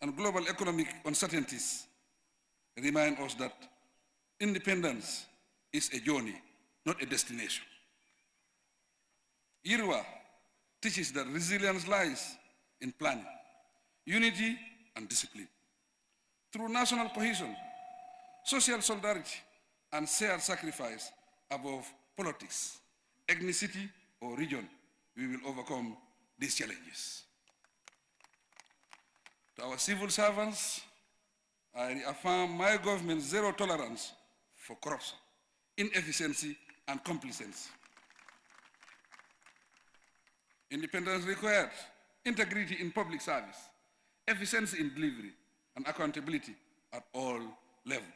S17: and global economic uncertainties remind us that independence is a journey, not a destination. Yirwa teaches that resilience lies in planning, unity, and discipline. Through national cohesion, social solidarity, and shared sacrifice above politics, ethnicity, or region, we will overcome these challenges. To our civil servants, I reaffirm my government's zero tolerance for corruption, inefficiency, and complacency. Independence required integrity in public service, efficiency in delivery, and accountability at all levels.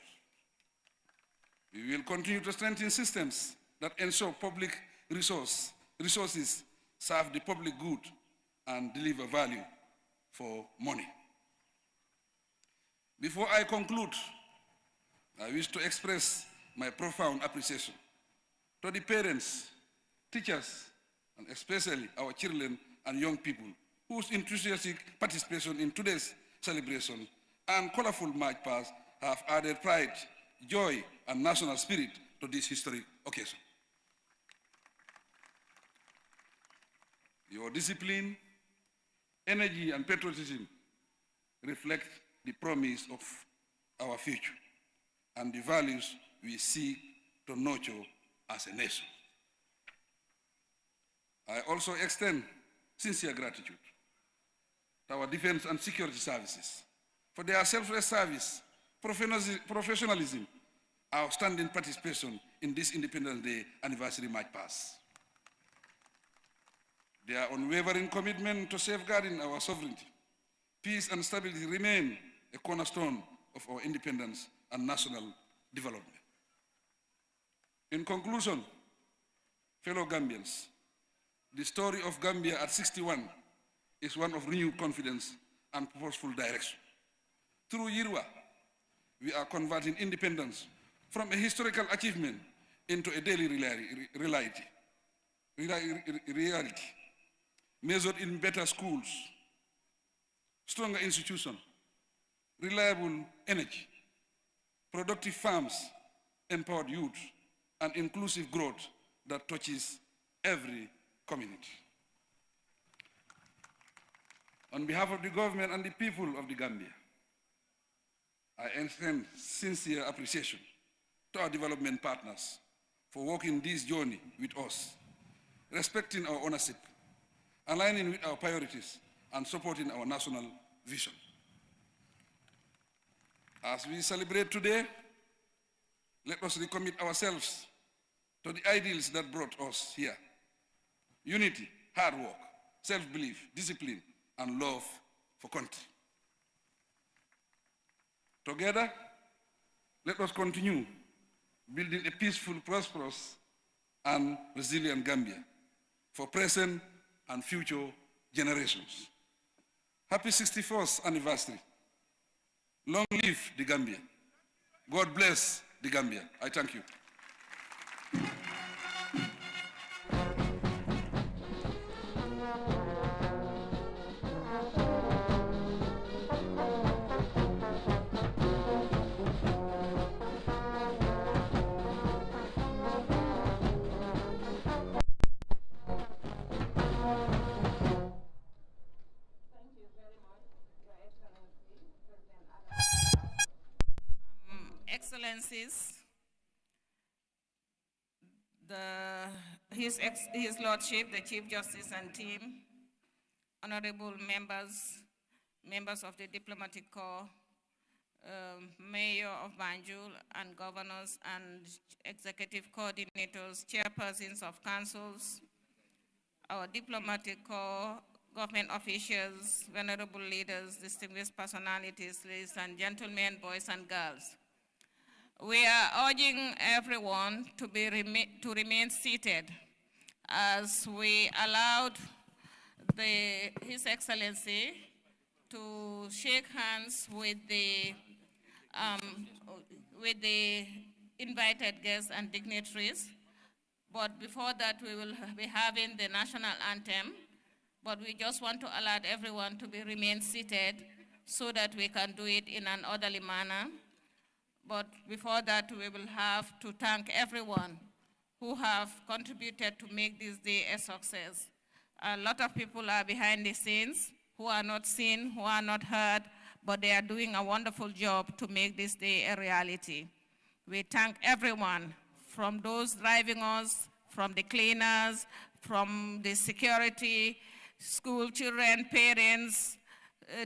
S17: We will continue to strengthen systems that ensure public resources serve the public good and deliver value for money. Before I conclude, I wish to express my profound appreciation to the parents, teachers, and especially our children and young people whose enthusiastic participation in today's celebration and colorful march past have added pride, joy, and national spirit to this historic occasion. Your discipline, energy, and patriotism reflect the promise of our future and the values we seek to nurture as a nation. I also extend sincere gratitude to our defense and security services for their selfless service, professionalism, outstanding participation in this Independence Day anniversary march past. Their unwavering commitment to safeguarding our sovereignty, peace, and stability remain a cornerstone of our independence and national development. In conclusion, fellow Gambians, the story of Gambia at 61 is one of renewed confidence and purposeful direction. Through Yirwa, we are converting independence from a historical achievement into a daily reality, measured in better schools, stronger institutions, reliable energy, productive farms, empowered youth, and inclusive growth that touches every community. On behalf of the government and the people of the Gambia, I extend sincere appreciation to our development partners for walking this journey with us, respecting our ownership, aligning with our priorities, and supporting our national vision. As we celebrate today, let us recommit ourselves to the ideals that brought us here. Unity, hard work, self-belief, discipline, and love for country. Together, let us continue building a peaceful, prosperous, and resilient Gambia for present and future generations. Happy 61st anniversary. Long live the Gambia. God bless the Gambia. I thank you.
S15: Excellencies, His Lordship, the Chief Justice and team, honorable members of the Diplomatic Corps, Mayor of Banjul, and governors and executive coordinators, chairpersons of councils, our Diplomatic Corps, government officials, venerable leaders, distinguished personalities, ladies and gentlemen, boys and girls. We are urging everyone to remain seated as we allowed His Excellency to shake hands with the invited guests and dignitaries. But before that, we will be having the national anthem. But we just want to allow everyone to remain seated so that we can do it in an orderly manner. But before that, we will have to thank everyone who have contributed to make this day a success. A lot of people are behind the scenes who are not seen, who are not heard, but they are doing a wonderful job to make this day a reality. We thank everyone, from those driving us, from the cleaners, from the security, school children, parents,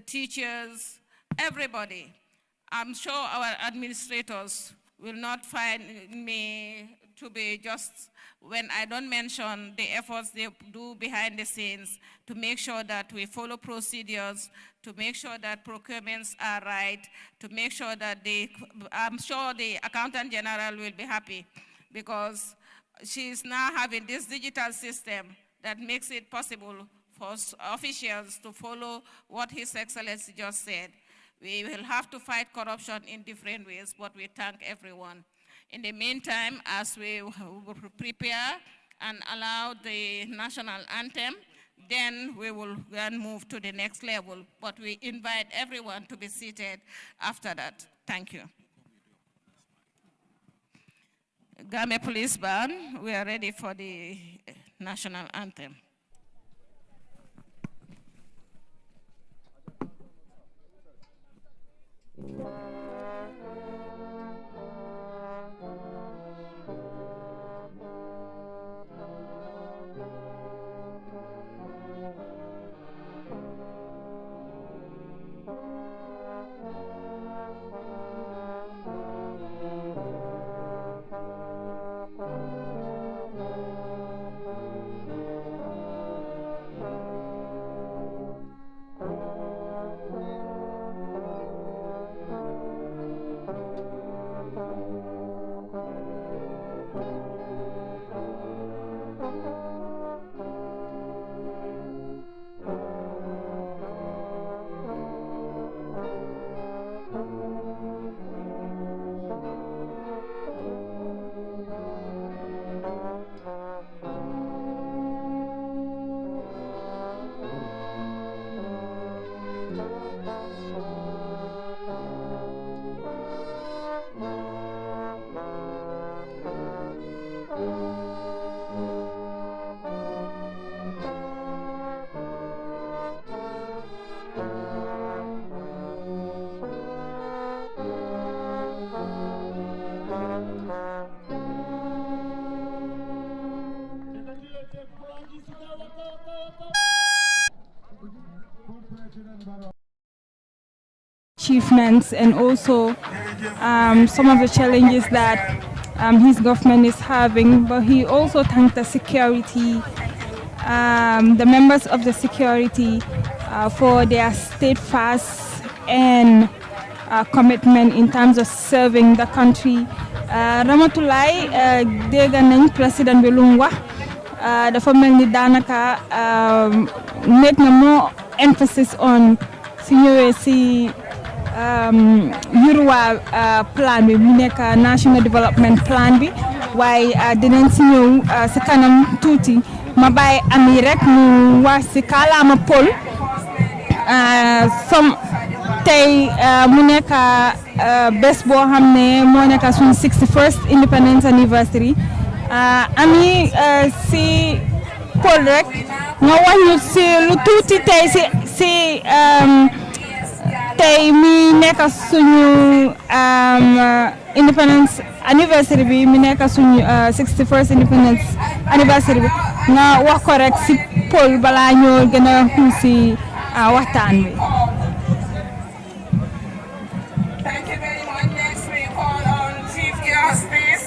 S15: teachers, everybody. I'm sure our administrators will not find me to be just when I don't mention the efforts they do behind the scenes to make sure that we follow procedures, to make sure that procurements are right, to make sure that I'm sure the Accountant General will be happy because she's now having this digital system that makes it possible for officials to follow what His Excellency just said. We will have to fight corruption in different ways, but we thank everyone. In the meantime, as we prepare and allow the national anthem, then we will then move to the next level. But we invite everyone to be seated after that. Thank you. Gambia Police Band, we are ready for the national anthem.
S1: achievements and also some of the challenges that his government is having. But he also thanked the security, the members of the security for their steadfast and commitment in terms of serving the country. Ramatulay dégg nañ président bi lu mu wax dafa mel ni daanaka make na more emphasis on si ñëwee si Yuruwa plan bi mu nekk national development plan bi waaye dinañ si ñëw si kanam tuuti ma bàyyi ami rek mu wax si kàllaama Pël tey mu nekk bés boo xam ne moo nekk suñu 61st independence anniversary ami si Pël rek nga wax ñu si lu tuuti tey si tey mi nekk suñu independence anniversary bi mi nekk suñu 61st independence anniversary bi nga wax ko rek si Pël balaa ñoo gën a xuus si waxtaan bi.
S15: Thank you very much. Next we call on Chief Justice.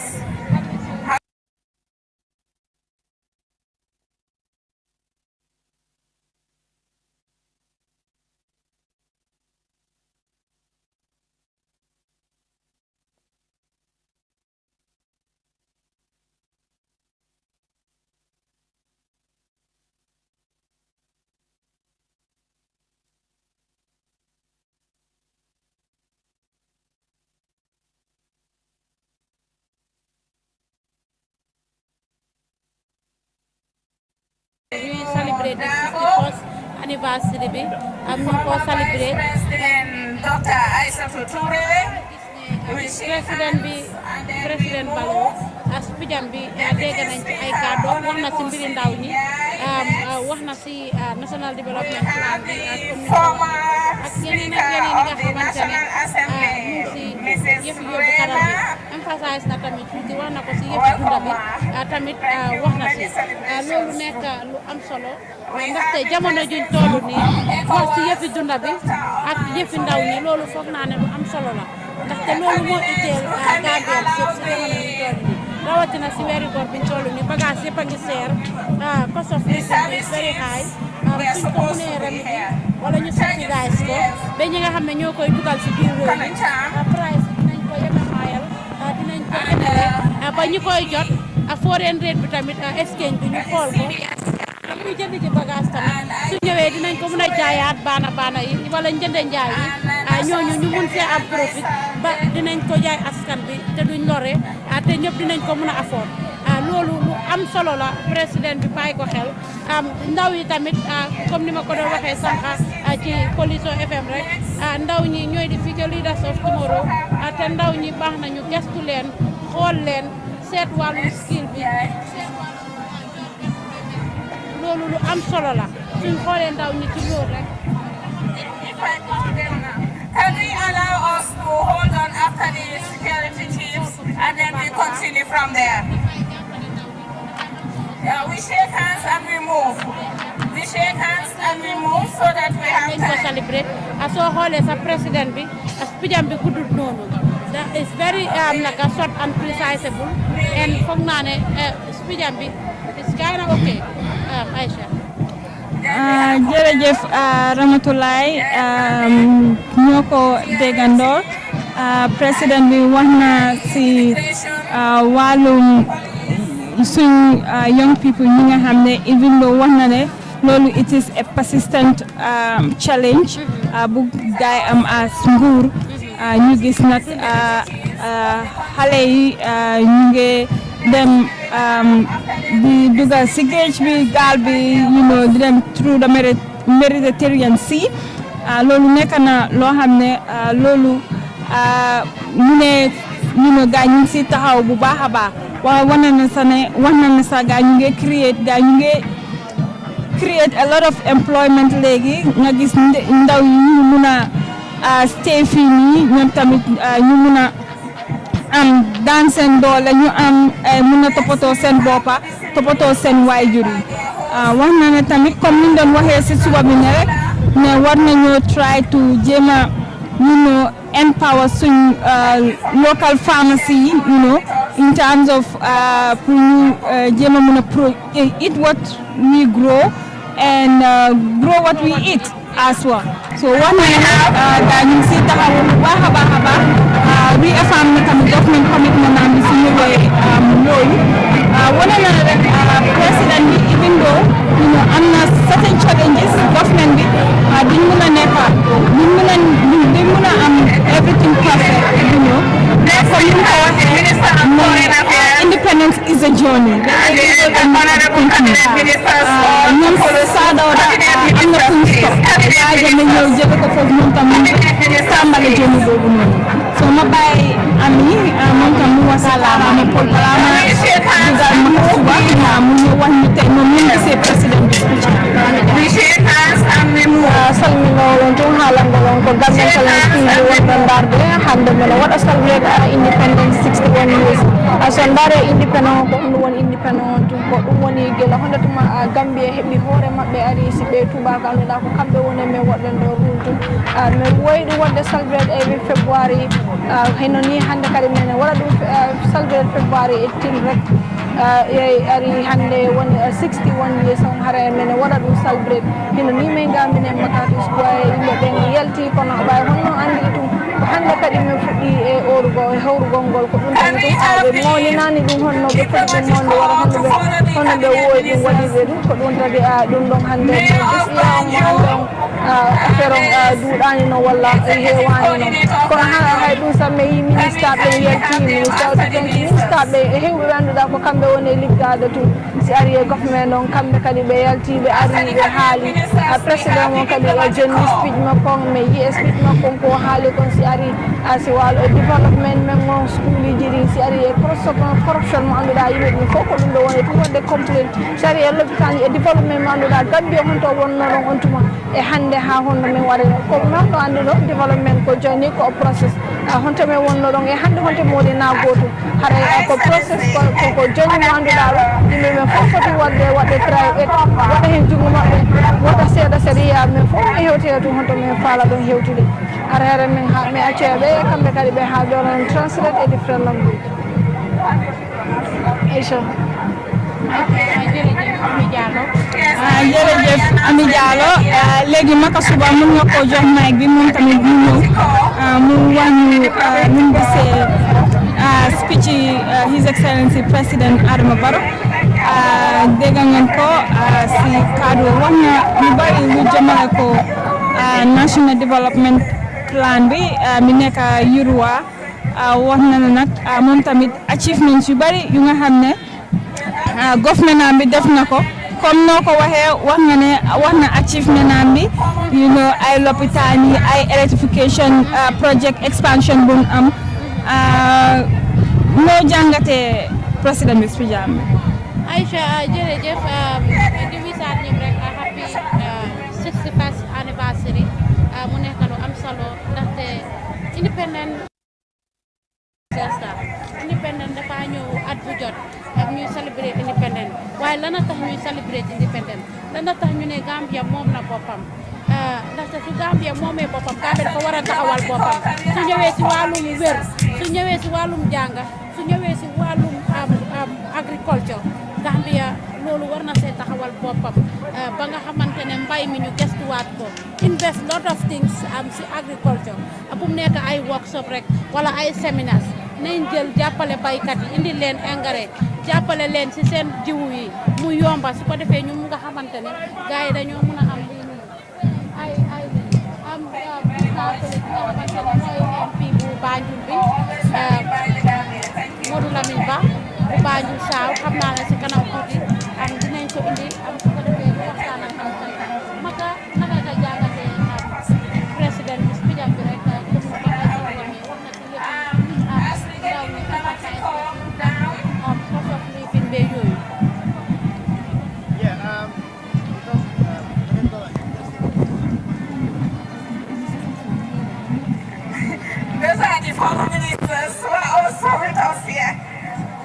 S5: We celebrate the 61st anniversary bi ak ñu ko celebrate
S15: Dr. Aissatou Touré
S5: président Barrow ak speecham bi dégg nañ ci ay kàddu wax na ci mbiri ndaw ñi wax na ci national development plan bi ak yeneen yi nga xamante ne mu ci yëf yóbbu kanam bi emphasize na tamit tuuti wax na ko ci yëf dunda bi tamit wax na ci loolu nekk lu am solo ndaxte jamono juñ tollu nii wax ci yëfi dunda bi ak yëfi ndaw ñi loolu foog naa ne lu am solo la ndaxte loolu moo itteel Gambia si jamono juñ tollu nii rawatina si weeri koor biñ tollu nii bagage yëpp a ngi seer cost of living is very high suñ ko mënee remedi wala ñu subsidize ko ba ñi nga xam ne ñoo koy dugal si biir réew mi price dinañ ko yemamaayal dinañ ko emele ba ñi koy jot foreign rate bi tamit exchange bi ñu xool ko muy jënd ci bagage tamit su ñëwee dinañ ko mën a jaayaat baana yi wala njënde njaay yi ñooñu ñu mun see am profit ba dinañ ko jaay askan bi te duñ lore te ñëpp dinañ ko mën a afford loolu lu am solo la président bi bàyyi ko xel ndaw yi tamit comme ni ma ko doon waxee sànq ci Coalition FM rek ndaw ñi ñooy di future leaders of tomorrow te ndaw ñi baax nañu gestu leen xool leen seet wàllu skill bi loolu lu am solo la suñ xoolee ndaw ñi ci loolu rek.
S15: Can we allow us to hold on after the security chiefs and then we continue from there? Yeah, we shake hands and we move. We shake hands and we move so that we have time.
S5: To celebrate. Soo xoolee sa président bi speecham bi guddut noonu. That is very like a short and precisable and foog naa ne speecham bi is kind of okay Aïcha.
S1: jërëjëf Ramatulaay ñoo ko déggandoor président bi wax na si wàllum suñ young people ñi nga xam ne even though wax na ne loolu it is a persistent challenge bu gaay am as nguur ñu gis nag xale yi ñu ngi dem di dugal si géej bi gaal bi di dem through the Mediterranean Sea loolu nekk na loo xam ne loolu ñu ne gaa ñu ngi si taxaw bu baax a baax waaye wax na ne sa gaa ñu ngi create a lot of employment léegi nga gis ndaw yi ñu mun a stay fii nii ñoom tamit ñu mun a am daan seen doole ñu am mun a toppatoo seen boppa toppatoo seen waajur yi wax na ne tamit comme ni ñu doon waxee si suba bi ne rek ne war nañoo try to jéem a empower local pharmacy, in terms of eat what we grow and grow what we eat as well. So one way that you see reaffirm the government commitment and this new way one another president even though am na certain challenges government bi duñ mëna nekk duñ mëna am everything perfect comme ñu ko waxee independence is a journey ñoom Sadawda am na fuñ stop waaye na ñëw jël ko foofu moom tam tàmbale journey boobu noonu so ma bàyyi ami moom tam mu wasalaama ma Paul Palama dugal ma suba mu ñu wax ñu tey moom ñu gisee président bi
S18: salminowon tun haalangolon ko Gambian Talents TV wonɗon darde hande mino waɗa salmede independence 61 years so ndaare independent ko ɗum woni independent tun ko ɗum woni guila honde tuma Gambie heeɓi hoore mabɓe ari si ɓe tubaka anduɗa ko kamɓe woni min waɗɗen ɗo rultum min woyɗi waɗde salbrede e février heno ni hande kadi min waɗa ɗum salbrede février e tin rek ari hande woni 61 years on hara men waɗa ɗum salbrede hino ni min gambine makati square yimɓe ɓen yalti kono ɓay honno andi ɗum ko hande kadi min fuɗɗi e orugo e hewrugol ngol ko ɗum tani ɗum ɓe mawninani ɗum honno ɓe foti ɗum monde wara honno ɓe woyi ɗum waɗiɓe ɗum ko ɗum tagi ɗum ɗon hande ɓesiya hande on affaire on duuɗani no walla hewani no kono hay ɗum samme yi ministre ɓe yalti ministre of defense ministre ɓe e hewɓe ɓe annduɗa ko kamɓe woni e liggade tun si ari e government on kamɓe kadi ɓe yalti ɓe ari ɓe haali président o kadi jonni speech makko mi yi speech makko ko haali kon si ari si walo développement men on school ji ɗi si ari e corruption mo annduɗa yimɓe ɗum fof ko ɗum ɗo woni ɗum wadde complain si ari e l'hôpital e développement mo annduɗa Gambie honto wonno ɗon on tuma e hande ha honno min waɗa ko noon ɗo anndi ɗo développement ko joni ko process honto min wonno ɗon e hande honto mi woni na gotum haɗa ko process ko joni mo annduɗa ɗo yimɓe men fof foti waɗde try waɗa hen junngo maɓɓe waɗa seeɗa séria min fof mi hewtira tum honto min faala ɗon hewtude ara hera min mi acceɓe kamɓe kadi ɓe ha ɗon translate e different language Aïcha
S1: jërëjëf Ami Diallo léegi maka suba mun nga ko jox mic bi moom tamit mu ñëw mu wax ñu nu mu gisee speech His Excellency President Adama Barrow dégg ngeen ko si kaddu wax na lu bari lu jëmale ko National Development Plan bi mi nekk Yurwa wax na nag moom tamit achievements yu bari yu nga xam ne government bi def na ko comme noo ko waxee wax na achievement bi ay lopitaan yi ay electrification project expansion bu am noo jàngatee président bi si jàmm.
S5: Aïcha jërëjëf di wisaat ñëpp rek happy 61st anniversary mu nekk lu am solo ndaxte independent dafa ñëw at bu jot ak ñuy célébrer independent waaye lana tax ñuy célébrer independent lana tax ñu ne Gambia moom na boppam ndaxte su Gambia moomee boppam Gambia dafa war a taxawal boppam su ñëwee si wàllum wér su ñëwee si wàllum jàng su ñëwee si wàllum agriculture Gambia loolu war na see taxawal boppam ba nga xamante ne mbay mi ñu gestuwaat ko invest lot of things si agriculture bu mu nekk ay workshop rek wala ay seminars nañ jël jàppale baykat yi indi leen engrais jàppale leen si seen jiwu yi mu yomba su ko defee ñu mu nga xamante ne gars yi dañoo mën a am lii nii am saafara nga xamante ne mooy MP bu Banjul bi Modou Lamine Ba bu Banjul saaw xam naa ne si kanam tuuti am dinañ ko indi am su ko defee ñu waxtaan ak am maka naka nga jàngatee président bi speech bi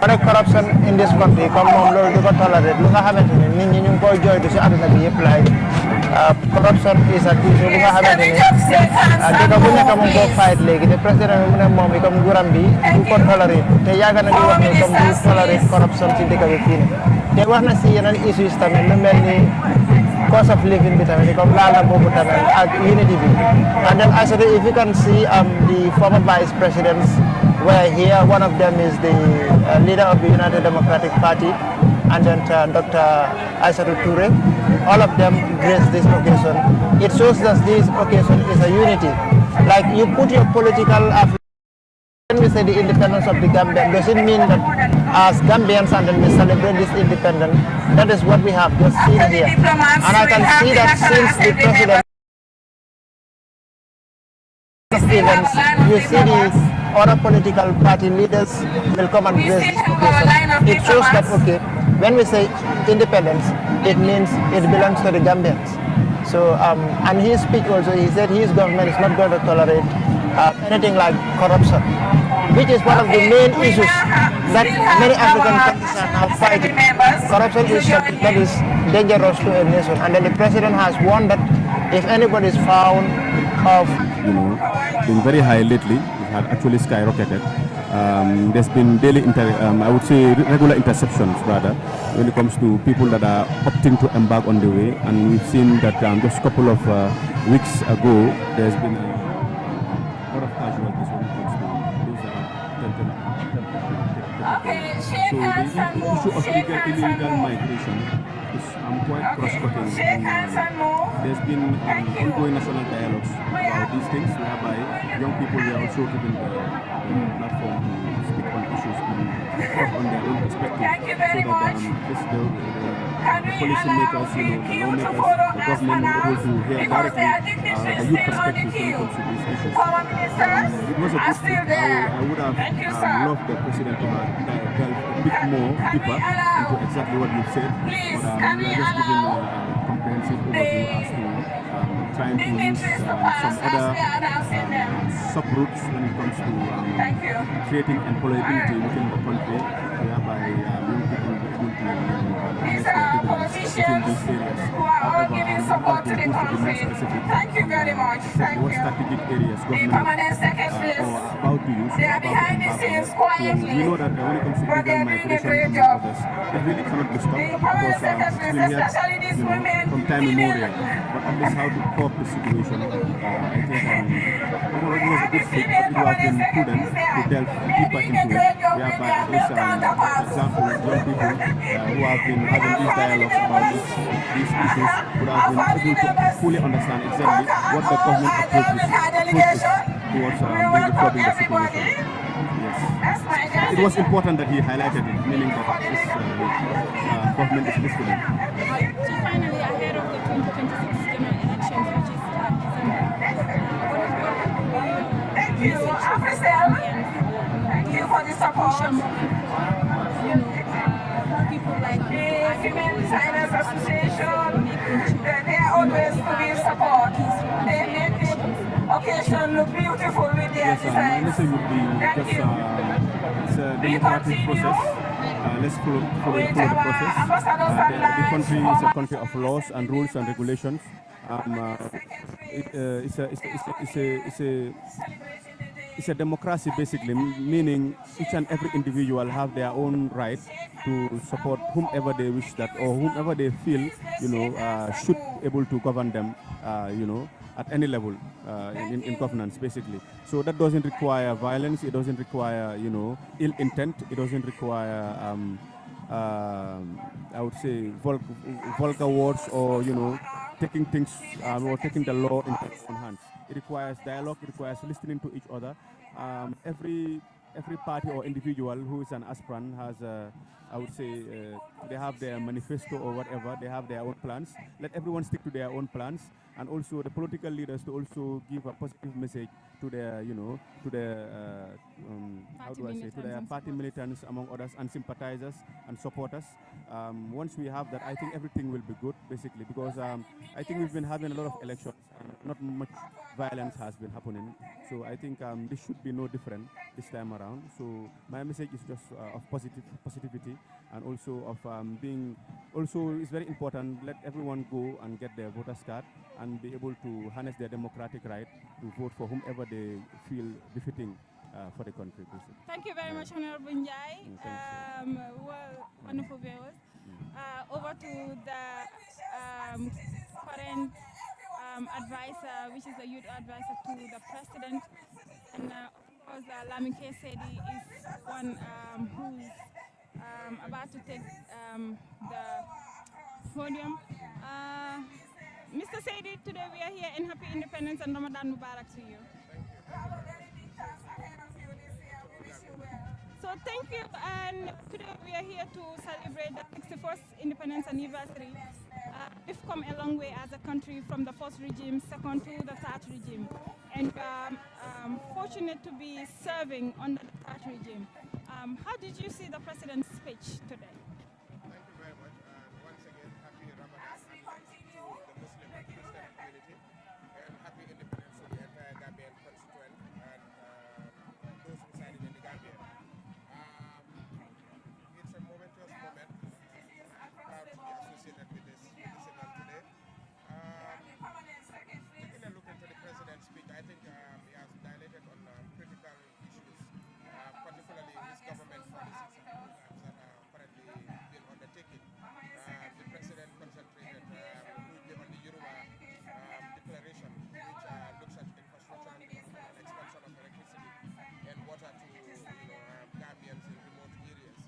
S5: rek
S19: corruption in this country comme moom loolu di ko tolerate lu nga xamante ne nit ñi ñu ngi koy joytu si àdduna bi yëpp laay corruption is a issue bu nga xamante ne dëkk bu nekk moom koo fight léegi te président bi mu ne moom i comme nguuram bi du ko tolerate te yàgg na di wax ne comme du tolerate corruption si dëkk bi fii te wax na si yeneen issues tamit lu mel ni cost of living bi tamit comme laal na boobu tamit ak unity bi and then I said if you can see the former vice presidents were here. One of them is the leader of the United Democratic Party, and then Dr. Aissatou Toure. All of them graced this occasion. It shows that this occasion is a unity. Like you put your political when we say the independence of the Gambia, does it mean that as Gambians and then we celebrate this independence? That is what we have just seen here. And I can see that since the president events, you see the other political party leaders will come and grace this occasion. It shows that, okay, when we say independence, it means it belongs to the Gambians. So, and his speech also, he said his government is not going to tolerate anything like corruption, which is one of the main issues that many African countries are now fighting. Corruption is something that is dangerous to a nation, and then the president has warned that if anybody is found of,
S20: being very high lately, it had actually skyrocketed. There's been daily, I would say regular interceptions rather, when it comes to people that are opting to embark on the way, and we've seen that just a couple of weeks ago, there's been a lot of casualties when it comes to those that are So the issue of illegal migration is quite cross-cutting. There's been ongoing national dialogues about these things, whereby young people are also given the platform to speak on issues on their own perspective, so that the policymakers, the lawmakers, the government are able to hear directly the youth perspective when it comes to these issues. It was a good thing. I would have loved the president to have delved a bit more deeper into exactly what you've said, but we are just giving a comprehensive overview as to trying to use some other sub-routes when it comes to creating employability within the country, whereby young people will be able to harness their dividends within these areas. However, I'm going to be more specific on what strategic areas government are about to use, about to embark on. So we know that when it comes to illegal migration and others, it really cannot be stopped because it's been here from time immemorial. But at least how to cope the situation, I think overall it was a good fit, but it would have been prudent to delve deeper into it, whereby at least, for example, young people who have been having these dialogues about these issues would have been able to fully understand exactly what the government approach is towards curbing the situation. Yes. It was important that he highlighted it, meaning that this government is listening.
S18: So finally, ahead of the 2026 general elections, which is
S15: Thank you for the support.
S18: People like
S15: the Female Designers Association, they are always to be support. They make the occasion look beautiful with their designs.
S20: My message would be just it's a democratic process. Let's follow the process. The country is a country of laws and rules and regulations. It's a democracy basically, meaning each and every individual have their own right to support whomever they wish that, or whomever they feel, should be able to govern them, at any level in governance basically. So that doesn't require violence, it doesn't require, ill intent, it doesn't require, I would say, vulgar words or, taking things, or taking the law into their own hands. It requires dialogue, it requires listening to each other. Every party or individual who is an aspirant has I would say they have their manifesto or whatever, they have their own plans. Let everyone stick to their own plans, and also the political leaders to also give a positive message to their, to their, how do I say, to their party militants, among others, and sympathizers and supporters. Once we have that, I think everything will be good, basically, because I think we've been having a lot of elections, and not much violence has been happening. So I think this should be no different this time around. So my message is just of positivity, and also of it's very important, let everyone go and get their voters card and be able to harness their democratic right to vote for whomever they feel befitting for the country. Basically.
S1: Thank you very much, Honorable Njai. Well, wonderful viewers. Over to the current advisor, which is the youth advisor to the president. And of course, Lamin Sedi is one who's about to take the podium. Mr. Sedi, today we are here in Happy Independence and Ramadan Mubarak to you. So thank you, and today we are here to celebrate the 61st independence anniversary. We've come a long way as a country, from the first regime, second to the third regime, and fortunate to be serving under the third regime. How did you see the president's speech today?
S21: Thank you very much, and once again, happy Ramadan to the Muslim and Christian community, and happy independence to the entire Gambian constituent and those residing in the Gambia. It's a momentous moment. I'm proud to be associated with this event today. Taking a look into the president's speech, I think he has dilated on critical issues, particularly his government policies and programs that are currently being undertaken. The president concentrated hugely on the Yoruba declaration, which looks at infrastructure and expansion of electricity and water to Gambians in remote areas.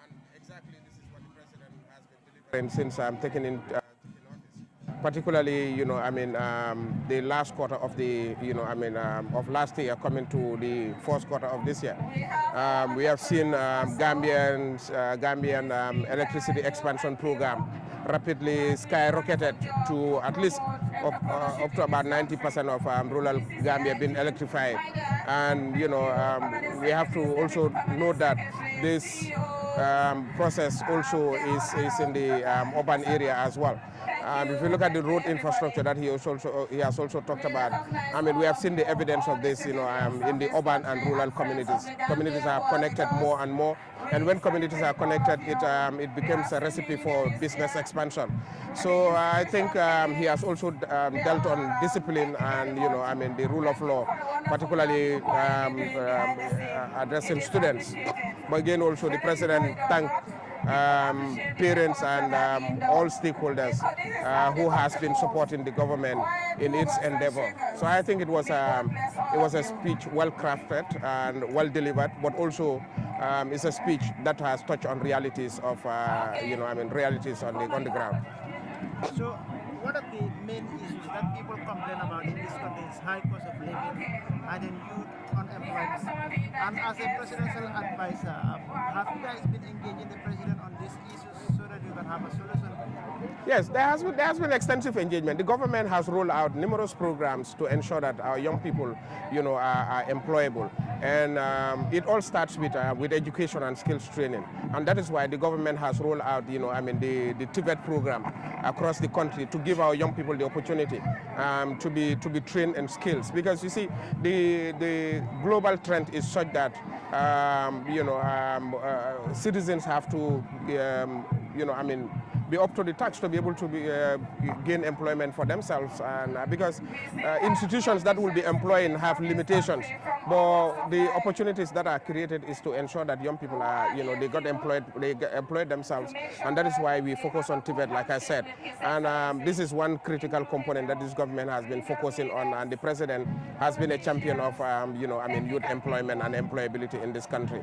S21: And exactly this is what the president has been delivering since taking office. Particularly, the last quarter of the, of last year coming to the first quarter of this year. We have seen Gambian electricity expansion program rapidly skyrocketed to at least up to about 90% of rural Gambia being electrified. And, we have to also note that this process also is in the urban area as well. If you look at the road infrastructure that he has also talked about, we have seen the evidence of this, in the urban and rural communities. Communities are connected more and more, and when communities are connected, it becomes a recipe for business expansion. So I think he has also dealt on discipline and, the rule of law, particularly addressing students. But again, also the president thanked parents and all stakeholders who has been supporting the government in its endeavor. So I think it was a speech well crafted and well delivered, but also it's a speech that has touched on realities of realities on the ground.
S22: So one of the main issues that people complain about in this country is high cost of living and then youth unemployment. And as a presidential advisor, have you guys been engaging the president on these issues so that you can have a solution?
S21: Yes, there has been extensive engagement. The government has rolled out numerous programs to ensure that our young people, are employable. And it all starts with education and skills training. And that is why the government has rolled out, the TVET program across the country to give our young people the opportunity to be trained in skills. Because you see, the global trend is such that, citizens have to, be up to the task to be able to gain employment for themselves, and because institutions that will be employing have limitations, but the opportunities that are created is to ensure that young people are, they get employed themselves, and that is why we focus on TVET, like I said, and this is one critical component that this government has been focusing on, and the president has been a champion of, youth employment and employability in this country.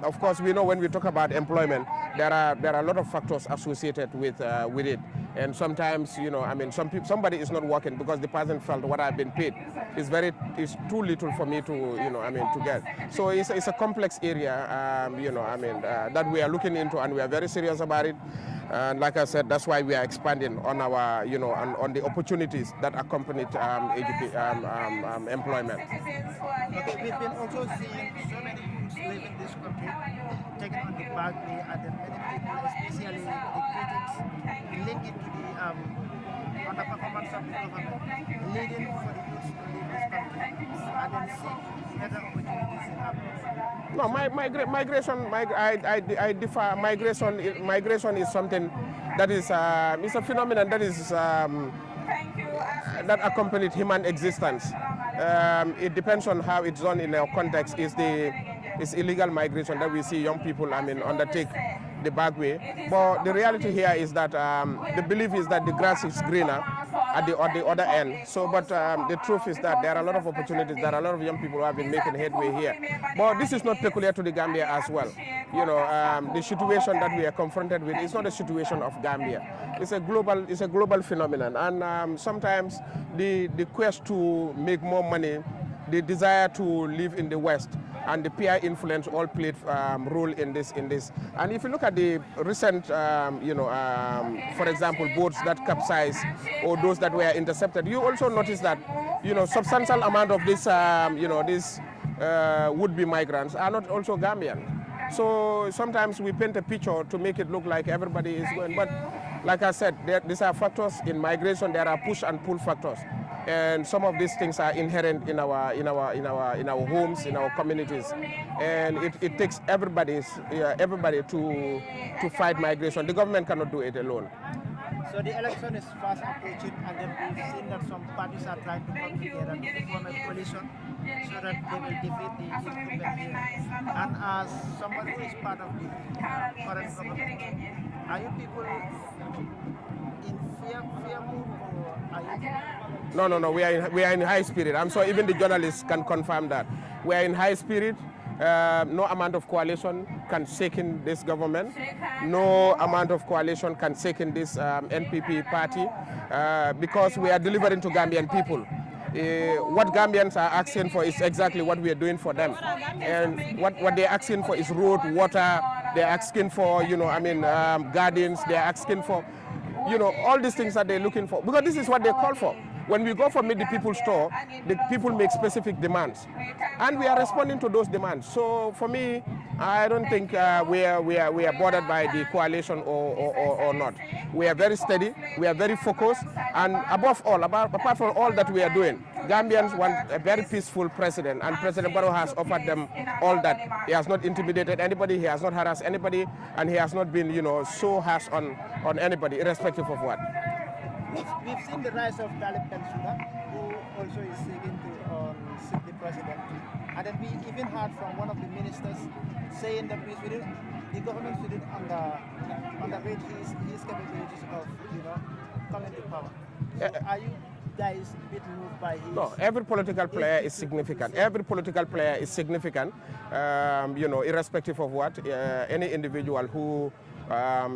S21: Of course, we know when we talk about employment, there are a lot of factors associated with it.
S2: And sometimes, you know, I mean, somebody is not working because the person felt what I've been paid is too little for me to, you know, I mean, to get. So it's a complex area, you know, I mean, that we are looking into, and we are very serious about it. And like I said, that's why we are expanding on our, you know, on the opportunities that accompany employment.
S22: Okay, we've been also seeing so many youths live in this country, taken on the back way, and then many people, especially the critics, link it to the underperformance of the government, leading for the youths to leave this country and then seek better opportunities in abroad.
S2: No, I differ. Migration is something that is it's a phenomenon that is that accompanied human existence. It depends on how it's done in our context. It's illegal migration that we see young people, I mean, undertake the back way. But the reality here is that the belief is that the grass is greener at the other end. So, but the truth is that there are a lot of opportunities. There are a lot of young people who have been making headway here. But this is not peculiar to the Gambia as well. You know, the situation that we are confronted with is not a situation of Gambia. It's a global phenomenon. And sometimes the quest to make more money, the desire to live in the West, and the peer influence all played role in this. And if you look at the recent, you know, for example, boats that capsized or those that were intercepted, you also notice that, you know, substantial amount of this, you know, these would-be migrants are not also Gambian. So sometimes we paint a picture to make it look like everybody is going, but like I said, these are factors in migration. There are push and pull factors. And some of these things are inherent in our homes, in our communities, and it takes everybody to fight migration. The government cannot do it alone.
S22: So the election is fast approaching, and then we've seen that some parties are trying to come together to form a coalition so that they will defeat the incumbent here. And as somebody who is part of the current government, are you people in fear mood, or are you?
S2: No, we are in high spirit. I'm sure even the journalists can confirm that. We are in high spirit. No amount of coalition can shake in this government. No amount of coalition can shake in this NPP party because we are delivering to Gambian people. What Gambians are asking for is exactly what we are doing for them. And what they're asking for is road, water. They're asking for, you know, I mean, gardens. They're asking for, you know, all these things that they're looking for. Because this is what they call for. When we go for Meet the People store, the people make specific demands, and we are responding to those demands. So for me, I don't think we are bothered by the coalition or not. We are very steady, we are very focused, and above all, apart from all that we are doing, Gambians want a very peaceful president, and President Barrow has offered them all that. He has not intimidated anybody, he has not harassed anybody, and he has not been, you know, so harsh on anybody, irrespective of what.
S22: We've seen the rise of Talib Bensouda, who also is seeking to seek the president. And then we even heard from one of the ministers saying that the government shouldn't underrate his capabilities of, you know, coming to power. So are you guys a bit moved by his?
S2: No, every political player is significant. Every political player is significant, you know, irrespective of what. Any individual who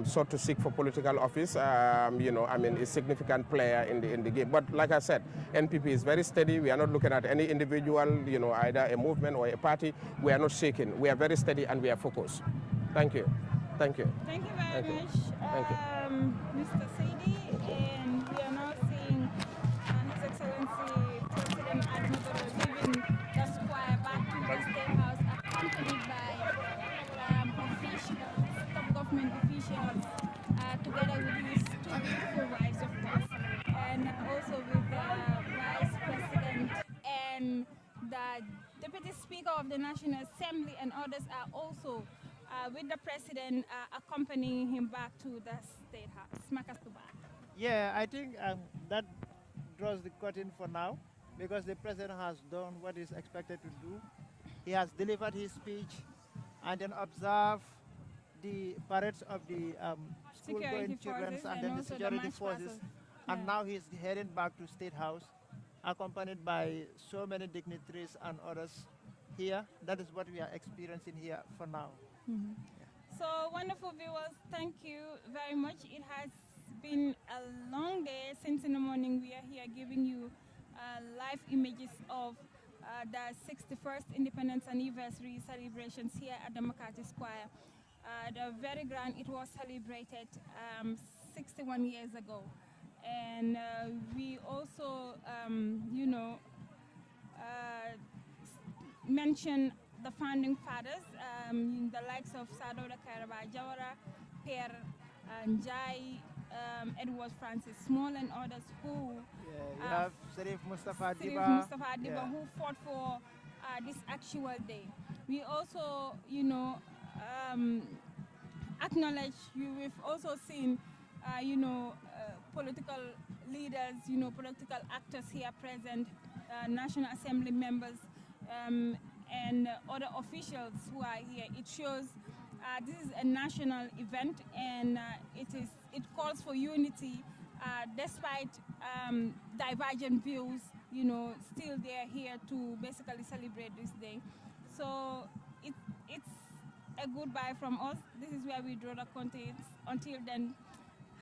S2: sought to seek for political office, you know, I mean, is a significant player in the game. But like I said, NPP is very steady. We are not looking at any individual, you know, either a movement or a party. We are not shaking. We are very steady and we are focused. Thank you. Thank you.
S1: Thank you very much,
S2: Thank you.
S1: Mr. Saidi. And we are now seeing His Excellency President Admiral leaving the square back to the State House, accompanied by top government officials, together with his two beautiful wives, of course, and also with the Vice President and the Deputy Speaker of the National Assembly, and others are also with the President accompanying him back to the State House. Makastuba.
S22: Yeah, I think that draws the curtain for now, because the President has done what is expected to do. He has delivered his speech and then observed the parades of the school-going children and then the security forces. And now he's heading back to State House, accompanied by so many dignitaries and others here. That is what we are experiencing here for now.
S1: So, wonderful viewers, thank you very much. It has been a long day. Since in the morning we are here giving you live images of the 61st Independence Anniversary celebrations here at the McCarthy Square. The very grand it was celebrated 61 years ago. And we also, mention the founding fathers, the likes of Sadoda Kairaba Jawara, Pierre Njai, Edward Francis Small, and others who
S22: you have Sharif Mustafa Diba,
S1: who fought for this actual day. We also, acknowledge we've also seen, political leaders, political actors here present, National Assembly members, and other officials who are here. It shows this is a national event, and it calls for unity despite divergent views. Still they are here to basically celebrate this day. So it's a goodbye from us. This is where we draw the curtains. Until then,